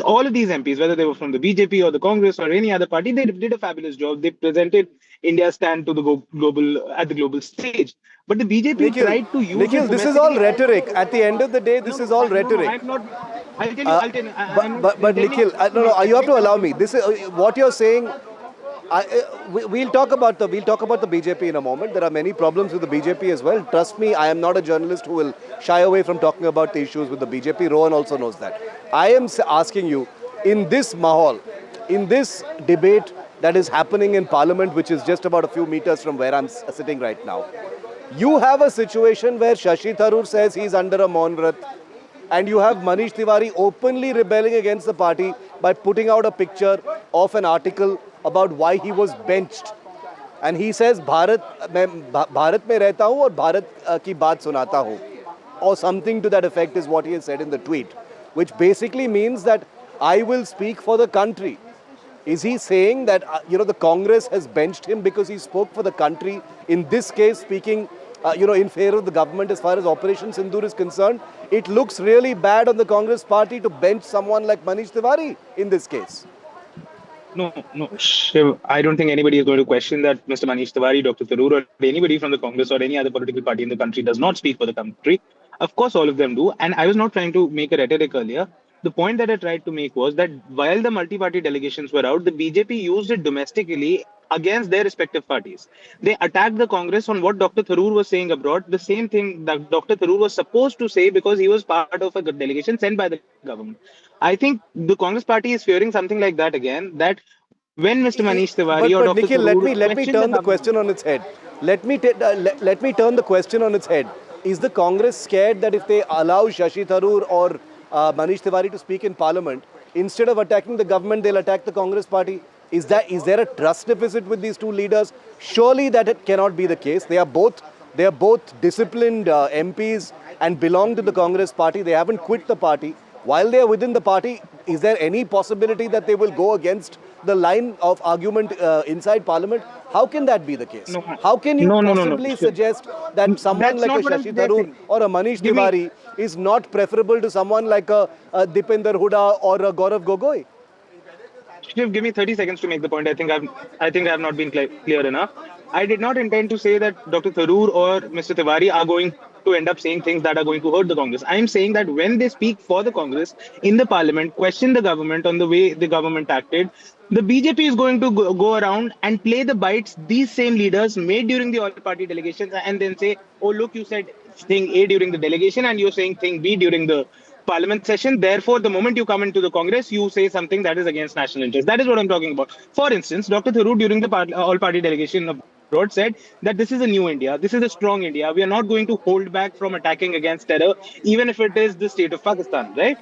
[SPEAKER 8] All of these MPs, whether they were from the BJP or the Congress or any other party, they did a fabulous job. They presented India's stand to the global stage. But the BJP tried to use
[SPEAKER 18] Nikhil,
[SPEAKER 8] it
[SPEAKER 18] this is all
[SPEAKER 8] domestically.
[SPEAKER 18] rhetoric. At the end of the day, this is all rhetoric.
[SPEAKER 8] I'm not. I'll tell you. I'm not
[SPEAKER 18] But
[SPEAKER 8] intending
[SPEAKER 18] Nikhil, no, you have to allow me. This is what you're saying. We'll talk about the BJP in a moment. There are many problems with the BJP as well. Trust me, I am not a journalist who will shy away from talking about the issues with the BJP. Rohan also knows that. I am asking you, in this mahal, in this debate that is happening in Parliament, which is just about a few meters from where I'm sitting right now, you have a situation where Shashi Tharoor says he's under a Maun Vrat, and you have Manish Tiwari openly rebelling against the party by putting out a picture of an article about why he was benched. And he says, Bharat mein rehta hu aur Bharat ki baat sunata hu. Or something to that effect is what he has said in the tweet, which basically means that I will speak for the country. Is he saying that, the Congress has benched him because he spoke for the country, in this case speaking in favor of the government as far as Operation Sindoor is concerned? It looks really bad on the Congress party to bench someone like Manish Tiwari in this case.
[SPEAKER 8] No, Shiv, I don't think anybody is going to question that Mr. Manish Tiwari, Dr. Tharoor, or anybody from the Congress or any other political party in the country does not speak for the country. Of course, all of them do. And I was not trying to make a rhetoric earlier. The point that I tried to make was that while the multi-party delegations were out, the BJP used it domestically against their respective parties. They attacked the Congress on what Dr. Tharoor was saying abroad, the same thing that Dr. Tharoor was supposed to say because he was part of a delegation sent by the government. I think the Congress party is fearing something like that again, that when Mr. Manish Tiwari or
[SPEAKER 18] But
[SPEAKER 8] Dr.
[SPEAKER 18] Nikhil,
[SPEAKER 8] Tharoor
[SPEAKER 18] let me
[SPEAKER 8] question
[SPEAKER 18] turn the question on its head. Let me turn the question on its head. Is the Congress scared that if they allow Shashi Tharoor or Manish Tiwari to speak in Parliament, instead of attacking the government, they'll attack the Congress party? Is there a trust deficit with these two leaders? Surely that it cannot be the case. They are both disciplined MPs and belong to the Congress party. They haven't quit the party. While they are within the party, is there any possibility that they will go against the line of argument inside Parliament? How can that be the case?
[SPEAKER 8] No.
[SPEAKER 18] How can you
[SPEAKER 8] No.
[SPEAKER 18] possibly suggest that someone
[SPEAKER 8] That's
[SPEAKER 18] like a
[SPEAKER 8] not what I'm
[SPEAKER 18] Shashi Tharoor
[SPEAKER 8] suggesting.
[SPEAKER 18] or a Manish Tiwari is not preferable to someone like a Dipender Huda or a Gaurav Gogoi?
[SPEAKER 8] Shiv, give me 30 seconds to make the point. I think I have not been clear enough. I did not intend to say that Dr. Tharoor or Mr. Tiwari are going to end up saying things that are going to hurt the Congress. I am saying that when they speak for the Congress in the Parliament, question the government on the way the government acted, the BJP is going to go around and play the bites these same leaders made during the all-party delegations, and then say, "Oh, look, you said thing A during the delegation, and you're saying thing B during the Parliament session. Therefore, the moment you come into the Congress, you say something that is against national interest." That is what I'm talking about. For instance, Dr. Tharoor during the all-party delegation abroad said that this is a new India, this is a strong India. We are not going to hold back from attacking against terror, even if it is the state of Pakistan, right?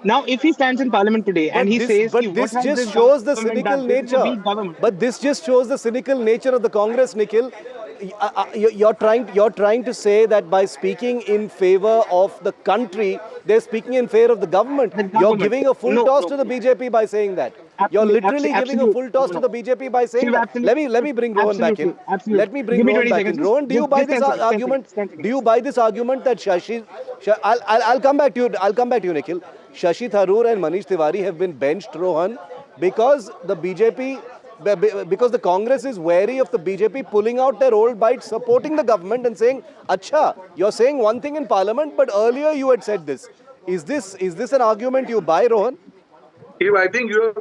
[SPEAKER 8] Now, if he stands in Parliament today and he says,
[SPEAKER 18] But
[SPEAKER 8] "What
[SPEAKER 18] this
[SPEAKER 8] has
[SPEAKER 18] just
[SPEAKER 8] this
[SPEAKER 18] shows the
[SPEAKER 8] government
[SPEAKER 18] cynical
[SPEAKER 8] done? This is a
[SPEAKER 18] nature.
[SPEAKER 8] weak government."
[SPEAKER 18] But this just shows the cynical nature of the Congress, Nikhil. You're trying to say that by speaking in favor of the country, they're speaking in favor of the government. You're giving a full toss to the BJP by saying that. You're literally giving a full toss to the BJP by saying that. Let me bring Rohan back in. Let me bring Rohan back in. Rohan, do you buy this argument? Do you buy this argument that I'll come back to you. I'll come back to you, Nikhil. Shashi Tharoor and Manish Tiwari have been benched, Rohan, because the BJP, because the Congress is wary of the BJP pulling out their old bites, supporting the government and saying, "Acha, you're saying one thing in Parliament, but earlier you had said this." Is this an argument you buy, Rohan?
[SPEAKER 1] If I think you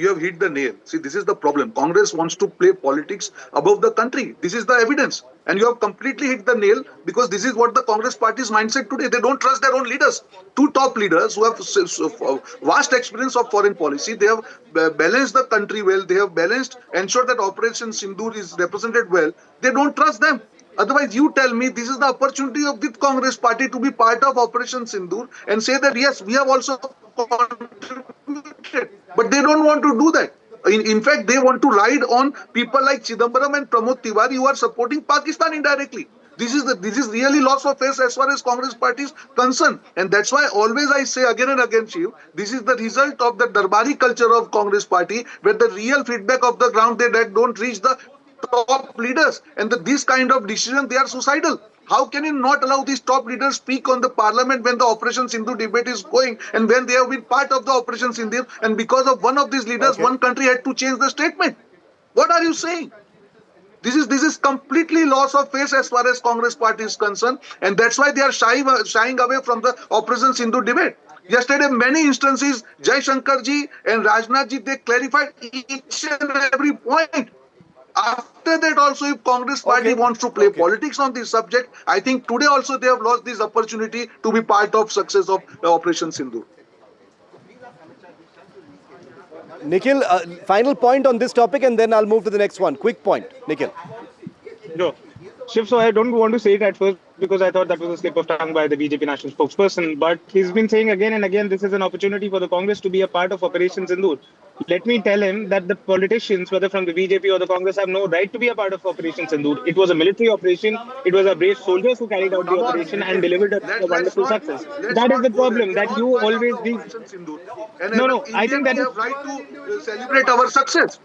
[SPEAKER 1] have hit the nail. See, this is the problem. Congress wants to play politics above the country. This is the evidence. And you have completely hit the nail because this is what the Congress party's mindset today. They don't trust their own leaders. Two top leaders who have vast experience of foreign policy. They have balanced the country well. They have balanced, ensured that Operation Sindoor is represented well. They don't trust them. Otherwise, you tell me this is the opportunity of the Congress party to be part of Operation Sindoor and say that yes, we have also contributed. But they don't want to do that. In fact, they want to ride on people like Chidambaram and Pramod Tiwari who are supporting Pakistan indirectly. This is really loss of face as far as Congress party is concerned. And that's why always I say again and again, Chief, this is the result of the Darbari culture of Congress party, where the real feedback of the ground they that don't reach the top leaders. And this kind of decision, they are suicidal. How can you not allow these top leaders speak on the parliament when the Operation Sindoor debate is going and when they have been part of the Operation Sindoor, and because of one of these leaders, one country had to change the statement? What are you saying? This is completely loss of face as far as Congress party is concerned, and that's why they are shying away from the Operation Sindoor debate. Yesterday, many instances, Jai Shankar ji and Rajnath ji, they clarified each and every point. After that also, if Congress party wants to play politics on this subject, I think today also they have lost this opportunity to be part of success of Operation Sindoor.
[SPEAKER 18] Nikhil, final point on this topic and then I'll move to the next one. Quick point, Nikhil.
[SPEAKER 8] No. Shiv, so I don't want to say it at first because I thought that was a slip of tongue by the BJP national spokesperson. But he's been saying again and again, this is an opportunity for the Congress to be a part of Operation Sindoor. Let me tell him that the politicians, whether from the BJP or the Congress, have no right to be a part of Operation Sindoor. It was a military operation. It was our brave soldiers who carried out the operation and delivered a wonderful success. That is the problem, that you always be...
[SPEAKER 1] And
[SPEAKER 8] No, I think that
[SPEAKER 1] we
[SPEAKER 8] is...
[SPEAKER 1] have right to celebrate our success.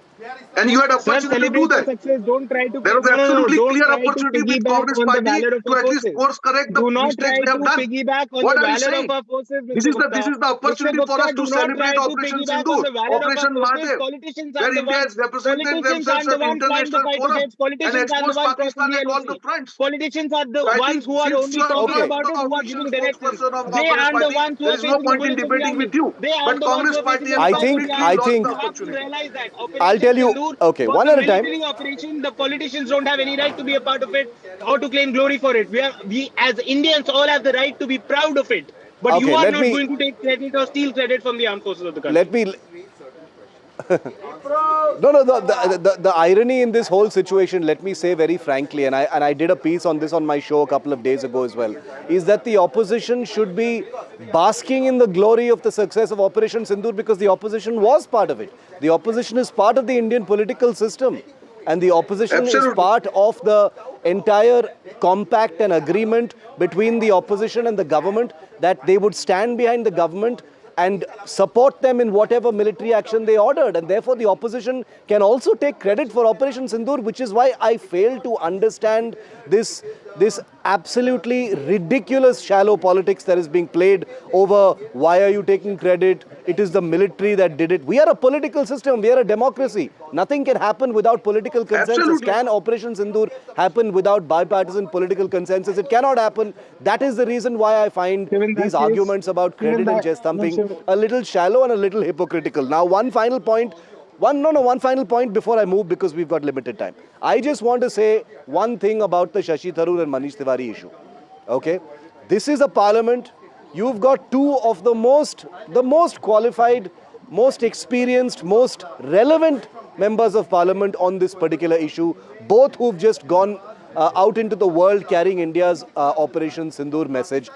[SPEAKER 1] And you had
[SPEAKER 8] Sir,
[SPEAKER 1] opportunity to do
[SPEAKER 8] celebrate your
[SPEAKER 1] that.
[SPEAKER 8] success. Don't try to...
[SPEAKER 1] There was absolutely
[SPEAKER 8] Don't
[SPEAKER 1] clear
[SPEAKER 8] try to
[SPEAKER 1] opportunity with
[SPEAKER 8] piggyback
[SPEAKER 1] Congress
[SPEAKER 8] on the
[SPEAKER 1] party
[SPEAKER 8] valor of
[SPEAKER 1] to
[SPEAKER 8] our
[SPEAKER 1] at least
[SPEAKER 8] forces.
[SPEAKER 1] course correct the
[SPEAKER 8] Do not
[SPEAKER 1] mistakes
[SPEAKER 8] try
[SPEAKER 1] they
[SPEAKER 8] to
[SPEAKER 1] have done.
[SPEAKER 8] piggyback on
[SPEAKER 1] What
[SPEAKER 8] the
[SPEAKER 1] are you
[SPEAKER 8] valor of
[SPEAKER 1] saying?
[SPEAKER 8] our forces,
[SPEAKER 1] This
[SPEAKER 8] Mr.
[SPEAKER 1] is
[SPEAKER 8] Gupta.
[SPEAKER 1] the
[SPEAKER 8] Mr.
[SPEAKER 1] opportunity for
[SPEAKER 8] Gupta,
[SPEAKER 1] us to
[SPEAKER 8] do not
[SPEAKER 1] celebrate
[SPEAKER 8] try to
[SPEAKER 1] Operation
[SPEAKER 8] piggyback on
[SPEAKER 1] Sindoor,
[SPEAKER 8] the valor of our
[SPEAKER 1] Operation
[SPEAKER 8] forces.
[SPEAKER 1] Mahadev,
[SPEAKER 8] Politicians are
[SPEAKER 1] where
[SPEAKER 8] the
[SPEAKER 1] India
[SPEAKER 8] ones.
[SPEAKER 1] has represented
[SPEAKER 8] Politicians are
[SPEAKER 1] themselves
[SPEAKER 8] the
[SPEAKER 1] at
[SPEAKER 8] ones flying the
[SPEAKER 1] international
[SPEAKER 8] fighter
[SPEAKER 1] forums
[SPEAKER 8] jets.
[SPEAKER 1] and
[SPEAKER 8] Politicians are the
[SPEAKER 1] exposed
[SPEAKER 8] ones crossing
[SPEAKER 1] Pakistan
[SPEAKER 8] the
[SPEAKER 1] at all the
[SPEAKER 8] LOC.
[SPEAKER 1] fronts.
[SPEAKER 8] Politicians are the
[SPEAKER 1] So I
[SPEAKER 8] ones
[SPEAKER 1] think
[SPEAKER 8] who are
[SPEAKER 1] since
[SPEAKER 8] only
[SPEAKER 1] you are
[SPEAKER 8] talking
[SPEAKER 1] also
[SPEAKER 8] about
[SPEAKER 1] the
[SPEAKER 8] it, who are
[SPEAKER 1] official
[SPEAKER 8] giving directives.
[SPEAKER 1] spokesperson of
[SPEAKER 8] They
[SPEAKER 1] Congress
[SPEAKER 8] are the
[SPEAKER 1] party,
[SPEAKER 8] ones who
[SPEAKER 1] there
[SPEAKER 8] are
[SPEAKER 1] is no
[SPEAKER 8] facing the
[SPEAKER 1] point in
[SPEAKER 8] bullets from the
[SPEAKER 1] debating with
[SPEAKER 8] army.
[SPEAKER 1] you.
[SPEAKER 8] They are
[SPEAKER 1] But
[SPEAKER 8] the ones who
[SPEAKER 1] Congress
[SPEAKER 8] are facing
[SPEAKER 1] party
[SPEAKER 8] the
[SPEAKER 1] has
[SPEAKER 18] I
[SPEAKER 8] missiles from
[SPEAKER 18] think,
[SPEAKER 8] the
[SPEAKER 1] completely
[SPEAKER 18] I
[SPEAKER 8] army.
[SPEAKER 1] lost the
[SPEAKER 18] think,
[SPEAKER 8] You have to
[SPEAKER 1] opportunity.
[SPEAKER 8] realize that
[SPEAKER 18] I'll
[SPEAKER 8] Operation
[SPEAKER 18] tell you,
[SPEAKER 8] Sindoor
[SPEAKER 18] okay,
[SPEAKER 8] was
[SPEAKER 18] one
[SPEAKER 8] a
[SPEAKER 18] at a time.
[SPEAKER 8] military operation. The politicians don't have any right to be a part of it or to claim glory for it. We as Indians all have the right to be proud of it. But you
[SPEAKER 18] Okay,
[SPEAKER 8] are
[SPEAKER 18] let
[SPEAKER 8] not
[SPEAKER 18] me,
[SPEAKER 8] going to take credit or steal credit from the armed forces of the
[SPEAKER 18] let
[SPEAKER 8] country.
[SPEAKER 18] me, no, the irony in this whole situation, let me say very frankly, and I did a piece on this on my show a couple of days ago as well, is that the opposition should be basking in the glory of the success of Operation Sindoor because the opposition was part of it. The opposition is part of the Indian political system. And the opposition is
[SPEAKER 1] Absolutely.
[SPEAKER 18] part of the entire compact and agreement between the opposition and the government that they would stand behind the government and support them in whatever military action they ordered. And therefore, the opposition can also take credit for Operation Sindoor, which is why I fail to understand this absolutely ridiculous shallow politics that is being played over why are you taking credit? It is the military that did it. We are a political system. We are a democracy. Nothing can happen without political consensus.
[SPEAKER 1] Absolutely.
[SPEAKER 18] Can Operation Sindoor happen without bipartisan political consensus? It cannot happen. That is the reason why I find these arguments about credit and chest thumping a little shallow and a little hypocritical. Now, one final point before I move because we've got limited time. I just want to say one thing about the Shashi Tharoor and Manish Tiwari issue. Okay? This is a parliament. You've got two of the most qualified, most experienced, most relevant members of parliament on this particular issue, both who've just gone out into the world carrying India's Operation Sindoor message,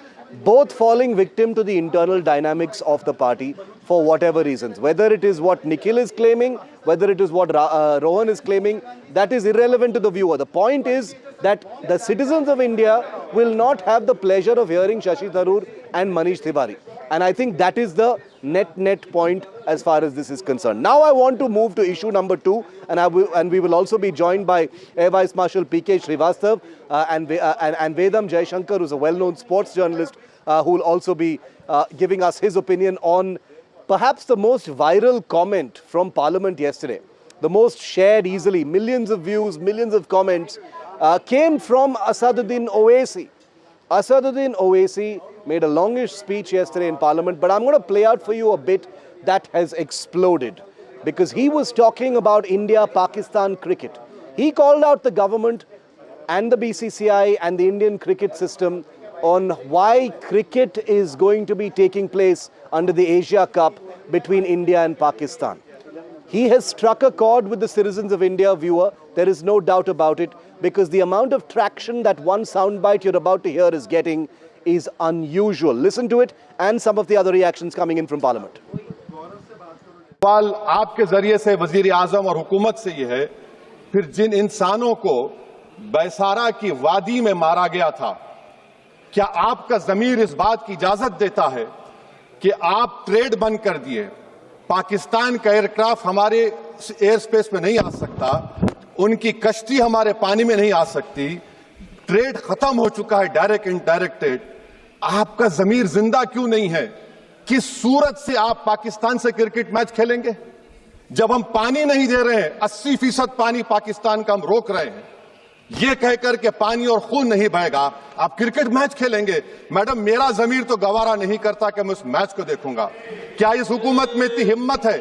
[SPEAKER 18] both falling victim to the internal dynamics of the party for whatever reasons. Whether it is what Nikhil is claiming, whether it is what Rohan is claiming, that is irrelevant to the viewer. The point is that the citizens of India will not have the pleasure of hearing Shashi Tharoor and Manish Tiwari. And I think that is the net point as far as this is concerned. Now I want to move to issue number 2, and we will also be joined by Air Vice Marshal P.K. Srivastav and Vedam Jaishankar, who's a well-known sports journalist, who will also be giving us his opinion on perhaps the most viral comment from Parliament yesterday. The most shared easily, millions of views, millions of comments, came from Asaduddin Owaisi. Asaduddin Owaisi made a longish speech yesterday in Parliament, but I'm going to play out for you a bit that has exploded because he was talking about India-Pakistan cricket. He called out the government and the BCCI and the Indian cricket system on why cricket is going to be taking place under the Asia Cup between India and Pakistan. He has struck a chord with the citizens of India, viewer. There is no doubt about it, because the amount of traction that one soundbite you're about to hear is getting is unusual. Listen to it and some of the other reactions coming in from Parliament.
[SPEAKER 12] सवाल आपके जरिए से वजीर आजम और हुकूमत से ये है, फिर जिन इंसानों को बैसारा की वादी में मारा गया था, क्या आपका जमीर इस बात की इजाजत देता है कि आप ट्रेड बंद कर दिए, पाकिस्तान का एयरक्राफ्ट हमारे एयर स्पेस में नहीं आ सकता, उनकी कश्ती हमारे पानी में नहीं आ सकती, ट्रेड खत्म हो चुका है डायरेक्ट इनडायरेक्टेड, आपका जमीर जिंदा क्यों नहीं है? किस सूरत से आप पाकिस्तान से क्रिकेट मैच खेलेंगे जब हम पानी नहीं दे रहे हैं? 80% पानी पाकिस्तान का हम रोक रहे हैं, ये कहकर के पानी और खून नहीं बहेगा, आप क्रिकेट मैच खेलेंगे? मैडम, मेरा जमीर तो गवारा नहीं करता कि मैं उस मैच को देखूंगा। क्या इस हुकूमत में इतनी हिम्मत है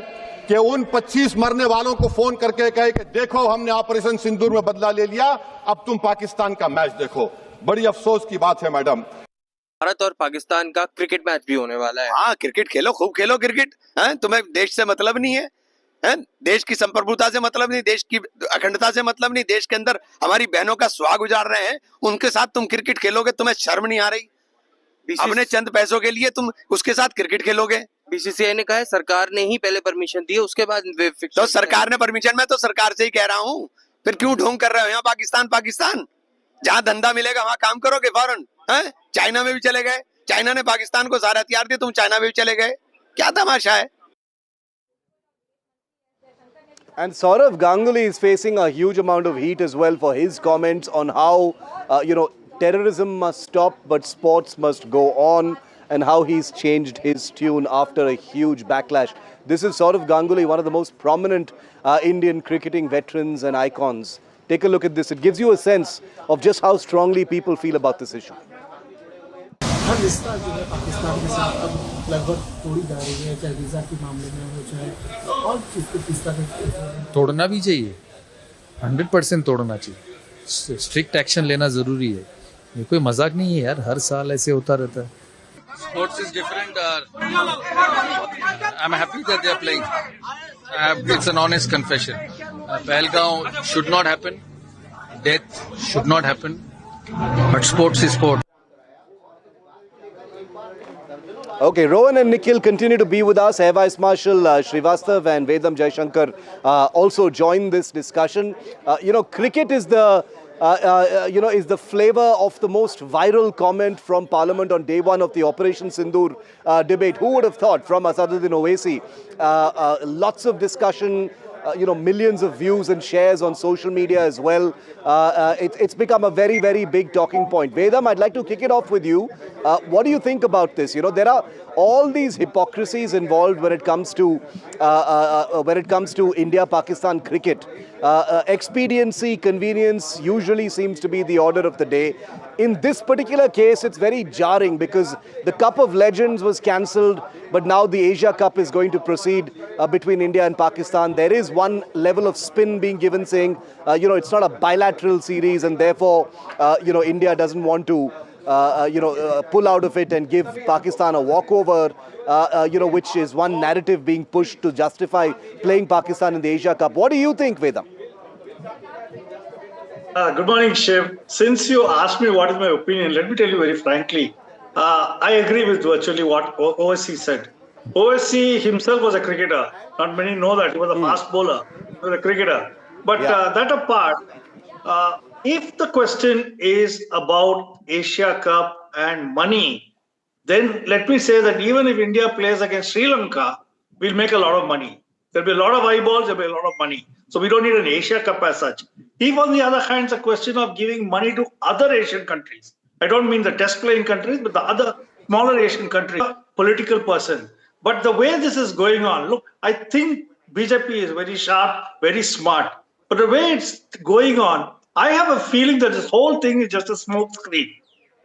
[SPEAKER 12] कि उन 25 मरने वालों को फोन करके कहे कि देखो हमने ऑपरेशन सिंदूर में बदला ले लिया, अब तुम पाकिस्तान का मैच देखो? बड़ी अफसोस की बात है मैडम।
[SPEAKER 15] भारत और पाकिस्तान का क्रिकेट मैच भी होने वाला है। हाँ, क्रिकेट खेलो, खूब खेलो क्रिकेट। हैं, तुम्हें देश से मतलब नहीं है? हैं, देश की संप्रभुता से मतलब नहीं, देश की अखंडता से मतलब नहीं, देश के अंदर हमारी बहनों का सुहाग उजाड़ रहे हैं, उनके साथ तुम क्रिकेट खेलोगे? तुम्हें शर्म नहीं आ रही? अपने चंद पैसों के लिए तुम उसके साथ क्रिकेट खेलोगे? बीसीसीआई ने कहा है, सरकार ने ही पहले परमिशन दी है, उसके बाद तो सरकार ने परमिशन, मैं तो सरकार से ही कह रहा हूँ, फिर क्यों ढोंग कर रहे हो यहाँ पाकिस्तान पाकिस्तान? जहां धंधा मिलेगा वहां काम करोगे फौरन। हैं, चाइना में भी चले गए, चाइना ने पाकिस्तान को सारे हथियार दिए, तुम चाइना में भी चले गए, क्या तमाशा है?
[SPEAKER 18] And Saurav Ganguly is facing a huge amount of heat as well for his comments on how, terrorism must stop, but sports must go on, and how he's changed his tune after a huge backlash. This is Saurav Ganguly, one of the most prominent Indian cricketing veterans and icons. Take a look at this. It gives you a sense of just how strongly people feel about this issue.
[SPEAKER 22] हर रिश्ता जो है पाकिस्तान के साथ अब लगभग तोड़ी जा रही है, चाहे वीज़ा के मामले में हो, चाहे और चीज़ को तीसरा
[SPEAKER 23] तोड़ना भी चाहिए, 100% तोड़ना चाहिए, स्ट्रिक्ट एक्शन लेना ज़रूरी है, ये कोई मजाक नहीं है यार, हर साल ऐसे होता रहता है।
[SPEAKER 24] Sports is different. I'm happy that they are playing. It's an honest confession. Pahalgam should not happen, death should not happen, but sports is sport.
[SPEAKER 18] Okay, Rohan and Nikhil continue to be with us. Air Vice Marshal Srivastav and Vedam Jaishankar also join this discussion. Cricket is the is the flavor of the most viral comment from Parliament on day one of the Operation Sundoor debate. Who would have thought? From Asaduddin Owaisi, lots of discussion. Millions of views and shares on social media as well. It's become a very, very big talking point. Vedam, I'd like to kick it off with you. What do you think about this? There are all these hypocrisies involved when it comes to India-Pakistan cricket. Expediency, convenience usually seems to be the order of the day. In this particular case, it's very jarring because the Cup of Legends was cancelled, but now the Asia Cup is going to proceed between India and Pakistan. There is one level of spin being given saying, it's not a bilateral series and therefore, India doesn't want to, pull out of it and give Pakistan a walkover, which is one narrative being pushed to justify playing Pakistan in the Asia Cup. What do you think, Vedam?
[SPEAKER 25] Good morning, Shiv. Since you asked me what is my opinion, let me tell you very frankly, I agree with virtually what OSC said. OSC himself was a cricketer. Not many know that. He was a fast bowler. He was a cricketer. But that apart, if the question is about Asia Cup and money, then let me say that even if India plays against Sri Lanka, we'll make a lot of money. There'll be a lot of eyeballs, there'll be a lot of money. So we don't need an Asia Cup as such. If on the other hand, it's a question of giving money to other Asian countries, I don't mean the test playing countries, but the other smaller Asian countries, political person. But the way this is going on, look, I think BJP is very sharp, very smart. But the way it's going on, I have a feeling that this whole thing is just a smoke screen.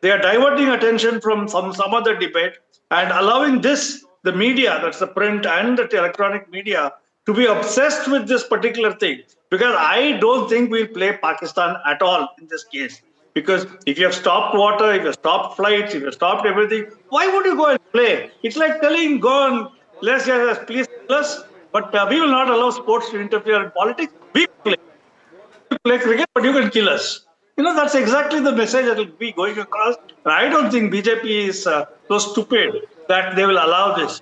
[SPEAKER 25] They are diverting attention from some other debate and allowing the media, that's the print and the electronic media, to be obsessed with this particular thing. Because I don't think we'll play Pakistan at all in this case. Because if you have stopped water, if you have stopped flights, if you have stopped everything, why would you go and play? It's like telling, go and yes, please kill us, but we will not allow sports to interfere in politics. We play cricket, but you can kill us. That's exactly the message that will be going across. And I don't think BJP is so stupid that they will allow this.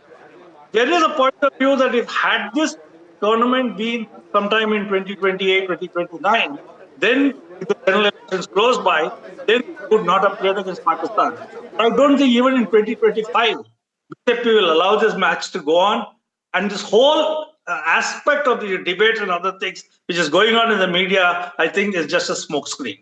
[SPEAKER 25] There is a point of view that if had this tournament been sometime in 2028, 2029, then if the general elections close by, then they would not have played against Pakistan. But I don't think even in 2025, BJP will allow this match to go on. And this whole aspect of the debate and other things which is going on in the media, I think is just a smokescreen.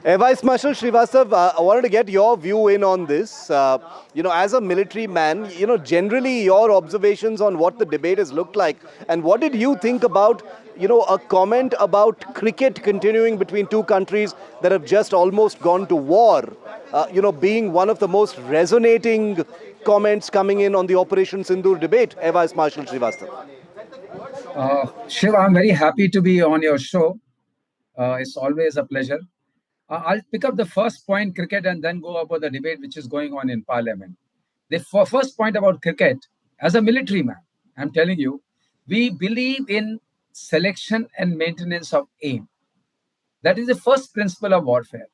[SPEAKER 18] Vice Marshal Srivastav, I wanted to get your view in on this. As a military man, generally your observations on what the debate has looked like. And what did you think about, a comment about cricket continuing between two countries that have just almost gone to war, being one of the most resonating comments coming in on the Operation Sundoor debate, Vice Marshal Srivastav?
[SPEAKER 3] Shiv, I'm very happy to be on your show. It's always a pleasure. I'll pick up the first point, cricket, and then go about the debate which is going on in Parliament. The first point about cricket, as a military man, I'm telling you, we believe in selection and maintenance of aim. That is the first principle of warfare.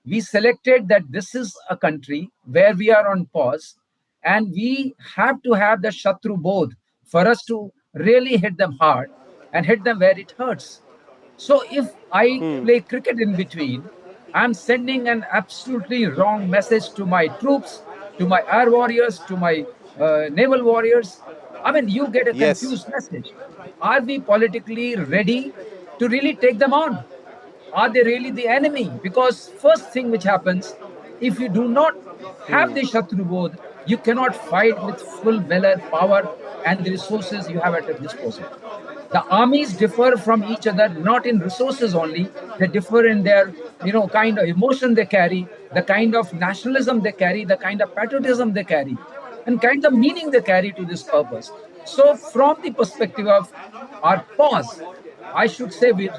[SPEAKER 3] We selected that this is a country where we are on pause, and we have to have the Shatru Bodh for us to really hit them hard and hit them where it hurts. So if I play cricket in between, I'm sending an absolutely wrong message to my troops, to my air warriors, to my naval warriors. I mean, you get a confused message. Are we politically ready to really take them on? Are they really the enemy? Because first thing which happens, if you do not have the Shatru Bodh, you cannot fight with full valor, power, and the resources you have at your disposal. The armies differ from each other, not in resources only. They differ in their, kind of emotion they carry, the kind of nationalism they carry, the kind of patriotism they carry, and kind of meaning they carry to this purpose. So from the perspective of our pause, I should say we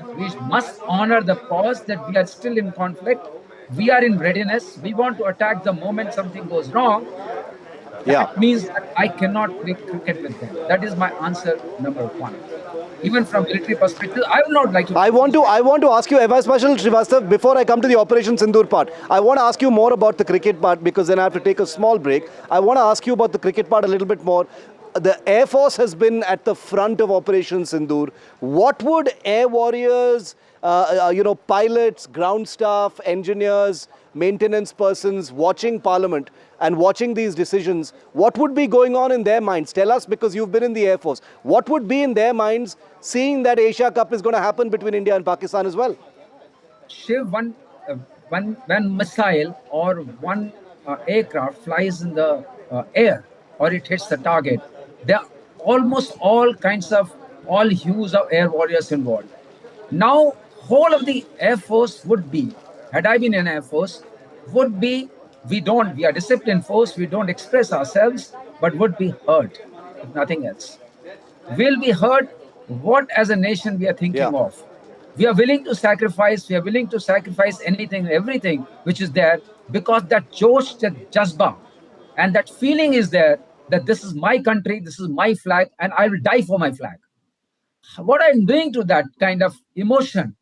[SPEAKER 3] must honor the pause that we are still in conflict. We are in readiness. We want to attack the moment something goes wrong. That means that I cannot play cricket with them. That is my answer number one. Even from military perspective, I would not like to.
[SPEAKER 18] I want to ask you, Vice Marshal Srivastav, before I come to the Operation Sundoor part, I want to ask you more about the cricket part, because then I have to take a small break. I want to ask you about the cricket part a little bit more. The Air Force has been at the front of Operation Sundoor. What would air warriors, pilots, ground staff, engineers, maintenance persons watching Parliament and watching these decisions, what would be going on in their minds? Tell us, because you've been in the Air Force. What would be in their minds seeing that Asia Cup is going to happen between India and Pakistan as well?
[SPEAKER 3] Shiv, one missile or one aircraft flies in the air or it hits the target, there are almost all hues of air warriors involved. Now, whole of the Air Force would be, had I been in Air Force, would be, we are disciplined force, we don't express ourselves, but would be hurt, if nothing else. We'll be hurt what as a nation we are thinking of. We are willing to sacrifice, anything, everything which is there, because that Josh, that Jazba, and that feeling is there that this is my country, this is my flag, and I will die for my flag. What I'm doing to that kind of emotion,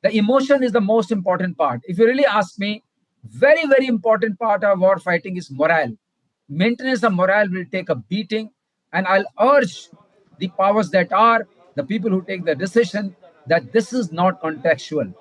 [SPEAKER 3] the emotion is the most important part. If you really ask me, very, very important part of war fighting is morale. Maintenance of morale will take a beating, and I'll urge the powers that are, the people who take the decision, that this is not contextual.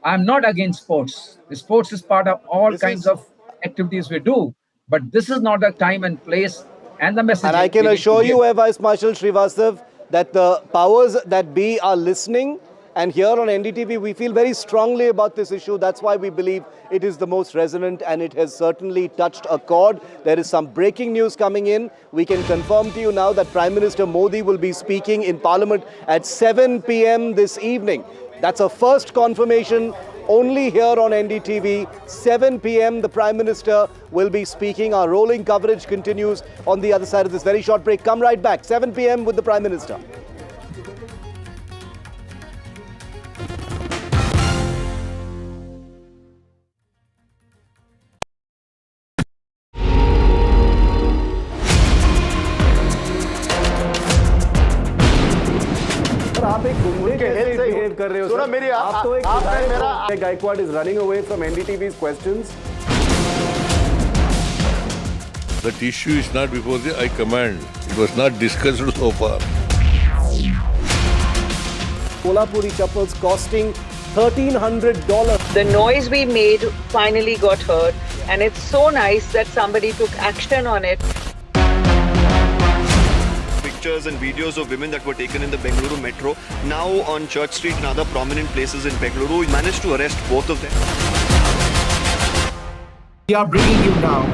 [SPEAKER 3] I'm not against sports. The sports is part of all kinds of activities we do, but this is not the time and place and the message.
[SPEAKER 18] And I can assure you, Vice Marshal Srivastav, that the powers that be are listening. And here on NDTV, we feel very strongly about this issue. That's why we believe it is the most resonant, and it has certainly touched a chord. There is some breaking news coming in. We can confirm to you now that Prime Minister Modi will be speaking in Parliament at 7 p.m. this evening. That's a first confirmation only here on NDTV. 7 p.m. the Prime Minister will be speaking. Our rolling coverage continues on the other side of this very short break. Come right back. 7 p.m. with the Prime Minister. आप एक गुंडे कैसे behave कर रहे हो sir? मेरी आप तो एक Gaikwad is running away from NDTV's questions.
[SPEAKER 5] That issue is not before the High Command. It was not discussed so far.
[SPEAKER 18] Kolhapuri chappals costing $1,300.
[SPEAKER 6] The noise we made finally got heard, and it's so nice that somebody took action on it.
[SPEAKER 9] Pictures and videos of women that were taken in the Bengaluru metro, now on Church Street and other prominent places in Bengaluru. We managed to arrest both of them.
[SPEAKER 14] We are bringing you now,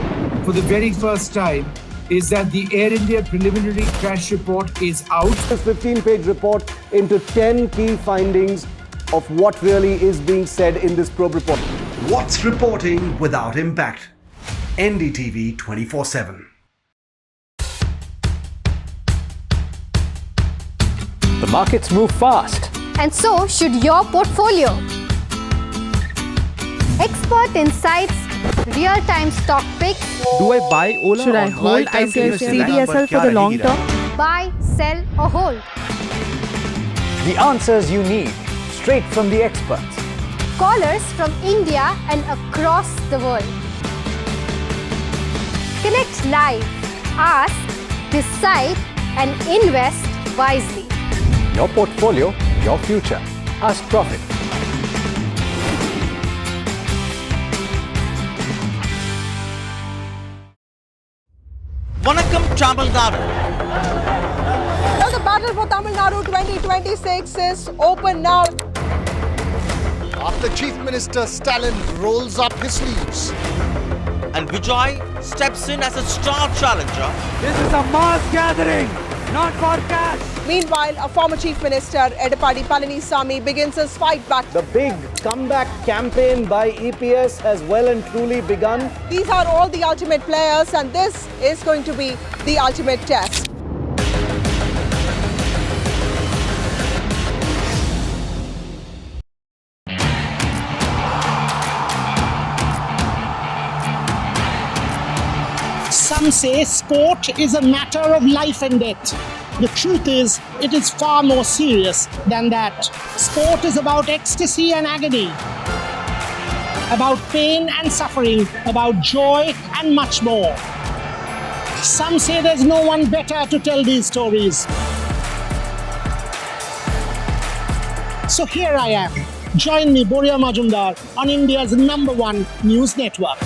[SPEAKER 14] for the very first time, is that the Air India preliminary crash report is out.
[SPEAKER 18] This 15-page report into 10 key findings of what really is being said in this probe report.
[SPEAKER 20] What's reporting without impact? NDTV 24/7.
[SPEAKER 26] The markets move fast.
[SPEAKER 27] And so should your portfolio. Expert insights, real-time stock picks.
[SPEAKER 26] Do I buy Ola?
[SPEAKER 27] Should I hold
[SPEAKER 26] CDSL for the long term?
[SPEAKER 27] Buy, sell or hold.
[SPEAKER 26] The answers you need, straight from the experts.
[SPEAKER 27] Callers from India and across the world. Connect live, ask, decide and invest wisely.
[SPEAKER 26] Your portfolio, your future. Ask Profit.
[SPEAKER 28] Vanakkam Tamil Nadu.
[SPEAKER 29] Well, the battle for Tamil Nadu 2026 is open now.
[SPEAKER 28] After Chief Minister Stalin rolls up his sleeves. And Vijay steps in as a star challenger.
[SPEAKER 26] This is a mass gathering, not for cash.
[SPEAKER 29] Meanwhile, a former Chief Minister, Edappadi Palaniswamy, begins his fight back.
[SPEAKER 18] The big comeback campaign by EPS has well and truly begun.
[SPEAKER 29] These are all the ultimate players, and this is going to be the ultimate test.
[SPEAKER 22] Some say sport is a matter of life and death. The truth is, it is far more serious than that. Sport is about ecstasy and agony, about pain and suffering, about joy and much more. Some say there's no one better to tell these stories. So here I am. Join me, Boria Majumdar, on India's #1 news network.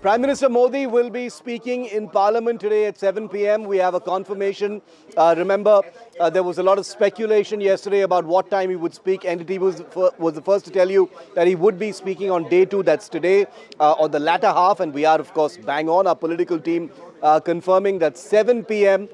[SPEAKER 18] Prime Minister Modi will be speaking in Parliament today at 7 p.m. We have a confirmation. Remember, there was a lot of speculation yesterday about what time he would speak. NDTV was the first to tell you that he would be speaking on day 2, that's today, on the latter half. And we are, of course, bang on. Our political team confirming that 7 p.m.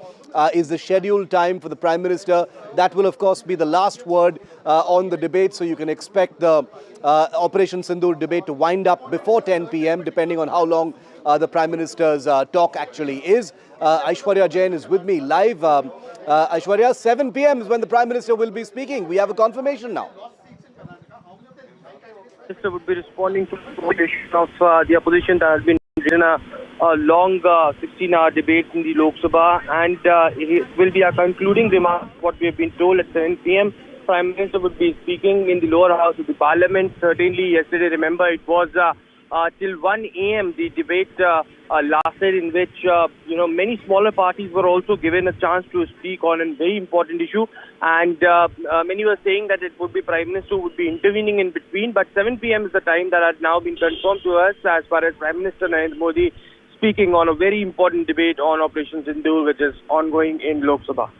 [SPEAKER 18] Is the scheduled time for the Prime Minister. That will, of course, be the last word on the debate. So you can expect the Operation Sundoor debate to wind up before 10 p.m. depending on how long the Prime Minister's talk actually is. Aishwarya Jain is with me live. Aishwarya, 7 p.m. is when the Prime Minister will be speaking. We have a confirmation now.
[SPEAKER 30] The Minister would be responding to the position of the opposition that has been in a long 16-hour debate in the Lok Sabha, and it will be a concluding remark, what we have been told, at 7 p.m. Prime Minister would be speaking in the lower house of the Parliament. Certainly, yesterday, remember, it was till 1 a.m. The debate lasted, in which many smaller parties were also given a chance to speak on a very important issue, and many were saying that it would be Prime Minister who would be intervening in between. But 7 p.m. is the time that has now been confirmed to us as far as Prime Minister Narendra Modi speaking on a very important debate on Operation Sundoor, which is ongoing in Lok Sabha.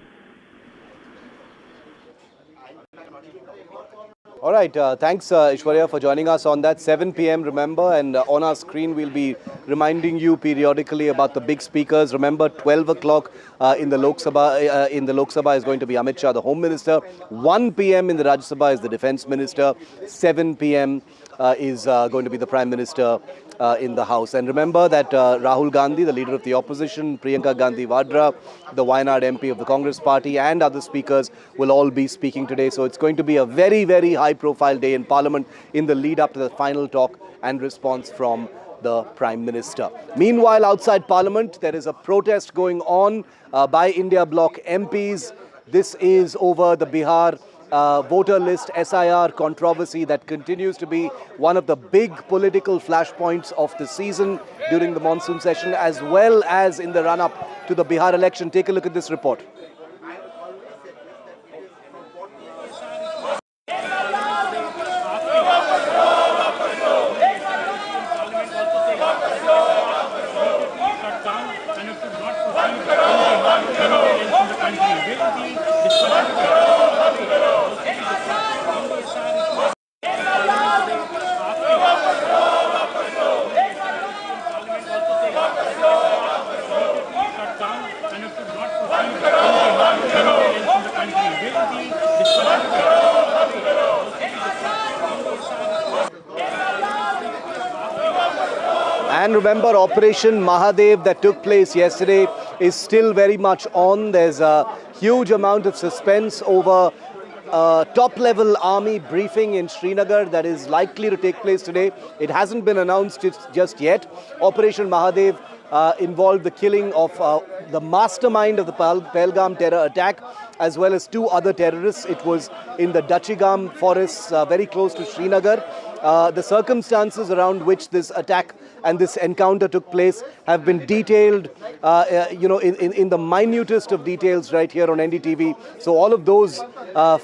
[SPEAKER 18] All right, thanks Ishwarya for joining us on that. 7 p.m. remember, and on our screen we'll be reminding you periodically about the big speakers. Remember, 12 o'clock in the Lok Sabha is going to be Amit Shah, the Home Minister. 1 p.m. in the Rajya Sabha is the Defence Minister. 7 p.m. is going to be the Prime Minister in the House. And remember that Rahul Gandhi, the leader of the opposition, Priyanka Gandhi Vadra, the Wayanad MP of the Congress Party, and other speakers will all be speaking today. So it's going to be a very, very high-profile day in Parliament in the lead-up to the final talk and response from the Prime Minister. Meanwhile, outside Parliament, there is a protest going on by India Bloc MPs. This is over the Bihar voter list SIR controversy that continues to be one of the big political flashpoints of the season during the monsoon session, as well as in the run-up to the Bihar election. Take a look at this report. And remember, Operation Mahadev that took place yesterday is still very much on. There's a huge amount of suspense over top-level army briefing in Srinagar that is likely to take place today. It hasn't been announced just yet. Operation Mahadev involved the killing of the mastermind of the Pahalgam terror attack, as well as 2 other terrorists. It was in the Dachigam forests very close to Srinagar. The circumstances around which this attack and this encounter took place have been detailed, in the minutest of details right here on NDTV. So all of those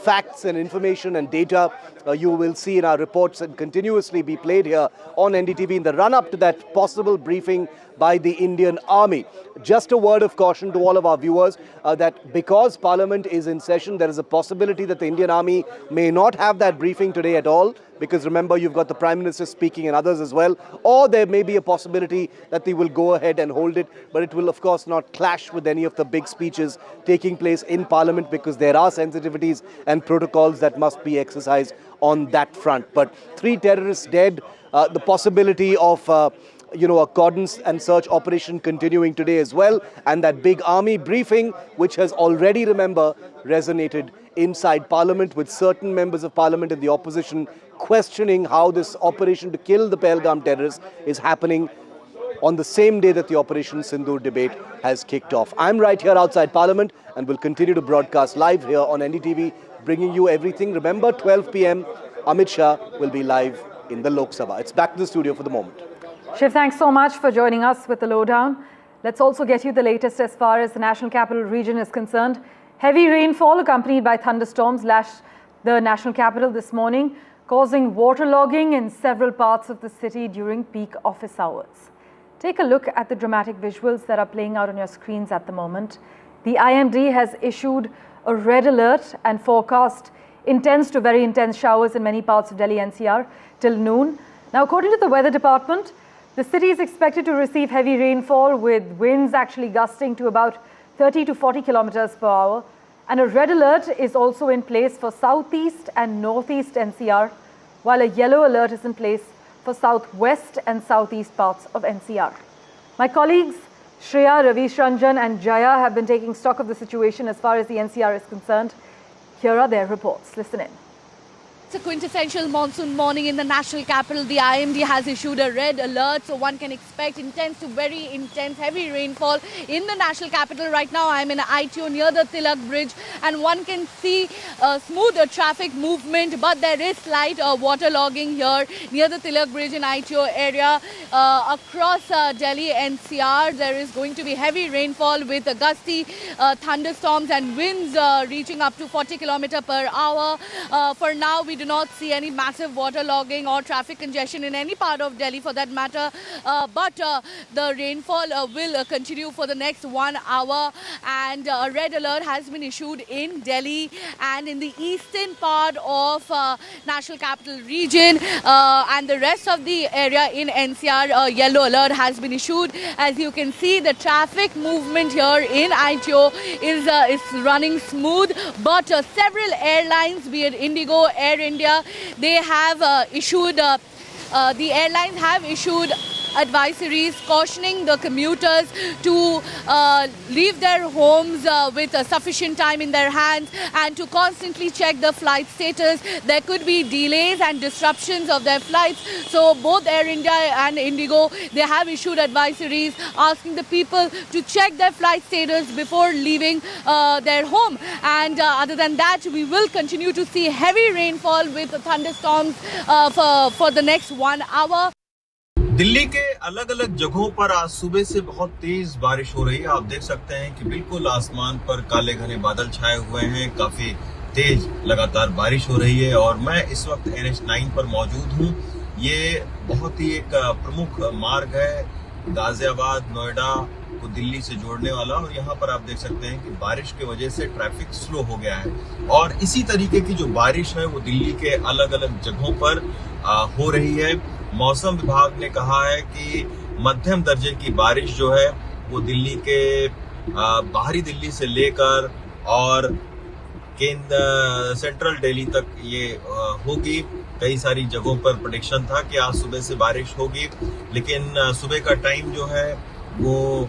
[SPEAKER 18] facts and information and data you will see in our reports and continuously be played here on NDTV in the run-up to that possible briefing by the Indian Army. Just a word of caution to all of our viewers that because Parliament is in session, there is a possibility that the Indian Army may not have that briefing today at all, because remember, you've got the Prime Minister speaking and others as well, or there may be a possibility that they will go ahead and hold it, but it will of course not clash with any of the big speeches taking place in Parliament, because there are sensitivities and protocols that must be exercised on that front. But 3 terrorists dead, the possibility of a cordon and search operation continuing today as well, and that big army briefing, which has already, remember, resonated inside Parliament, with certain members of Parliament in the opposition questioning how this operation to kill the Pahalgam terrorists is happening on the same day that the Operation Sundoor debate has kicked off. I'm right here outside Parliament and will continue to broadcast live here on NDTV, bringing you everything. Remember, 12 p.m, Amit Shah will be live in the Lok Sabha. It's back to the studio for the moment.
[SPEAKER 2] Shiv, thanks so much for joining us with the lowdown. Let's also get you the latest as far as the National Capital Region is concerned. Heavy rainfall accompanied by thunderstorms lashed the National Capital this morning, causing waterlogging in several parts of the city during peak office hours. Take a look at the dramatic visuals that are playing out on your screens at the moment. The IMD has issued a red alert and forecast intense to very intense showers in many parts of Delhi NCR till noon. Now, according to the Weather Department, the city is expected to receive heavy rainfall with winds actually gusting to about 30 to 40 kilometers per hour. And a red alert is also in place for southeast and northeast NCR, while a yellow alert is in place for southwest and southeast parts of NCR. My colleagues Shreya, Ravish Ranjan and Jaya have been taking stock of the situation as far as the NCR is concerned. Here are their reports. Listen in.
[SPEAKER 4] It's a quintessential monsoon morning in the national capital. The IMD has issued a red alert, so one can expect intense to very intense heavy rainfall in the national capital. Right now I'm in ITO near the Tilak Bridge, and one can see smooth traffic movement, but there is slight waterlogging here near the Tilak Bridge in ITO area. Across Delhi NCR, there is going to be heavy rainfall with gusty thunderstorms and winds reaching up to 40 km/h. For now, we do not see any massive waterlogging or traffic congestion in any part of Delhi for that matter, but the rainfall will continue for the next 1 hour, and a red alert has been issued in Delhi and in the eastern part of National Capital Region, and the rest of the area in NCR. Yellow alert has been issued. As you can see, the traffic movement here in ITO is running smooth, but several airlines, be it Indigo, Air India, they have issued the airlines have issued advisories cautioning the commuters to leave their homes with sufficient time in their hands and to constantly check the flight status. There could be delays and disruptions of their flights. So both Air India and Indigo, they have issued advisories asking the people to check their flight status before leaving their home. And other than that, we will continue to see heavy rainfall with thunderstorms for the next 1 hour.
[SPEAKER 7] Delhi के अलग अलग जगहों पर आज सुबह से बहुत तेज बारिश हो रही है। आप देख सकते हैं कि बिल्कुल आसमान पर काले घने बादल छाए हुए हैं, काफी तेज लगातार बारिश हो रही है और मैं इस वक्त NH9 पर मौजूद हूं। ये बहुत ही एक प्रमुख मार्ग है गाजियाबाद नोएडा को दिल्ली से जोड़ने वाला, और यहाँ पर आप देख सकते हैं कि बारिश की वजह से ट्रैफिक स्लो हो गया है और इसी तरीके की जो बारिश है वो दिल्ली के अलग अलग जगहों पर हो रही है। मौसम विभाग ने कहा है कि मध्यम दर्जे की बारिश जो है वो दिल्ली के बाहरी दिल्ली से लेकर और सेंट्रल दिल्ली तक ये होगी। कई सारी जगहों पर प्रेडिक्शन था कि आज सुबह से बारिश होगी, लेकिन सुबह का टाइम जो है वो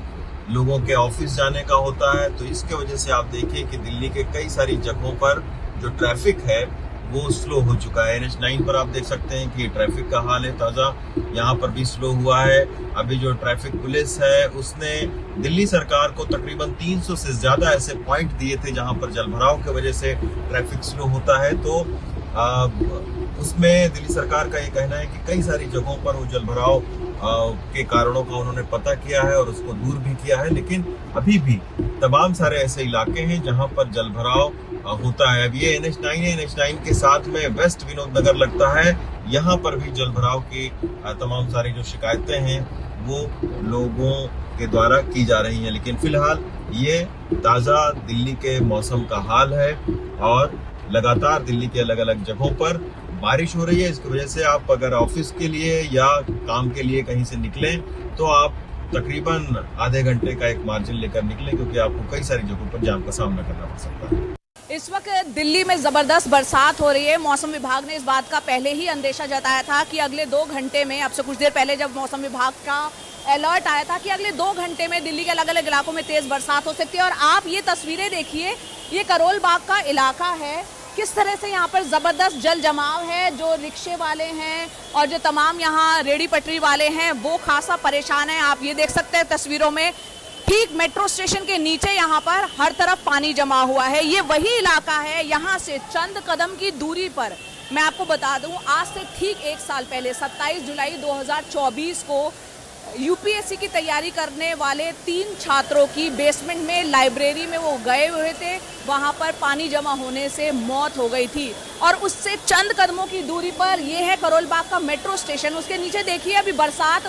[SPEAKER 7] लोगों के ऑफिस जाने का होता है, तो इसके वजह से आप देखिए कि दिल्ली के कई सारी जगहों पर जो ट्रैफिक है वो स्लो हो चुका है। NH9 पर आप देख सकते हैं कि ट्रैफिक का हाल है ताज़ा, यहाँ पर भी स्लो हुआ है। अभी जो ट्रैफिक पुलिस है उसने दिल्ली सरकार को तकरीबन 300 से ज़्यादा ऐसे पॉइंट दिए थे जहाँ पर जलभराव की वजह से ट्रैफिक स्लो होता है, तो उसमें दिल्ली सरकार का ये कहना है कि कई सारी जगहों पर वो जलभराव के कारणों का उन्होंने पता किया है और उसको दूर भी किया है, लेकिन अभी भी तमाम सारे ऐसे इलाके हैं जहां पर जलभराव होता है। अब ये NH9 है, NH9 के साथ में वेस्ट विनोद नगर लगता है, यहाँ पर भी जलभराव की तमाम सारी जो शिकायतें हैं वो लोगों के द्वारा की जा रही हैं। लेकिन फिलहाल ये ताज़ा दिल्ली के मौसम का हाल है और लगातार दिल्ली के अलग अलग जगहों पर बारिश हो रही है। इसकी वजह से आप अगर ऑफिस के लिए या काम के लिए कहीं से निकलें तो आप तकरीबन आधे घंटे का एक मार्जिन लेकर निकलें, क्योंकि आपको कई सारी जगहों पर जाम का सामना करना पड़ सकता है।
[SPEAKER 4] इस वक्त दिल्ली में जबरदस्त बरसात हो रही है। मौसम विभाग ने इस बात का पहले ही अंदेशा जताया था कि अगले 2 घंटे में, अब से कुछ देर पहले जब मौसम विभाग का अलर्ट आया था कि अगले 2 घंटे में दिल्ली के अलग अलग इलाकों में तेज बरसात हो सकती है। और आप ये तस्वीरें देखिए, ये करोल बाग का इलाका है, किस तरह से यहाँ पर जबरदस्त जल जमाव है। जो रिक्शे वाले हैं और जो तमाम यहाँ रेडी पटरी वाले हैं वो खासा परेशान है। आप ये देख सकते हैं तस्वीरों में, ठीक मेट्रो स्टेशन के नीचे यहाँ पर हर तरफ पानी जमा हुआ है। ये वही इलाका है, यहाँ से चंद कदम की दूरी पर मैं आपको बता दूं, आज से ठीक 1 साल पहले 27 जुलाई 2024 को यूपीएससी की तैयारी करने वाले 3 छात्रों की बेसमेंट में लाइब्रेरी में वो गए हुए थे, वहाँ पर पानी जमा होने से मौत हो गई थी। और उससे चंद कदमों की दूरी पर ये है करोल बाग का मेट्रो स्टेशन। उसके नीचे देखिए अभी बरसात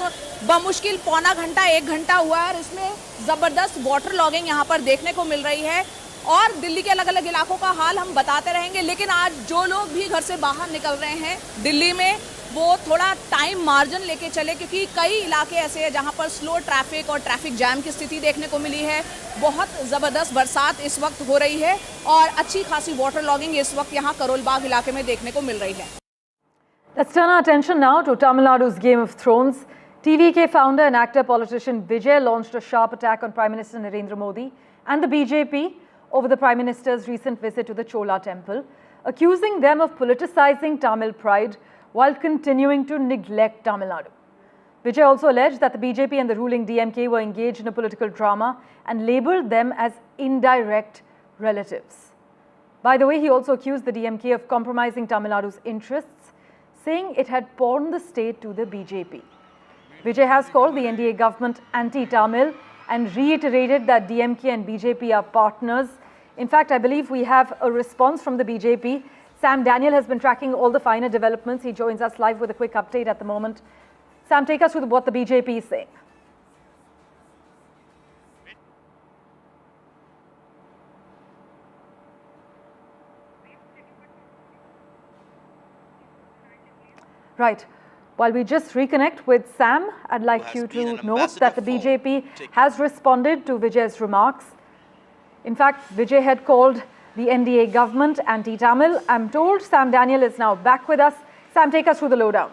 [SPEAKER 4] बमुश्किल पौना घंटा 1 घंटा हुआ है और इसमें ज़बरदस्त वाटर लॉगिंग यहाँ पर देखने को मिल रही है। और दिल्ली के अलग अलग इलाकों का हाल हम बताते रहेंगे, लेकिन आज जो लोग भी घर से बाहर निकल रहे हैं दिल्ली में, वो थोड़ा टाइम मार्जिन लेके चले, क्योंकि कई इलाके ऐसे हैं जहां पर स्लो ट्रैफिक और ट्रैफिक जैम की स्थिति देखने को मिली है। बहुत ज़बरदस्त बरसात इस वक्त हो रही है और अच्छी खासी वाटर लॉगिंग इस वक्त यहाँ करोल बाग इलाके में देखने को मिल रही है।
[SPEAKER 2] Let's turn our attention now to Tamil Nadu's Game of Thrones. TVK founder and actor politician Vijay launched a sharp attack on Prime Minister Narendra Modi and the BJP over the Prime Minister's recent visit to the Chola temple. accusing them of politicizing Tamil pride while continuing to neglect Tamil Nadu. Vijay also alleged that the BJP and the ruling DMK were engaged in a political drama and labelled them as indirect relatives. By the way, he also accused the DMK of compromising Tamil Nadu's interests, saying it had pawned the state to the BJP. Vijay has called the NDA government anti-Tamil and reiterated that DMK and BJP are partners. In fact, I believe we have a response from the BJP. Sam Daniel has been tracking all the finer developments. He joins us live with a quick update at the moment. Sam, take us through what the BJP is saying. Right. While we just reconnect with Sam, I'd like you to note that the BJP has responded to Vijay's remarks. In fact, Vijay had called the NDA government anti-Tamil. I'm told Sam Daniel is now back with us. Sam, take us through the lowdown.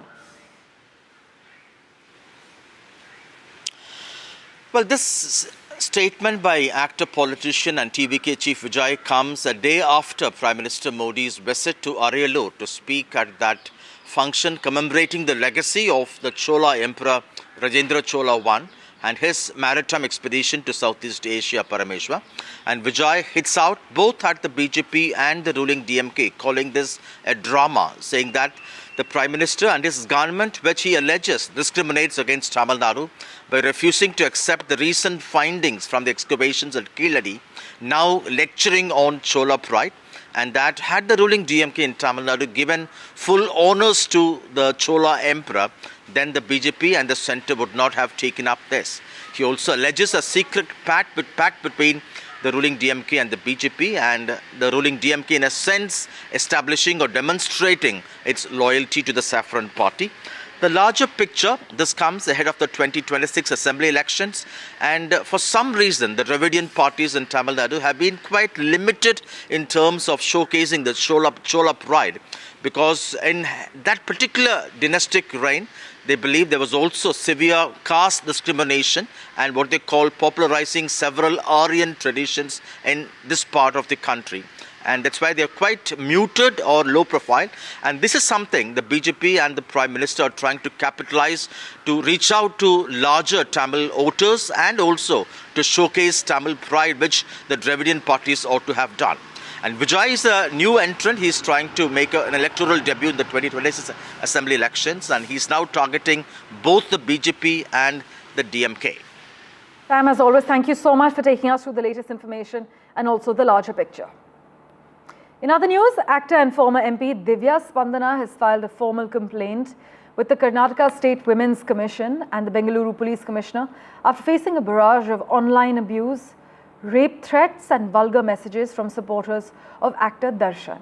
[SPEAKER 28] Well, this statement by actor, politician and TVK chief Vijay comes a day after Prime Minister Modi's visit to Ariyalur to speak at that function commemorating the legacy of the Chola Emperor Rajendra Chola I and his maritime expedition to Southeast Asia, Parameshwar. And Vijay hits out both at the BJP and the ruling DMK, calling this a drama, saying that the Prime Minister and his government, which he alleges discriminates against Tamil Nadu by refusing to accept the recent findings from the excavations at Keeladi, now lecturing on Chola pride, and that had the ruling DMK in Tamil Nadu given full honours to the Chola Emperor, then the BJP and the centre would not have taken up this. He also alleges a secret pact between the ruling DMK and the BJP, and the ruling DMK in a sense establishing or demonstrating its loyalty to the Saffron Party. The larger picture, this comes ahead of the 2026 assembly elections, and for some reason the Dravidian parties in Tamil Nadu have been quite limited in terms of showcasing the Chola pride, because in that particular dynastic reign they believe there was also severe caste discrimination and what they call popularizing several Aryan traditions in this part of the country. And that's why they're quite muted or low profile. And this is something the BJP and the Prime Minister are trying to capitalize to reach out to larger Tamil voters and also to showcase Tamil pride, which the Dravidian parties ought to have done. And Vijay is a new entrant. He's trying to make an electoral debut in the 2026 assembly elections, and he's now targeting both the BJP and the DMK.
[SPEAKER 2] Sam, as always, thank you so much for taking us through the latest information and also the larger picture. In other news, actor and former MP Divya Spandana has filed a formal complaint with the Karnataka State Women's Commission and the Bengaluru Police Commissioner after facing a barrage of online abuse, rape threats and vulgar messages from supporters of actor Darshan.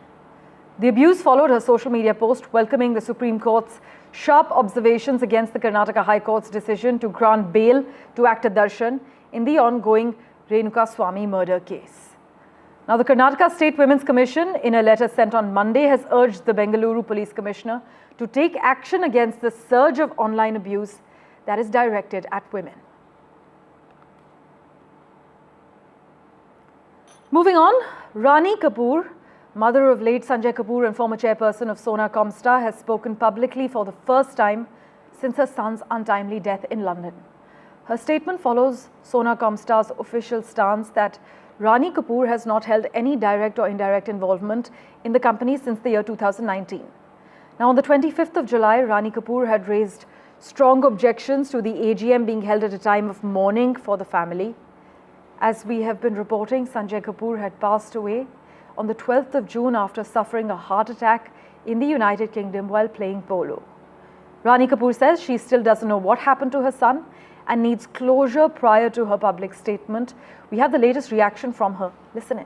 [SPEAKER 2] The abuse followed her social media post welcoming the Supreme Court's sharp observations against the Karnataka High Court's decision to grant bail to actor Darshan in the ongoing Renuka Swamy murder case. Now, the Karnataka State Women's Commission, in a letter sent on Monday, has urged the Bengaluru Police Commissioner to take action against the surge of online abuse that is directed at women. Moving on, Rani Kapoor, mother of late Sanjay Kapoor and former chairperson of Sona Comstar, has spoken publicly for the first time since her son's untimely death in London. Her statement follows Sona Comstar's official stance that Rani Kapoor has not held any direct or indirect involvement in the company since the year 2019. Now, on the 25th of July, Rani Kapoor had raised strong objections to the AGM being held at a time of mourning for the family. As we have been reporting, Sanjay Kapoor had passed away on the 12th of June after suffering a heart attack in the United Kingdom while playing polo. Rani Kapoor says she still doesn't know what happened to her son and needs closure prior to her public statement. We have the latest reaction from her. Listen in.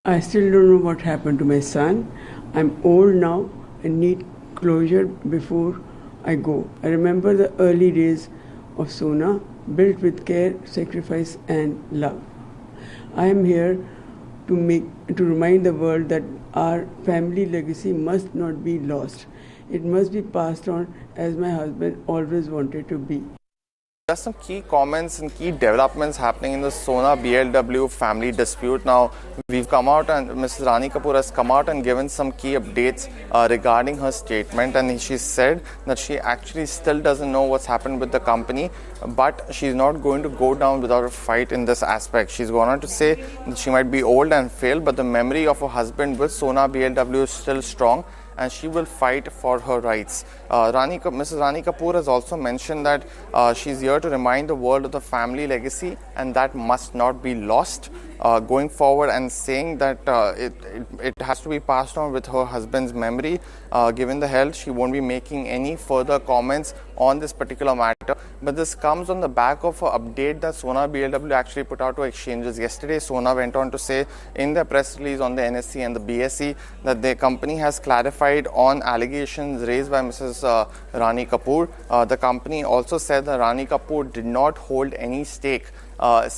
[SPEAKER 1] I still don't know what happened to my son. I'm old now and need closure before I go. I remember the early days of Sona, built with care, sacrifice and love. I am here to remind the world that our family legacy must not be lost. It must be passed on as my husband always wanted to be.
[SPEAKER 8] There's some key comments and key developments happening in the Sona BLW family dispute. Now, we've come out and Mrs. Rani Kapoor has come out and given some key updates regarding her statement, and she said that she actually still doesn't know what's happened with the company, but she's not going to go down without a fight in this aspect. She's gone on to say that she might be old and frail, but the memory of her husband with Sona BLW is still strong, and she will fight for her rights. Mrs. Rani Kapoor has also mentioned that she's here to remind the world of the family legacy, and that must not be lost going forward, and saying that it has to be passed on with her husband's memory. Given the health, she won't be making any further comments on this particular matter. But this comes on the back of an update that Sona BLW actually put out to exchanges. Yesterday, Sona went on to say in their press release on the NSE and the BSE that their company has clarified on allegations raised by Mrs. Rani Kapoor. The company also said that Rani Kapoor did not hold any stake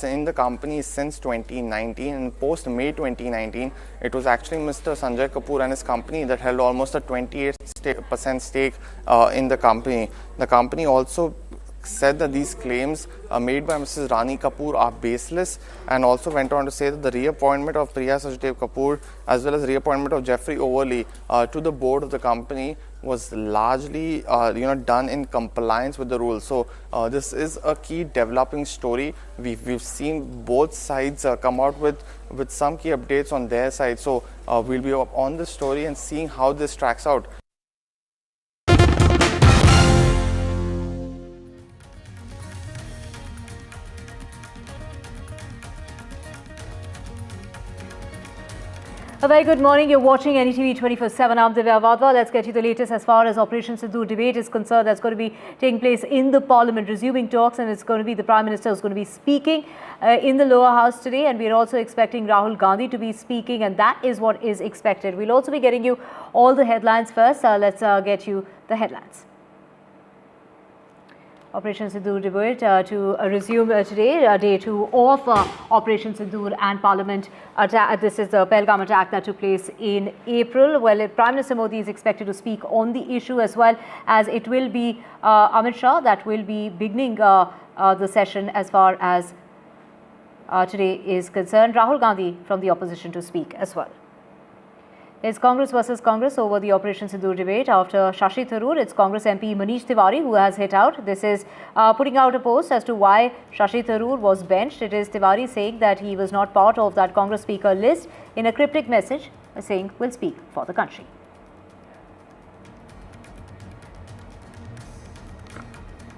[SPEAKER 8] in the company since 2019, and post May 2019, it was actually Mr. Sanjay Kapoor and his company that held almost a 28% stake in the company. The company also said that these claims made by Mrs. Rani Kapoor are baseless, and also went on to say that the reappointment of Priya Sachdev Kapoor as well as reappointment of Jeffrey Overly to the board of the company was largely done in compliance with the rules. So this is a key developing story. We've seen both sides come out with some key updates on their side. So we'll be on this story and seeing how this tracks out.
[SPEAKER 2] A very good morning. You're watching NDTV 24/7. I'm Divya Vadva. Let's get you the latest as far as Operation Sundoor debate is concerned. That's going to be taking place in the Parliament, resuming talks, and it's going to be the Prime Minister who's going to be speaking in the lower house today. And we're also expecting Rahul Gandhi to be speaking, and that is what is expected. We'll also be getting you all the headlines first. Let's get you the headlines. Operation Sundoor debate to resume today, day 2 of Operation Sundoor and Parliament attack. This is the Pahalgam attack that took place in April. Well, Prime Minister Modi is expected to speak on the issue, as well as it will be Amit Shah that will be beginning the session as far as today is concerned. Rahul Gandhi from the opposition to speak as well. It's Congress versus Congress over the Operation Sundoor debate. After Shashi Tharoor, it's Congress MP Manish Tiwari who has hit out. This is putting out a post as to why Shashi Tharoor was benched. It is Tiwari saying that he was not part of that Congress speaker list, in a cryptic message saying we'll speak for the country.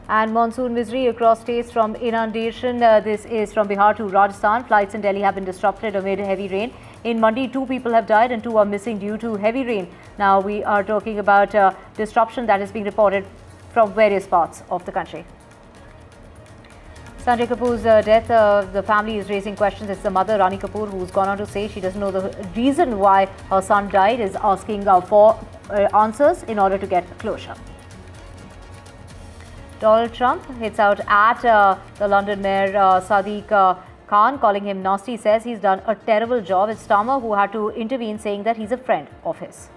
[SPEAKER 2] And monsoon misery across states from inundation. This is from Bihar to Rajasthan. Flights in Delhi have been disrupted amid heavy rain. In Mandi, 2 people have died and 2 are missing due to heavy rain. Now we are talking about disruption that is being reported from various parts of the country. Sanjay Kapoor's death, the family is raising questions. It's the mother, Rani Kapoor, who's gone on to say she doesn't know the reason why her son died, is asking for answers in order to get closure. Donald Trump hits out at the London Mayor Sadiq Khan, calling him nasty. Says he's done a terrible job. It's Starmer who had to intervene, saying that he's a friend of his.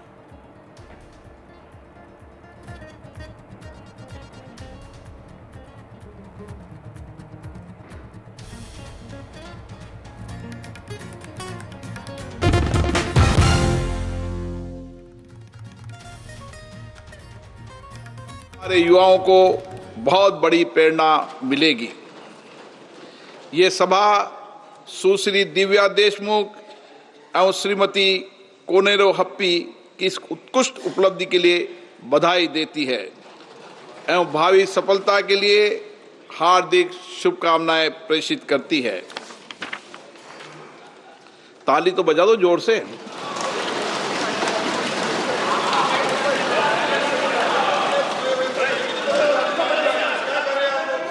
[SPEAKER 10] हमारे युवाओं को बहुत बड़ी प्रेरणा मिलेगी। ये सभा सुश्री दिव्या देशमुख एवं Shrimati कोनेरो happy की इस उत्कृष्ट उपलब्धि के लिए बधाई देती है एवं भावी सफलता के लिए हार्दिक शुभकामनाएं प्रेषित करती है। ताली तो बजा दो जोर से।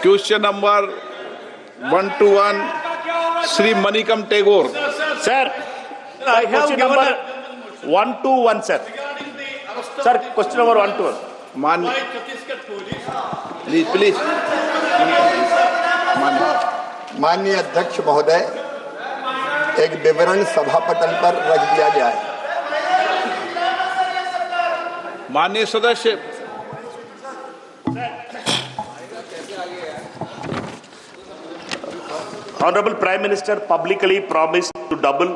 [SPEAKER 10] Question number 121, Sri Manikam Tagore.
[SPEAKER 11] Sir, I have given number 121, sir. Sir, question number 121.
[SPEAKER 10] Please.
[SPEAKER 12] माननीय अध्यक्ष महोदय, एक विवरण सभा पटल पर रख दिया गया है।
[SPEAKER 10] माननीय सदस्य,
[SPEAKER 11] Honorable Prime Minister publicly promised to double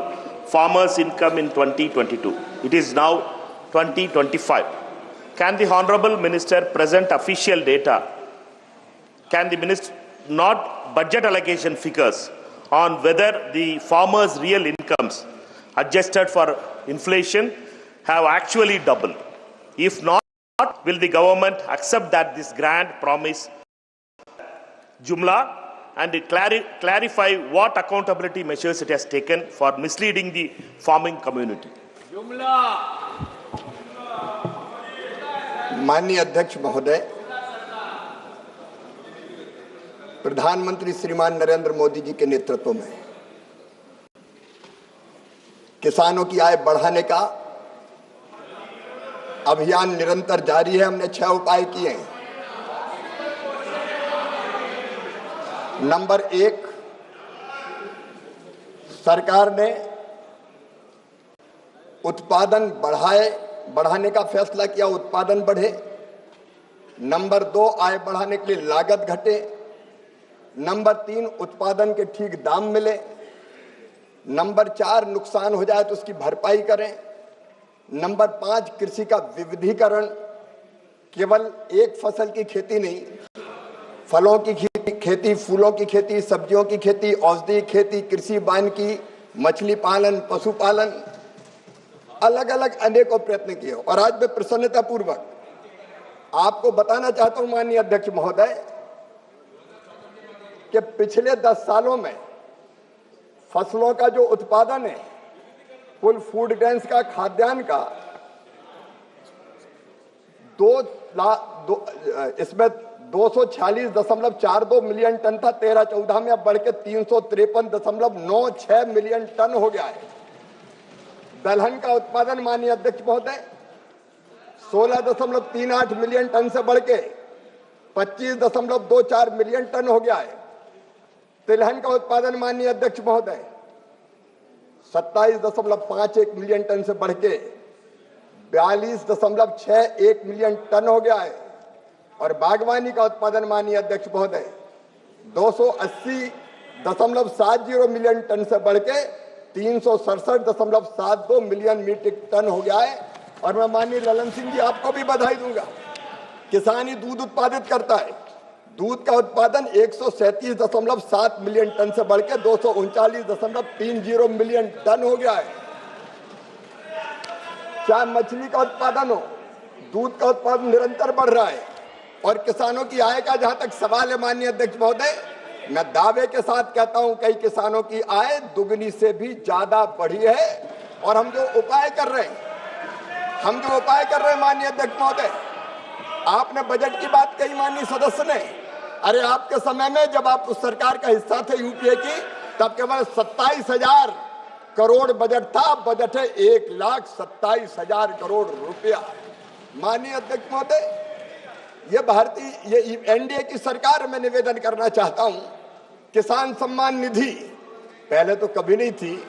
[SPEAKER 11] farmers' income in 2022. It is now 2025. Can the Honorable Minister present official data? Can the Minister, not budget allocation figures, on whether the farmers' real incomes adjusted for inflation have actually doubled? If not, will the government accept that this grand promise Jumla and clarify what accountability measures it has taken for misleading the farming community?
[SPEAKER 12] माननीय अध्यक्ष महोदय, प्रधानमंत्री श्रीमान नरेंद्र मोदी जी के नेतृत्व में किसानों की आय बढ़ाने का अभियान निरंतर जारी है। हमने 6 उपाय किए हैं। नंबर 1, सरकार ने उत्पादन बढ़ाने का फैसला किया, उत्पादन बढ़े। नंबर 2, आय बढ़ाने के लिए लागत घटे। नंबर 3, उत्पादन के ठीक दाम मिले। नंबर 4, नुकसान हो जाए तो उसकी भरपाई करें। नंबर 5, कृषि का विविधीकरण, केवल एक फसल की खेती नहीं, फलों की खेती, फूलों की खेती, सब्जियों की खेती, औषधि खेती, कृषि वानिकी, मछली पालन, पशुपालन, अलग अलग अनेकों प्रयत्न किए। और आज मैं प्रसन्नता पूर्वक आपको बताना चाहता हूं माननीय अध्यक्ष महोदय कि पिछले 10 सालों में फसलों का जो उत्पादन है, कुल फूड ग्रेन्स का, खाद्यान्न का, इसमें 246.42 मिलियन टन था 13-14 में, अब बढ़ के 353.96 मिलियन टन हो गया है। दलहन का उत्पादन माननीय अध्यक्ष महोदय 16.38 मिलियन टन से बढ़ के 25.24 मिलियन टन हो गया है। तिलहन का उत्पादन माननीय अध्यक्ष महोदय 27.51 मिलियन टन से बढ़ के 42.61 मिलियन टन हो गया है। और बागवानी का उत्पादन माननीय अध्यक्ष महोदय 280.70 मिलियन टन से बढ़ के 367.72 मिलियन मीट्रिक टन हो गया है। और मैं माननीय ललन सिंह जी आपको भी बधाई दूंगा, किसान ही दूध उत्पादित करता है। दूध का उत्पादन 137.7 मिलियन टन से बढ़ के 239.30 मिलियन टन हो गया है। चाहे मछली का उत्पादन हो, दूध का उत्पादन निरंतर बढ़ रहा है। और किसानों की आय का जहां तक सवाल है माननीय अध्यक्ष महोदय, मैं दावे के साथ कहता हूं कई किसानों की आय दुगनी से भी ज्यादा बढ़ी है। और हम जो उपाय कर रहे हैं माननीय अध्यक्ष महोदय, आपने बजट की बात कही माननीय सदस्य ने, अरे आपके समय में जब आप उस सरकार का हिस्सा थे यूपीए की, तब केवल 27,000 करोड़ बजट था। बजट है 1,27,000 करोड़ रुपया। माननीय अध्यक्ष महोदय, ये एनडीए की सरकार में निवेदन करना चाहता हूं, किसान सम्मान निधि पहले तो कभी नहीं थी।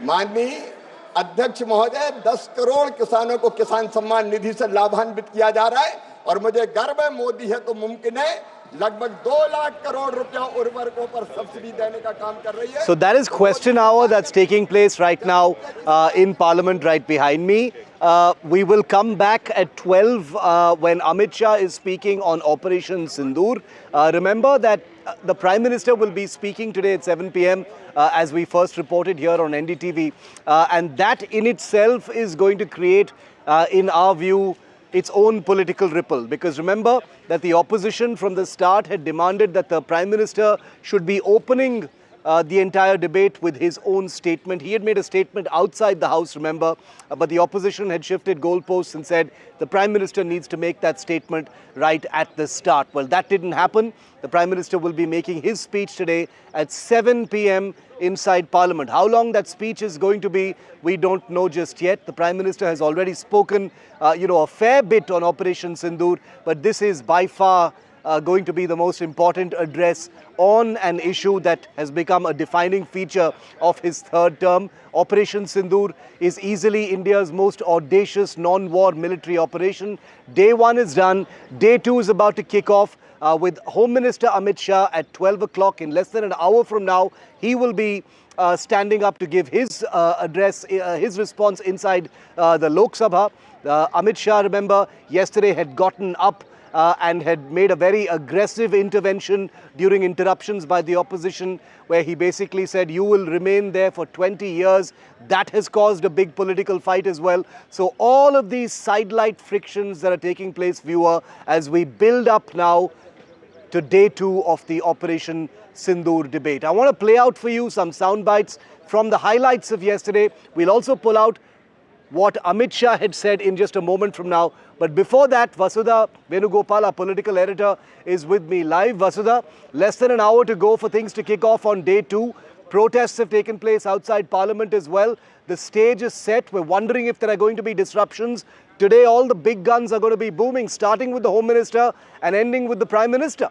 [SPEAKER 12] माननीय अध्यक्ष महोदय 10 करोड़ किसानों को किसान सम्मान निधि से लाभान्वित किया जा रहा है। और मुझे गर्व है, मोदी है तो मुमकिन है, लगभग 2 लाख करोड़ रुपया उर्वरकों पर सब्सिडी देने का काम कर रही है।
[SPEAKER 18] So that is question hour that's taking place right now in Parliament right behind me. We will come back at 12 when Amit Shah is speaking on Operation Sundoor. Remember that the Prime Minister will be speaking today at 7 p.m. As we first reported here on NDTV. And that in itself is going to create, in our view, its own political ripple. Because remember that the opposition from the start had demanded that the Prime Minister should be opening the entire debate with his own statement. He had made a statement outside the House, remember, but the opposition had shifted goalposts and said the Prime Minister needs to make that statement right at the start. Well, that didn't happen. The Prime Minister will be making his speech today at 7 p.m. inside Parliament. How long that speech is going to be, we don't know just yet. The Prime Minister has already spoken, a fair bit on Operation Sundoor, but this is by far going to be the most important address on an issue that has become a defining feature of his third term. Operation Sundoor is easily India's most audacious non-war military operation. Day one is done. Day two is about to kick off with Home Minister Amit Shah at 12 o'clock. In less than an hour from now, he will be standing up to give his address, his response inside the Lok Sabha. Amit Shah, remember, yesterday had gotten up and had made a very aggressive intervention during interruptions by the opposition, where he basically said, you will remain there for 20 years. That has caused a big political fight as well. So all of these sidelight frictions that are taking place, viewer, as we build up now to day two of the Operation Sundoor debate. I want to play out for you some sound bites from the highlights of yesterday. We'll also pull out what Amit Shah had said in just a moment from now. But before that, Vasudha Venugopal, our political editor, is with me live. Vasudha, less than an hour to go for things to kick off on day two. Protests have taken place outside Parliament as well. The stage is set. We're wondering if there are going to be disruptions. Today, all the big guns are going to be booming, starting with the Home Minister and ending with the Prime Minister.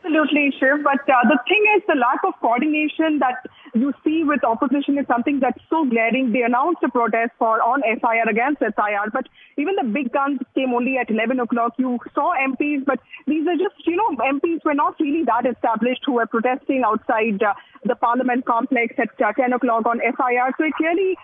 [SPEAKER 3] Absolutely, Shiv. But the thing is, the lack of coordination that you see with opposition is something that's so glaring. They announced a protest on SIR, against SIR, but even the big guns came only at 11 o'clock. You saw MPs, but these are just, MPs were not really that established who were protesting outside the Parliament complex at 10 o'clock on SIR. So it really,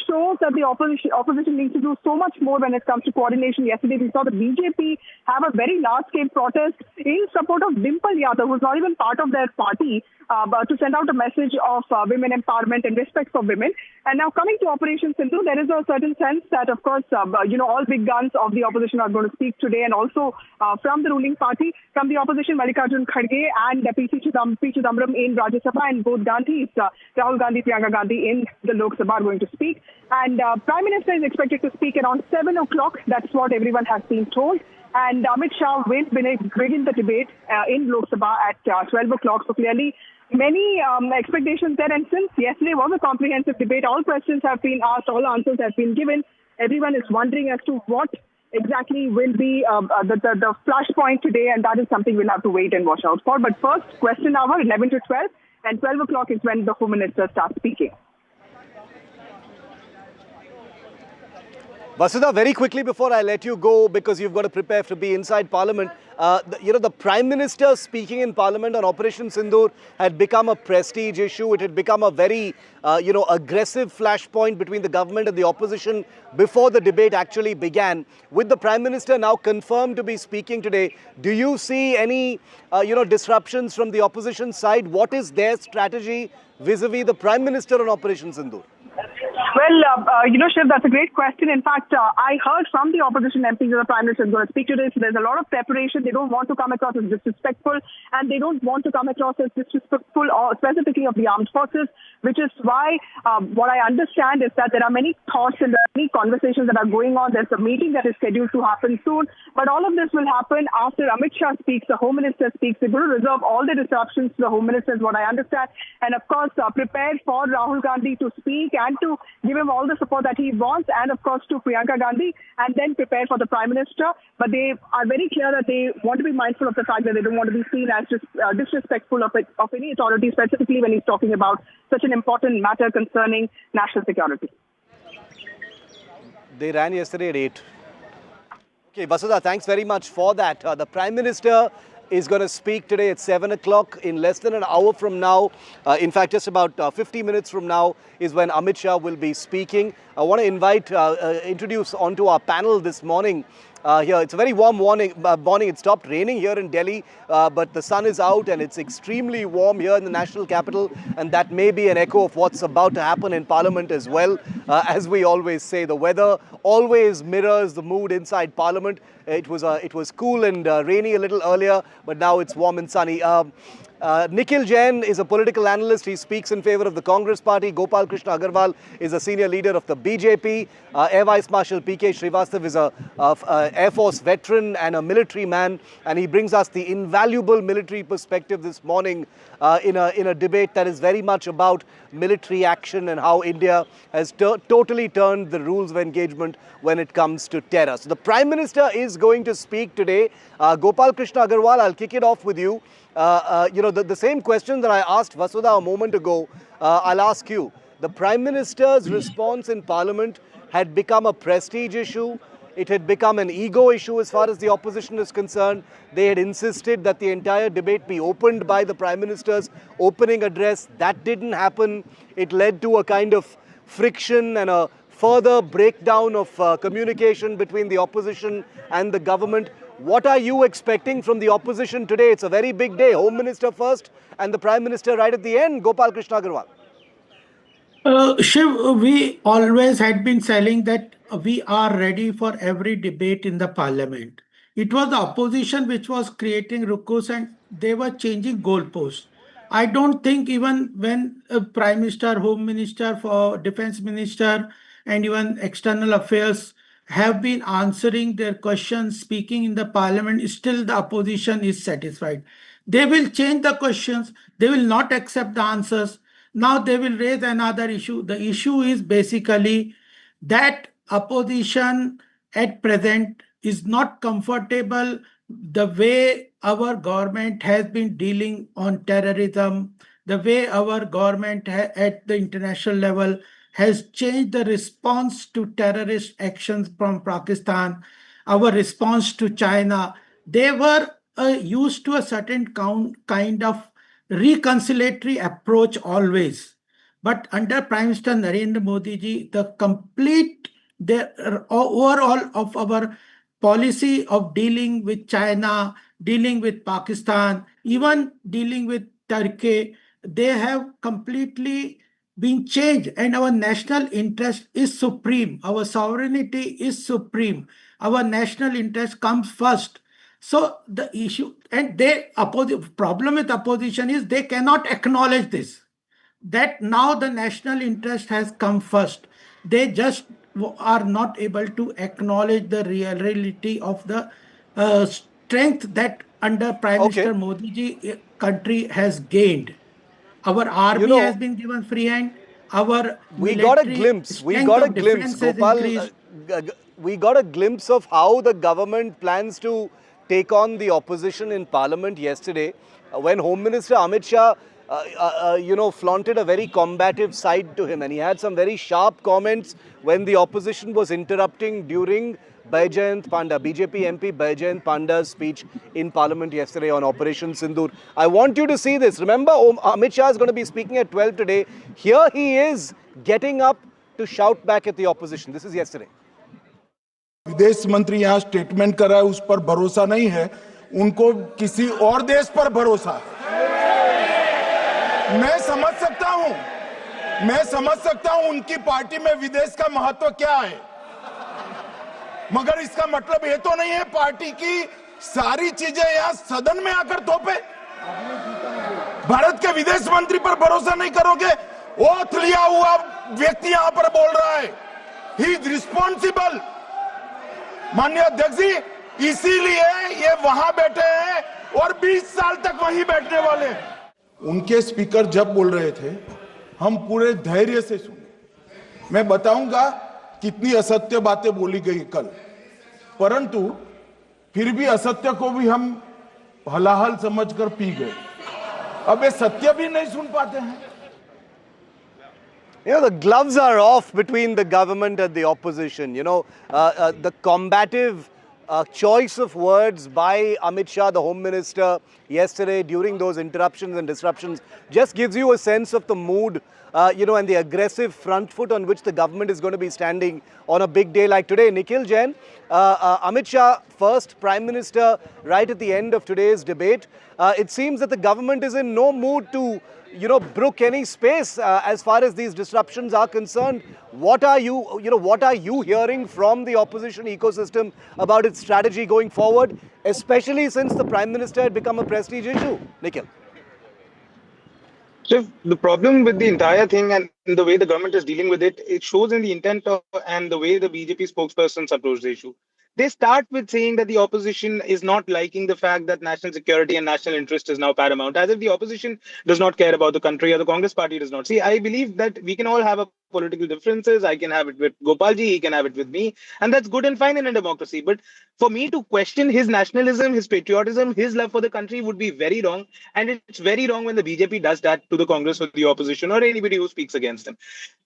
[SPEAKER 3] shows that the opposition needs to do so much more when it comes to coordination. Yesterday, we saw the BJP have a very large-scale protest in support of Dimple Yadav, who's not even part of their party, to send out a message of women empowerment and respect for women. And now coming to Operation Sundoor, there is a certain sense that, of course, all big guns of the opposition are going to speak today, and also from the ruling party, from the opposition, Mallikarjun Kharge and P. Chidambaram in Rajya Sabha, and both Gandhis, Rahul Gandhi, Priyanka Gandhi in the Lok Sabha are going to speak. And Prime Minister is expected to speak around 7 o'clock. That's what everyone has been told. And Amit Shah will begin the debate in Lok Sabha at 12 o'clock. So clearly, many expectations there. And since yesterday was a comprehensive debate, all questions have been asked, all answers have been given. Everyone is wondering as to what exactly will be the flashpoint today, and that is something we'll have to wait and watch out for. But first, question hour, 11 to 12, and 12 o'clock is when the Home Minister starts speaking.
[SPEAKER 18] Vasudha, very quickly before I let you go, because you've got to prepare to be inside Parliament, the Prime Minister speaking in Parliament on Operation Sundoor had become a prestige issue. It had become a very, aggressive flashpoint between the government and the opposition before the debate actually began. With the Prime Minister now confirmed to be speaking today, do you see any, disruptions from the opposition side? What is their strategy vis-a-vis the Prime Minister on Operation Sundoor?
[SPEAKER 3] Well, Shiv, that's a great question. In fact, I heard from the opposition MPs that the Prime Minister is going to speak today. So there's a lot of preparation. They don't want to come across as disrespectful, and they don't want to come across as disrespectful or specifically of the armed forces, which is why what I understand is that there are many thoughts and there are many conversations that are going on. There's a meeting that is scheduled to happen soon. But all of this will happen after Amit Shah speaks, the Home Minister speaks. They're going to reserve all the disruptions to the Home Minister is what I understand. And of course, prepare for Rahul Gandhi to speak and to give him all the support that he wants, and of course to Priyanka Gandhi, and then prepare for the Prime Minister. But they are very clear that they want to be mindful of the fact that they don't want to be seen as disrespectful of any authority, specifically when he's talking about such an important matter concerning national security.
[SPEAKER 18] They ran yesterday at 8. Okay, Vasudha, thanks very much for that. The Prime Minister is going to speak today at 7 o'clock. In less than an hour from now, in fact, just about 50 minutes from now is when Amit Shah will be speaking. I want to introduce onto our panel this morning. Here, it's a very warm morning. It stopped raining here in Delhi, but the sun is out and it's extremely warm here in the national capital, and that may be an echo of what's about to happen in Parliament as well. As we always say, the weather always mirrors the mood inside Parliament. It was cool and rainy a little earlier, but now it's warm and sunny. Nikhil Jain is a political analyst. He speaks in favor of the Congress party. Gopal Krishna Agarwal is a senior leader of the BJP. Air Vice Marshal P.K. Srivastav is a Air Force veteran and a military man. And he brings us the invaluable military perspective this morning in a debate that is very much about military action and how India has totally turned the rules of engagement when it comes to terror. So the Prime Minister is going to speak today. Gopal Krishna Agarwal, I'll kick it off with you. The same question that I asked Vasudha a moment ago, I'll ask you. The Prime Minister's response in Parliament had become a prestige issue. It had become an ego issue as far as the opposition is concerned. They had insisted that the entire debate be opened by the Prime Minister's opening address. That didn't happen. It led to a kind of friction and a further breakdown of communication between the opposition and the government. What are you expecting from the opposition today? It's a very big day. Home Minister first and the Prime Minister right at the end. Gopal Krishna Agarwal.
[SPEAKER 22] Shiv, we always had been saying that we are ready for every debate in the parliament. It was the opposition which was creating ruckus and they were changing goalposts. I don't think even when Prime Minister, Home Minister, for Defense Minister and even External Affairs have been answering their questions, speaking in the parliament, still the opposition is satisfied. They will change the questions. They will not accept the answers. Now they will raise another issue. The issue is basically that opposition at present is not comfortable the way our government has been dealing on terrorism, the way our government at the international level has changed the response to terrorist actions from Pakistan, our response to China. They were used to a certain kind of reconciliatory approach always. But under Prime Minister Narendra Modi ji, the overall of our policy of dealing with China, dealing with Pakistan, even dealing with Turkey, they have completely been changed, and our national interest is supreme. Our sovereignty is supreme. Our national interest comes first. So the issue and problem with opposition is they cannot acknowledge this. That now the national interest has come first. They just are not able to acknowledge the reality of the strength that under Prime Minister Modi ji country has gained. Our army has been given free hand.
[SPEAKER 18] We got a glimpse, Gopal. We got a glimpse of how the government plans to take on the opposition in Parliament yesterday when Home Minister Amit Shah, flaunted a very combative side to him, and he had some very sharp comments when the opposition was interrupting during Baijayant Panda, BJP MP Baijayant Panda's speech in Parliament yesterday on Operation Sundoor. I want you to see this. Remember, Amit Shah is going to be speaking at 12 today. Here he is getting up to shout back at the opposition. This is yesterday.
[SPEAKER 5] विदेश मंत्री यहाँ statement कर रहा है, उस पर भरोसा नहीं है, उनको किसी और देश पर भरोसा है। मैं समझ सकता हूँ उनकी पार्टी में विदेश का महत्व क्या है, मगर इसका मतलब ये तो नहीं है पार्टी की सारी चीजें यहाँ सदन में आकर थोपे। भारत के विदेश मंत्री पर भरोसा नहीं करोगे? ओथ लिया हुआ व्यक्ति यहाँ पर बोल रहा है, ही इज रिस्पॉन्सिबल। माननीय अध्यक्ष जी, इसीलिए ये वहां बैठे हैं और 20 साल तक वहीं बैठने वाले हैं। उनके स्पीकर जब बोल रहे थे, हम पूरे धैर्य से सुने। मैं बताऊंगा कितनी असत्य बातें बोली गई कल, परंतु फिर भी असत्य को भी हम हलाहल समझकर पी गए। अब ये सत्य भी नहीं सुन पाते हैं।
[SPEAKER 18] The gloves are off between the government and the opposition. The combative choice of words by Amit Shah, the Home Minister, yesterday during those interruptions and disruptions just gives you a sense of the mood, and the aggressive front foot on which the government is going to be standing on a big day like today. Nikhil Jain, Amit Shah, first Prime Minister, right at the end of today's debate. It seems that the government is in no mood to brook any space as far as these disruptions are concerned. What are you hearing from the opposition ecosystem about its strategy going forward, especially since the Prime Minister had become a prestige issue? Nikhil.
[SPEAKER 6] So the problem with the entire thing and the way the government is dealing with it, it shows in the intent of, and the way the BJP spokespersons approach the issue. They start with saying that the opposition is not liking the fact that national security and national interest is now paramount, as if the opposition does not care about the country or the Congress party does not. See, I believe that we can all have a political differences. I can have it with Gopalji, he can have it with me, and that's good and fine in a democracy. But for me to question his nationalism, his patriotism, his love for the country would be very wrong. And it's very wrong when the BJP does that to the Congress or the opposition or anybody who speaks against them.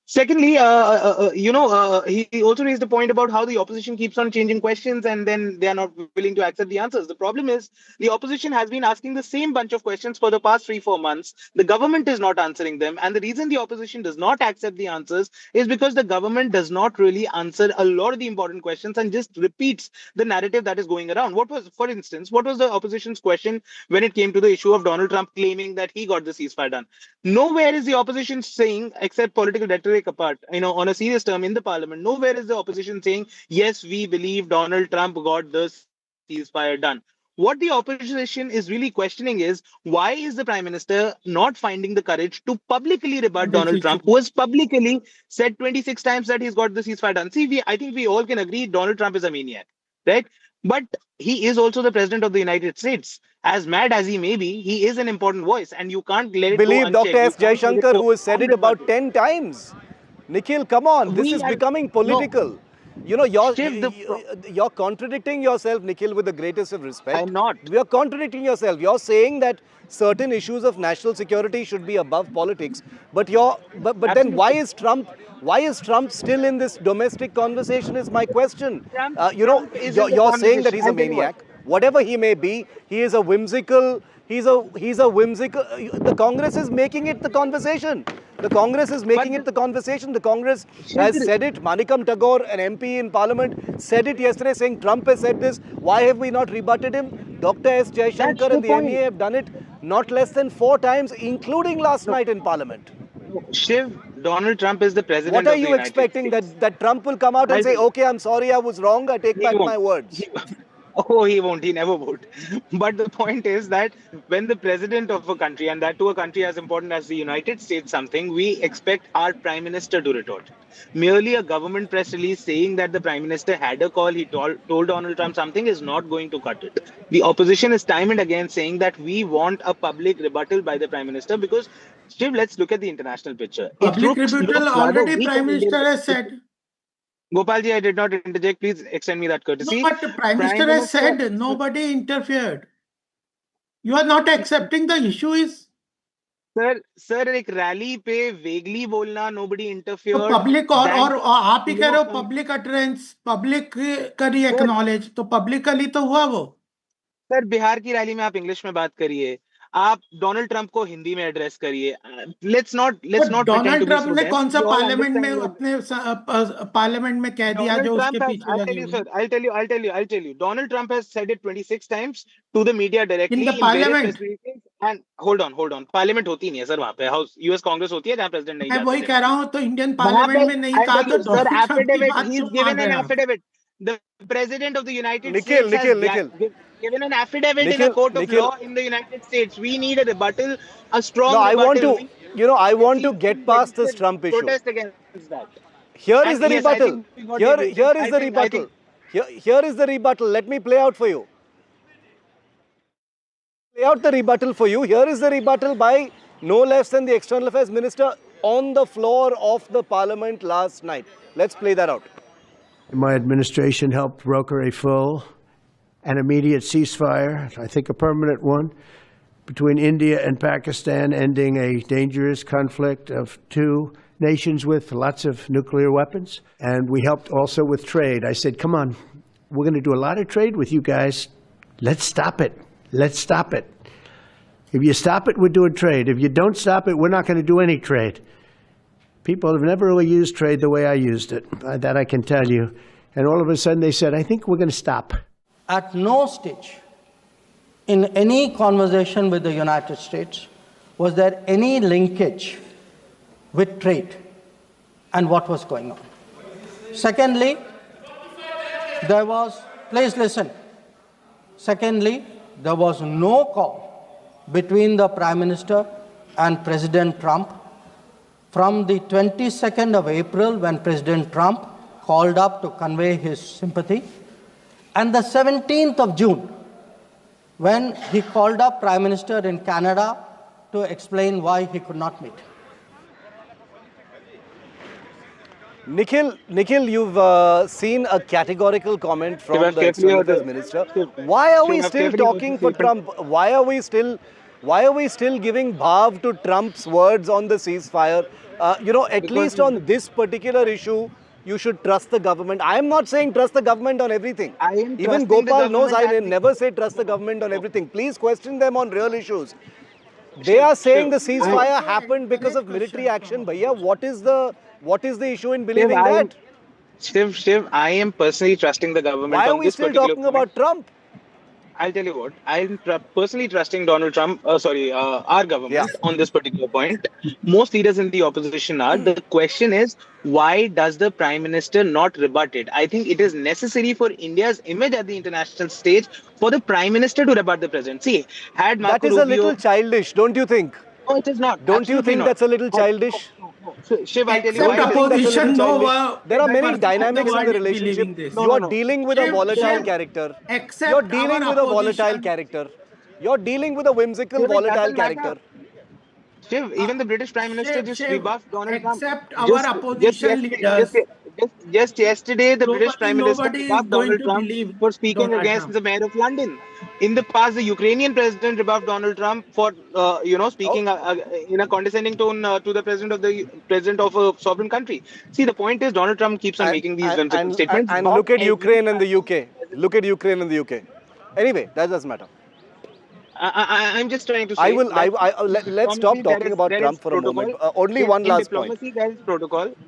[SPEAKER 6] Secondly, he also raised a point about how the opposition keeps on changing questions and then they are not willing to accept the answers. The problem is the opposition has been asking the same bunch of questions for the past 3-4 months. The government is not answering them. And the reason the opposition does not accept the answers is because the government does not really answer a lot of the important questions and just repeats the narrative that is going around. For instance, what was the opposition's question when it came to the issue of Donald Trump claiming that he got the ceasefire done? Nowhere is the opposition saying, except political rhetoric apart, on a serious term in the parliament, nowhere is the opposition saying, yes, we believe Donald Trump got the ceasefire done. What the opposition is really questioning is, why is the prime minister not finding the courage to publicly rebut Donald Trump, who has publicly said 26 times that he's got the ceasefire done? See, I think we all can agree Donald Trump is a maniac, right? But he is also the president of the United States. As mad as he may be, he is an important voice, and you can't let it
[SPEAKER 18] Believe
[SPEAKER 6] go unchecked.
[SPEAKER 18] Dr. S. Jaishankar, who has said it about 10 times. Nikhil, come on, this is becoming political. No. You're contradicting yourself, Nikhil, with the greatest of respect.
[SPEAKER 6] I'm not.
[SPEAKER 18] You're contradicting yourself. You're saying that certain issues of national security should be above politics. But then why is Trump still in this domestic conversation is my question. You're saying that he's a maniac. Whatever he may be, he is a whimsical, he's a whimsical, the Congress is making it the conversation. The Congress is making it the conversation. The Congress has said it. Manikam Tagore, an MP in Parliament, said it yesterday saying Trump has said this. Why have we not rebutted him? Dr. S. Jaishankar and the MEA have done it not less than 4 times, including last night in Parliament.
[SPEAKER 6] Shiv, Donald Trump is the president
[SPEAKER 18] of the United States. What are you expecting? That Trump will come out and say, okay, I'm sorry, I was wrong, I take back my words?
[SPEAKER 6] Oh, he won't. He never would. But the point is that when the president of a country, and that to a country as important as the United States, something, we expect our prime minister to retort. Merely a government press release saying that the prime minister had a call, he told Donald Trump something, is not going to cut it. The opposition is time and again saying that we want a public rebuttal by the prime minister because, Steve, let's look at the international picture.
[SPEAKER 13] Public rebuttal already prime minister has said.
[SPEAKER 6] Gopalji, I did not interject. Please extend me that courtesy.
[SPEAKER 13] No, but the Prime Minister has said nobody interfered. You are not accepting the issue is.
[SPEAKER 6] Sir, एक rally पे vaguely बोलना, nobody interfered.
[SPEAKER 13] तो public और आप ही कह रहे हो public utterance, public करी acknowledge, तो publicly तो हुआ वो.
[SPEAKER 6] सर, बिहार की रैली में आप इंग्लिश में बात करिए. आप डोनाल्ड ट्रंप को हिंदी में एड्रेस करिए. लेट्स नॉट
[SPEAKER 13] डोनाल्ड ट्रंप ने कौन सा पार्लियामेंट में अपने पार्लियामेंट में कह दिया जो उसके पीछे लगी हुई.
[SPEAKER 6] I'll tell you. Donald Trump has said it 26 times to the media directly
[SPEAKER 13] in the parliament.
[SPEAKER 6] And hold on. Parliament होती नहीं है सर वहाँ पे. हाउस यूएस कांग्रेस होती है जहाँ प्रेसिडेंट नहीं.
[SPEAKER 13] मैं वही कह रहा हूँ तो इंडियन पार्लियामेंट में नहीं कहा तो
[SPEAKER 6] sir affidavit he is given an affidavit. The President of the United States has given an affidavit in a court of law in the United States. We need a rebuttal, a strong rebuttal.
[SPEAKER 18] I want to get past this Trump issue.
[SPEAKER 6] Protest against that.
[SPEAKER 18] Here is the rebuttal. Here is the rebuttal. Here is the rebuttal. Let me play out for you. Play out the rebuttal for you. Here is the rebuttal by no less than the External Affairs Minister on the floor of the Parliament last night. Let's play that out.
[SPEAKER 15] My administration helped broker a full and immediate ceasefire, I think a permanent one, between India and Pakistan, ending a dangerous conflict of 2 nations with lots of nuclear weapons. And we helped also with trade. I said, come on, we're going to do a lot of trade with you guys. Let's stop it. Let's stop it. If you stop it, we're doing trade. If you don't stop it, we're not going to do any trade. People have never really used trade the way I used it. That I can tell you. And all of a sudden they said, I think we're going to stop.
[SPEAKER 16] At no stage in any conversation with the United States was there any linkage with trade and what was going on. Secondly, there was, please listen. Secondly, there was no call between the Prime Minister and President Trump from the 22nd of April, when President Trump called up to convey his sympathy, and the 17th of June, when he called up Prime Minister in Canada to explain why he could not meet.
[SPEAKER 18] Nikhil, you've seen a categorical comment from the External Affairs Minister. Why are we still talking for Trump? Why are we still giving bhav to Trump's words on the ceasefire? At least on this particular issue, you should trust the government. I am not saying trust the government on everything. Even Gopal knows I never say trust the government on everything. Please question them on real issues. They are saying the ceasefire happened because of military action. Bhaiya, what is the issue in believing that?
[SPEAKER 6] Shiv, I am personally trusting the government.
[SPEAKER 18] Why are we still talking about Trump?
[SPEAKER 6] I'll tell you what, I'm personally trusting Donald Trump, our government on this particular point. Most leaders in the opposition are. The question is, why does the Prime Minister not rebut it? I think it is necessary for India's image at the international stage for the Prime Minister to rebut the President. See, had Marco
[SPEAKER 18] That is a little childish, don't you think?
[SPEAKER 6] No, it is not.
[SPEAKER 18] Don't you think that's a little childish?
[SPEAKER 6] Shiv, I'll tell you why.
[SPEAKER 13] Opposition,
[SPEAKER 18] there are many dynamics in the relationship. You are dealing with a volatile character. You're dealing with a volatile character. You're dealing with a whimsical, volatile character.
[SPEAKER 6] Shiv, even the British Prime Minister just rebuffed Donald Trump.
[SPEAKER 13] Except our opposition leaders.
[SPEAKER 6] Just yesterday, the British Prime Minister rebuffed Donald Trump for speaking against the mayor of London. In the past, the Ukrainian president rebuffed Donald Trump for, speaking in a condescending tone to the president of a sovereign country. See, the point is Donald Trump keeps on making these statements.
[SPEAKER 18] And look at Ukraine and the UK. Look at Ukraine and the UK. Anyway, that doesn't matter.
[SPEAKER 6] I'm just trying to say.
[SPEAKER 18] Let's stop talking about Trump for a moment. Only one last point.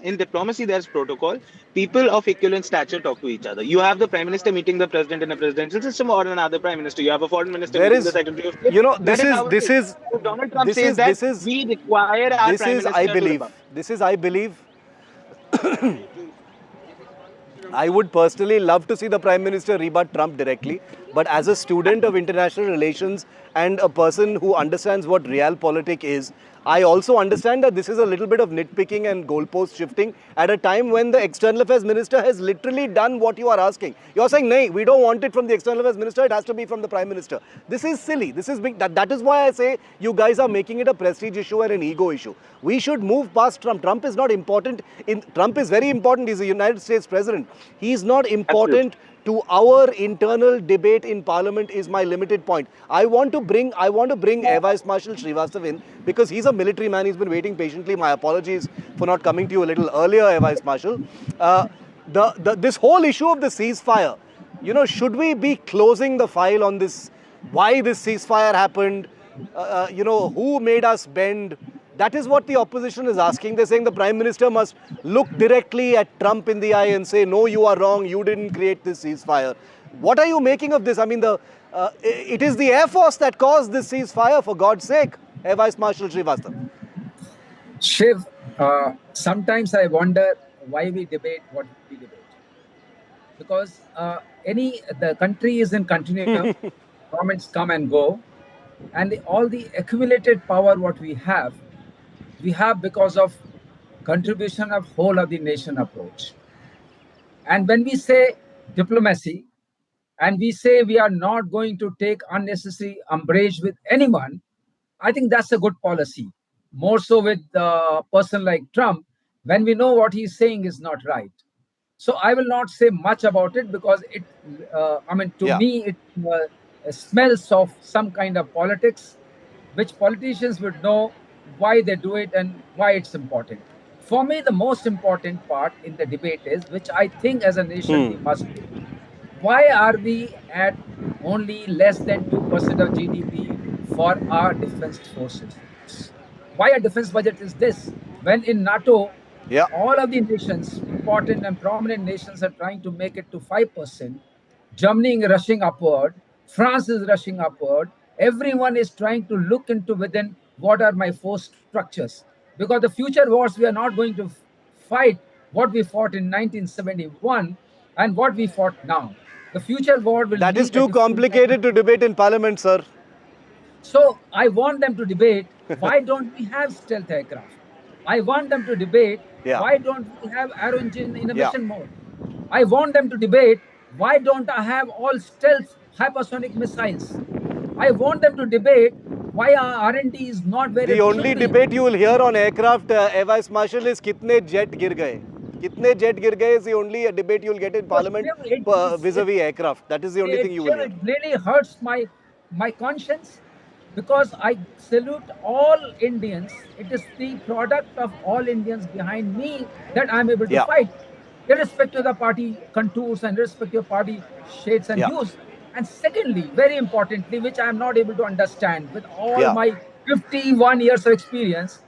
[SPEAKER 6] In diplomacy, there is protocol. People of equivalent stature talk to each other. You have the Prime Minister meeting the President in a presidential system, or another Prime Minister. You have a foreign minister meeting the Secretary of State. Donald Trump says that we require our Prime Minister to rebut.
[SPEAKER 18] I believe. I would personally love to see the Prime Minister rebut Trump directly, but as a student of international relations and a person who understands what realpolitik is, I also understand that this is a little bit of nitpicking and goalpost shifting at a time when the External Affairs Minister has literally done what you are asking. You are saying, no, we don't want it from the External Affairs Minister, it has to be from the Prime Minister. This is silly. This is big. That is why I say you guys are making it a prestige issue and an ego issue. We should move past Trump. Trump is not important. Trump is very important. He's a United States president. He's not important. To our internal debate in Parliament is my limited point. I want to bring Air Vice Marshal Srivastava in because he's a military man. He's been waiting patiently. My apologies for not coming to you a little earlier, Air Vice Marshal. This whole issue of the ceasefire, should we be closing the file on this? Why this ceasefire happened? Who made us bend? That is what the opposition is asking. They're saying the Prime Minister must look directly at Trump in the eye and say, no, you are wrong, you didn't create this ceasefire. What are you making of this? I mean, it is the Air Force that caused this ceasefire, for God's sake. Air Vice Marshal Srivastava.
[SPEAKER 9] Shiv, sometimes I wonder why we debate what we debate. Because the country is in continuum, governments come and go, and all the accumulated power what we have because of contribution of whole of the nation approach. And when we say diplomacy, and we say we are not going to take unnecessary umbrage with anyone, I think that's a good policy. More so with a person like Trump, when we know what he's saying is not right. So I will not say much about it because me, it smells of some kind of politics, which politicians would know why they do it and why it's important. For me, the most important part in the debate is, which I think as a nation we must do, why are we at only less than 2% of GDP for our defense forces? Why a defense budget is this? When in NATO, all of the nations, important and prominent nations, are trying to make it to 5%. Germany is rushing upward. France is rushing upward. Everyone is trying to look into within what are my force structures. Because the future wars, we are not going to fight what we fought in 1971 and what we fought now. The future war will...
[SPEAKER 18] That is too complicated to debate in Parliament, sir.
[SPEAKER 9] So I want them to debate, why don't we have stealth aircraft? I want them to debate, why don't we have aero engine in a mission mode? I want them to debate, why don't I have all stealth hypersonic missiles? I want them to debate why our R&D is not very
[SPEAKER 18] The only
[SPEAKER 9] efficiently.
[SPEAKER 18] debate you will hear on aircraft, Air Vice Marshal, is kitne jet gir gaye. Kitne jet gir gaye is the only debate you will get in Parliament vis-a-vis aircraft. That is the only thing you will hear.
[SPEAKER 9] It really hurts my conscience, because I salute all Indians. It is the product of all Indians behind me that I'm able to fight, irrespective of the party contours and irrespective of party shades and hues. And secondly, very importantly, which I'm not able to understand with all my 51 years of experience,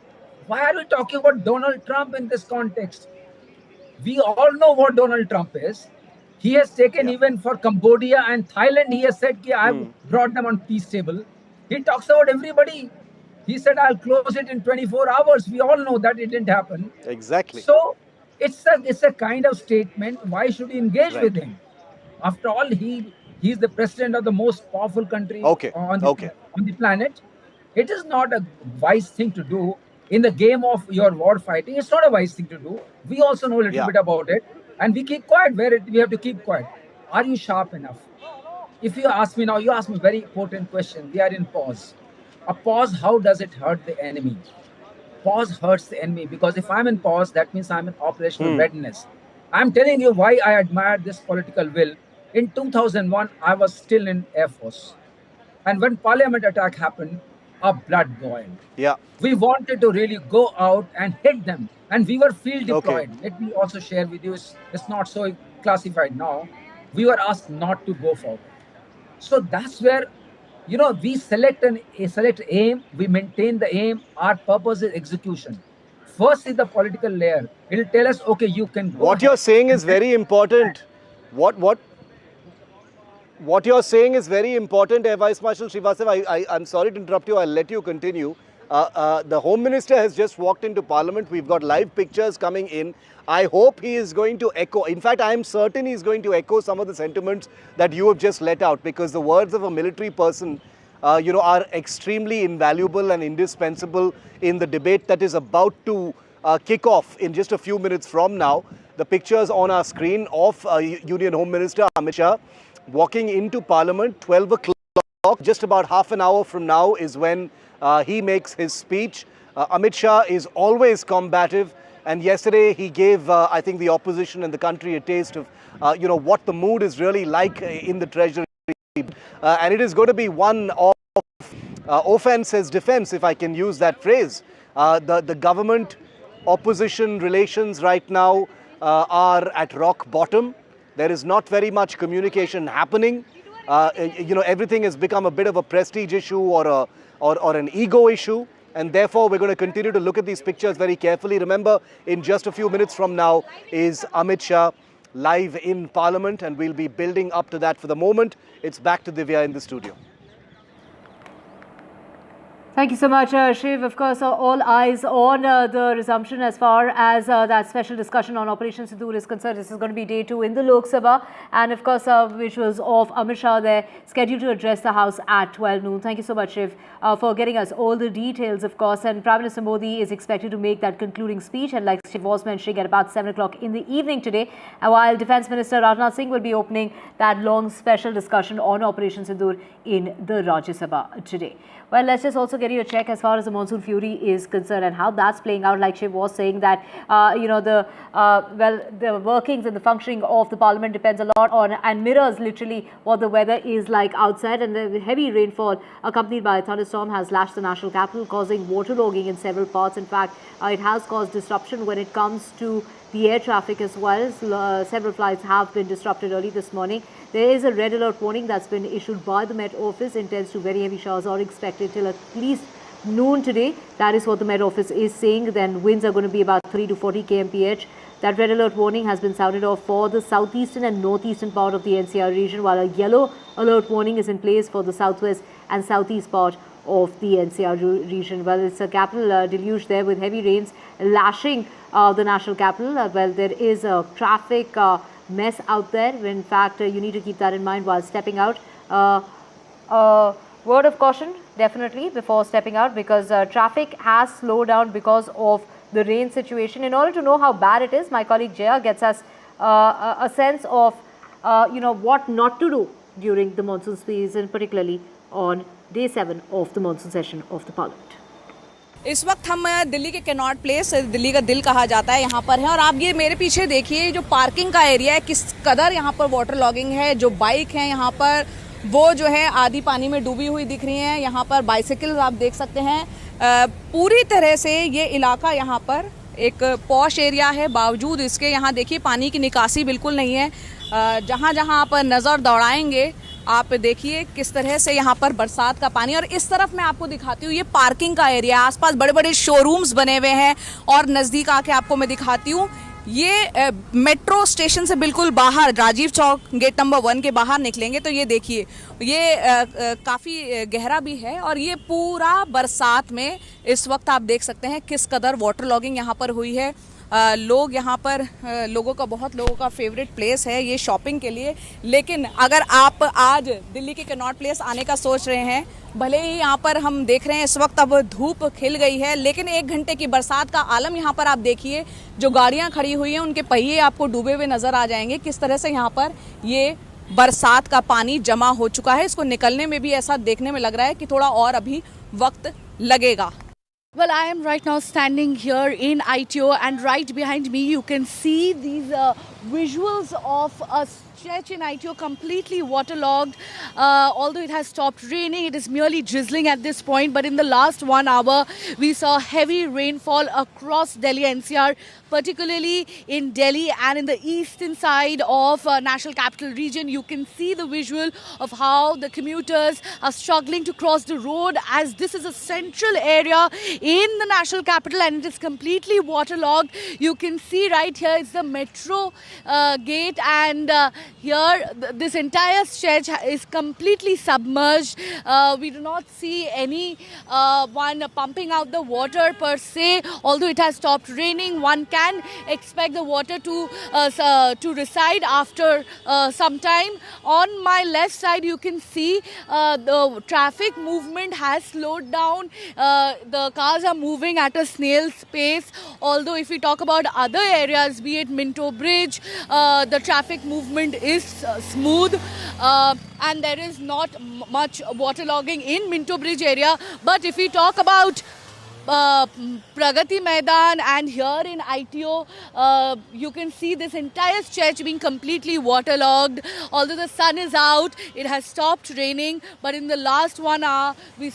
[SPEAKER 9] why are we talking about Donald Trump in this context? We all know what Donald Trump is. He has taken even for Cambodia and Thailand, he has said, I've brought them on peace table. He talks about everybody. He said, I'll close it in 24 hours. We all know that it didn't happen.
[SPEAKER 18] Exactly.
[SPEAKER 9] So it's a kind of statement. Why should we engage with him? After all, he's the president of the most powerful country on the planet. It is not a wise thing to do in the game of your war fighting. It's not a wise thing to do. We also know a little bit about it, and we keep quiet where we have to keep quiet. Are you sharp enough? If you ask me now, you ask me a very important question. We are in pause. A pause, how does it hurt the enemy? Pause hurts the enemy, because if I'm in pause, that means I'm in operational readiness. I'm telling you why I admire this political will. In 2001, I was still in Air Force. And when Parliament attack happened, our blood boiled. We wanted to really go out and hit them. And we were field deployed. Let me also share with you, it's not so classified now. We were asked not to go forward. So that's where, we select aim, we maintain the aim, our purpose is execution. First is the political layer. It'll tell us, okay, you can go.
[SPEAKER 18] What you're saying is very important. What you're saying is very important, Air Vice Marshal Srivastav. I'm sorry to interrupt you. I'll let you continue. The Home Minister has just walked into Parliament. We've got live pictures coming in. I hope he is going to echo. In fact, I'm certain he's going to echo some of the sentiments that you have just let out, because the words of a military person, are extremely invaluable and indispensable in the debate that is about to kick off in just a few minutes from now. The pictures on our screen of Union Home Minister Amit Shah walking into Parliament, 12 o'clock, just about half an hour from now is when he makes his speech. Amit Shah is always combative, and yesterday he gave, I think, the opposition and the country a taste of, what the mood is really like in the Treasury. And it is going to be one of offense as defense, if I can use that phrase. The government-opposition relations right now are at rock bottom. There is not very much communication happening. Everything has become a bit of a prestige issue or an ego issue. And therefore, we're going to continue to look at these pictures very carefully. Remember, in just a few minutes from now is Amit Shah live in Parliament, and we'll be building up to that. For the moment, it's back to Divya in the studio.
[SPEAKER 2] Thank you so much, Shiv. Of course, all eyes on the resumption as far as that special discussion on Operation Sundoor is concerned. This is going to be day 2 in the Lok Sabha. And of course, visuals of Amit Shah there, scheduled to address the House at 12 noon. Thank you so much, Shiv, for getting us all the details, of course. And Prime Minister Modi is expected to make that concluding speech. And like Shiv was mentioning, at about 7 o'clock in the evening today, while Defence Minister Rajnath Singh will be opening that long special discussion on Operation Sundoor in the Rajya Sabha today. Well, let's just also get you a check as far as the monsoon fury is concerned and how that's playing out. Like Shiv was saying that, the workings and the functioning of the Parliament depends a lot on and mirrors literally what the weather is like outside. And the heavy rainfall accompanied by a thunderstorm has lashed the national capital, causing waterlogging in several parts. In fact, it has caused disruption when it comes to the air traffic as well. Several flights have been disrupted early this morning. There is a red alert warning that's been issued by the Met Office. Intense to very heavy showers are expected till at least noon today. That is what the Met Office is saying. Then winds are going to be about 30 to 40 kmph. That red alert warning has been sounded off for the southeastern and northeastern part of the NCR region, while a yellow alert warning is in place for the southwest and southeast part of the NCR region. Well, it's a capital deluge there with heavy rains lashing the national capital. Well, there is a traffic mess out there. In fact, you need to keep that in mind while stepping out. Word of caution, definitely, before stepping out, because traffic has slowed down because of the rain situation. In order to know how bad it is, my colleague Jaya gets us a sense of, what not to do during the monsoon season, particularly on day 7 of the monsoon session of the Parliament.
[SPEAKER 4] इस वक्त हम दिल्ली के cannot place, Delhi का दिल कहा जाता है, यहाँ पर हैं और आप ये मेरे पीछे देखिए जो पार्किंग का एरिया है, किस कदर यहाँ पर वाटर लॉगिंग है। जो बाइक हैं यहाँ पर वो जो है आधी पानी में डूबी हुई दिख रही हैं। यहाँ पर बाइसिकल आप देख सकते हैं। पूरी तरह से ये इलाका यहाँ पर एक पॉश एरिया है, बावजूद इसके यहाँ देखिए पानी की निकासी बिल्कुल नहीं है। जहाँ जहाँ आप नज़र दौड़ाएंगे आप देखिए किस तरह से यहाँ पर बरसात का पानी। और इस तरफ मैं आपको दिखाती हूँ, ये पार्किंग का एरिया, आसपास बड़े बड़े शोरूम्स बने हुए हैं। और नज़दीक आके आपको मैं दिखाती हूँ, ये मेट्रो स्टेशन से बिल्कुल बाहर, राजीव चौक गेट नंबर 1 के बाहर निकलेंगे तो ये देखिए ये काफ़ी गहरा भी है। और ये पूरा बरसात में इस वक्त आप देख सकते हैं किस कदर वाटर लॉगिंग यहाँ पर हुई है। लोग यहाँ पर, बहुत लोगों का फेवरेट प्लेस है ये शॉपिंग के लिए। लेकिन अगर आप आज दिल्ली के कैनॉट प्लेस आने का सोच रहे हैं, भले ही यहाँ पर हम देख रहे हैं इस वक्त अब धूप खिल गई है, लेकिन 1 घंटे की बरसात का आलम यहाँ पर आप देखिए। जो गाड़ियाँ खड़ी हुई हैं उनके पहिए आपको डूबे हुए नज़र आ जाएंगे। किस तरह से यहाँ पर ये बरसात का पानी जमा हो चुका है। इसको निकलने में भी ऐसा देखने में लग रहा है कि थोड़ा और अभी वक्त लगेगा। Well, I am right now standing here in ITO, and right behind me you can see these visuals of a stretch in ITO completely waterlogged. Although it has stopped raining, it is merely drizzling at this point. But in the last 1 hour, we saw heavy rainfall across Delhi NCR, particularly in Delhi and in the eastern side of National Capital Region. You can see the visual of how the commuters are struggling to cross the road, as this is a central area in the National Capital and it is completely waterlogged. You can see right here is the metro gate, and here this entire stretch is completely submerged. We do not see any one pumping out the water per se. Although it has stopped raining, one can expect the water to recede after some time. On my left side you can see the traffic movement has slowed down. The cars are moving at a snail's pace. Although if we talk about other areas, be it Minto Bridge, the traffic movement is smooth, and there is not much waterlogging in Minto Bridge area. But if we talk about Pragati Maidan and here in ITO, you can see this entire stretch being completely waterlogged. Although the sun is out, it has stopped raining, but in the last 1 hour we saw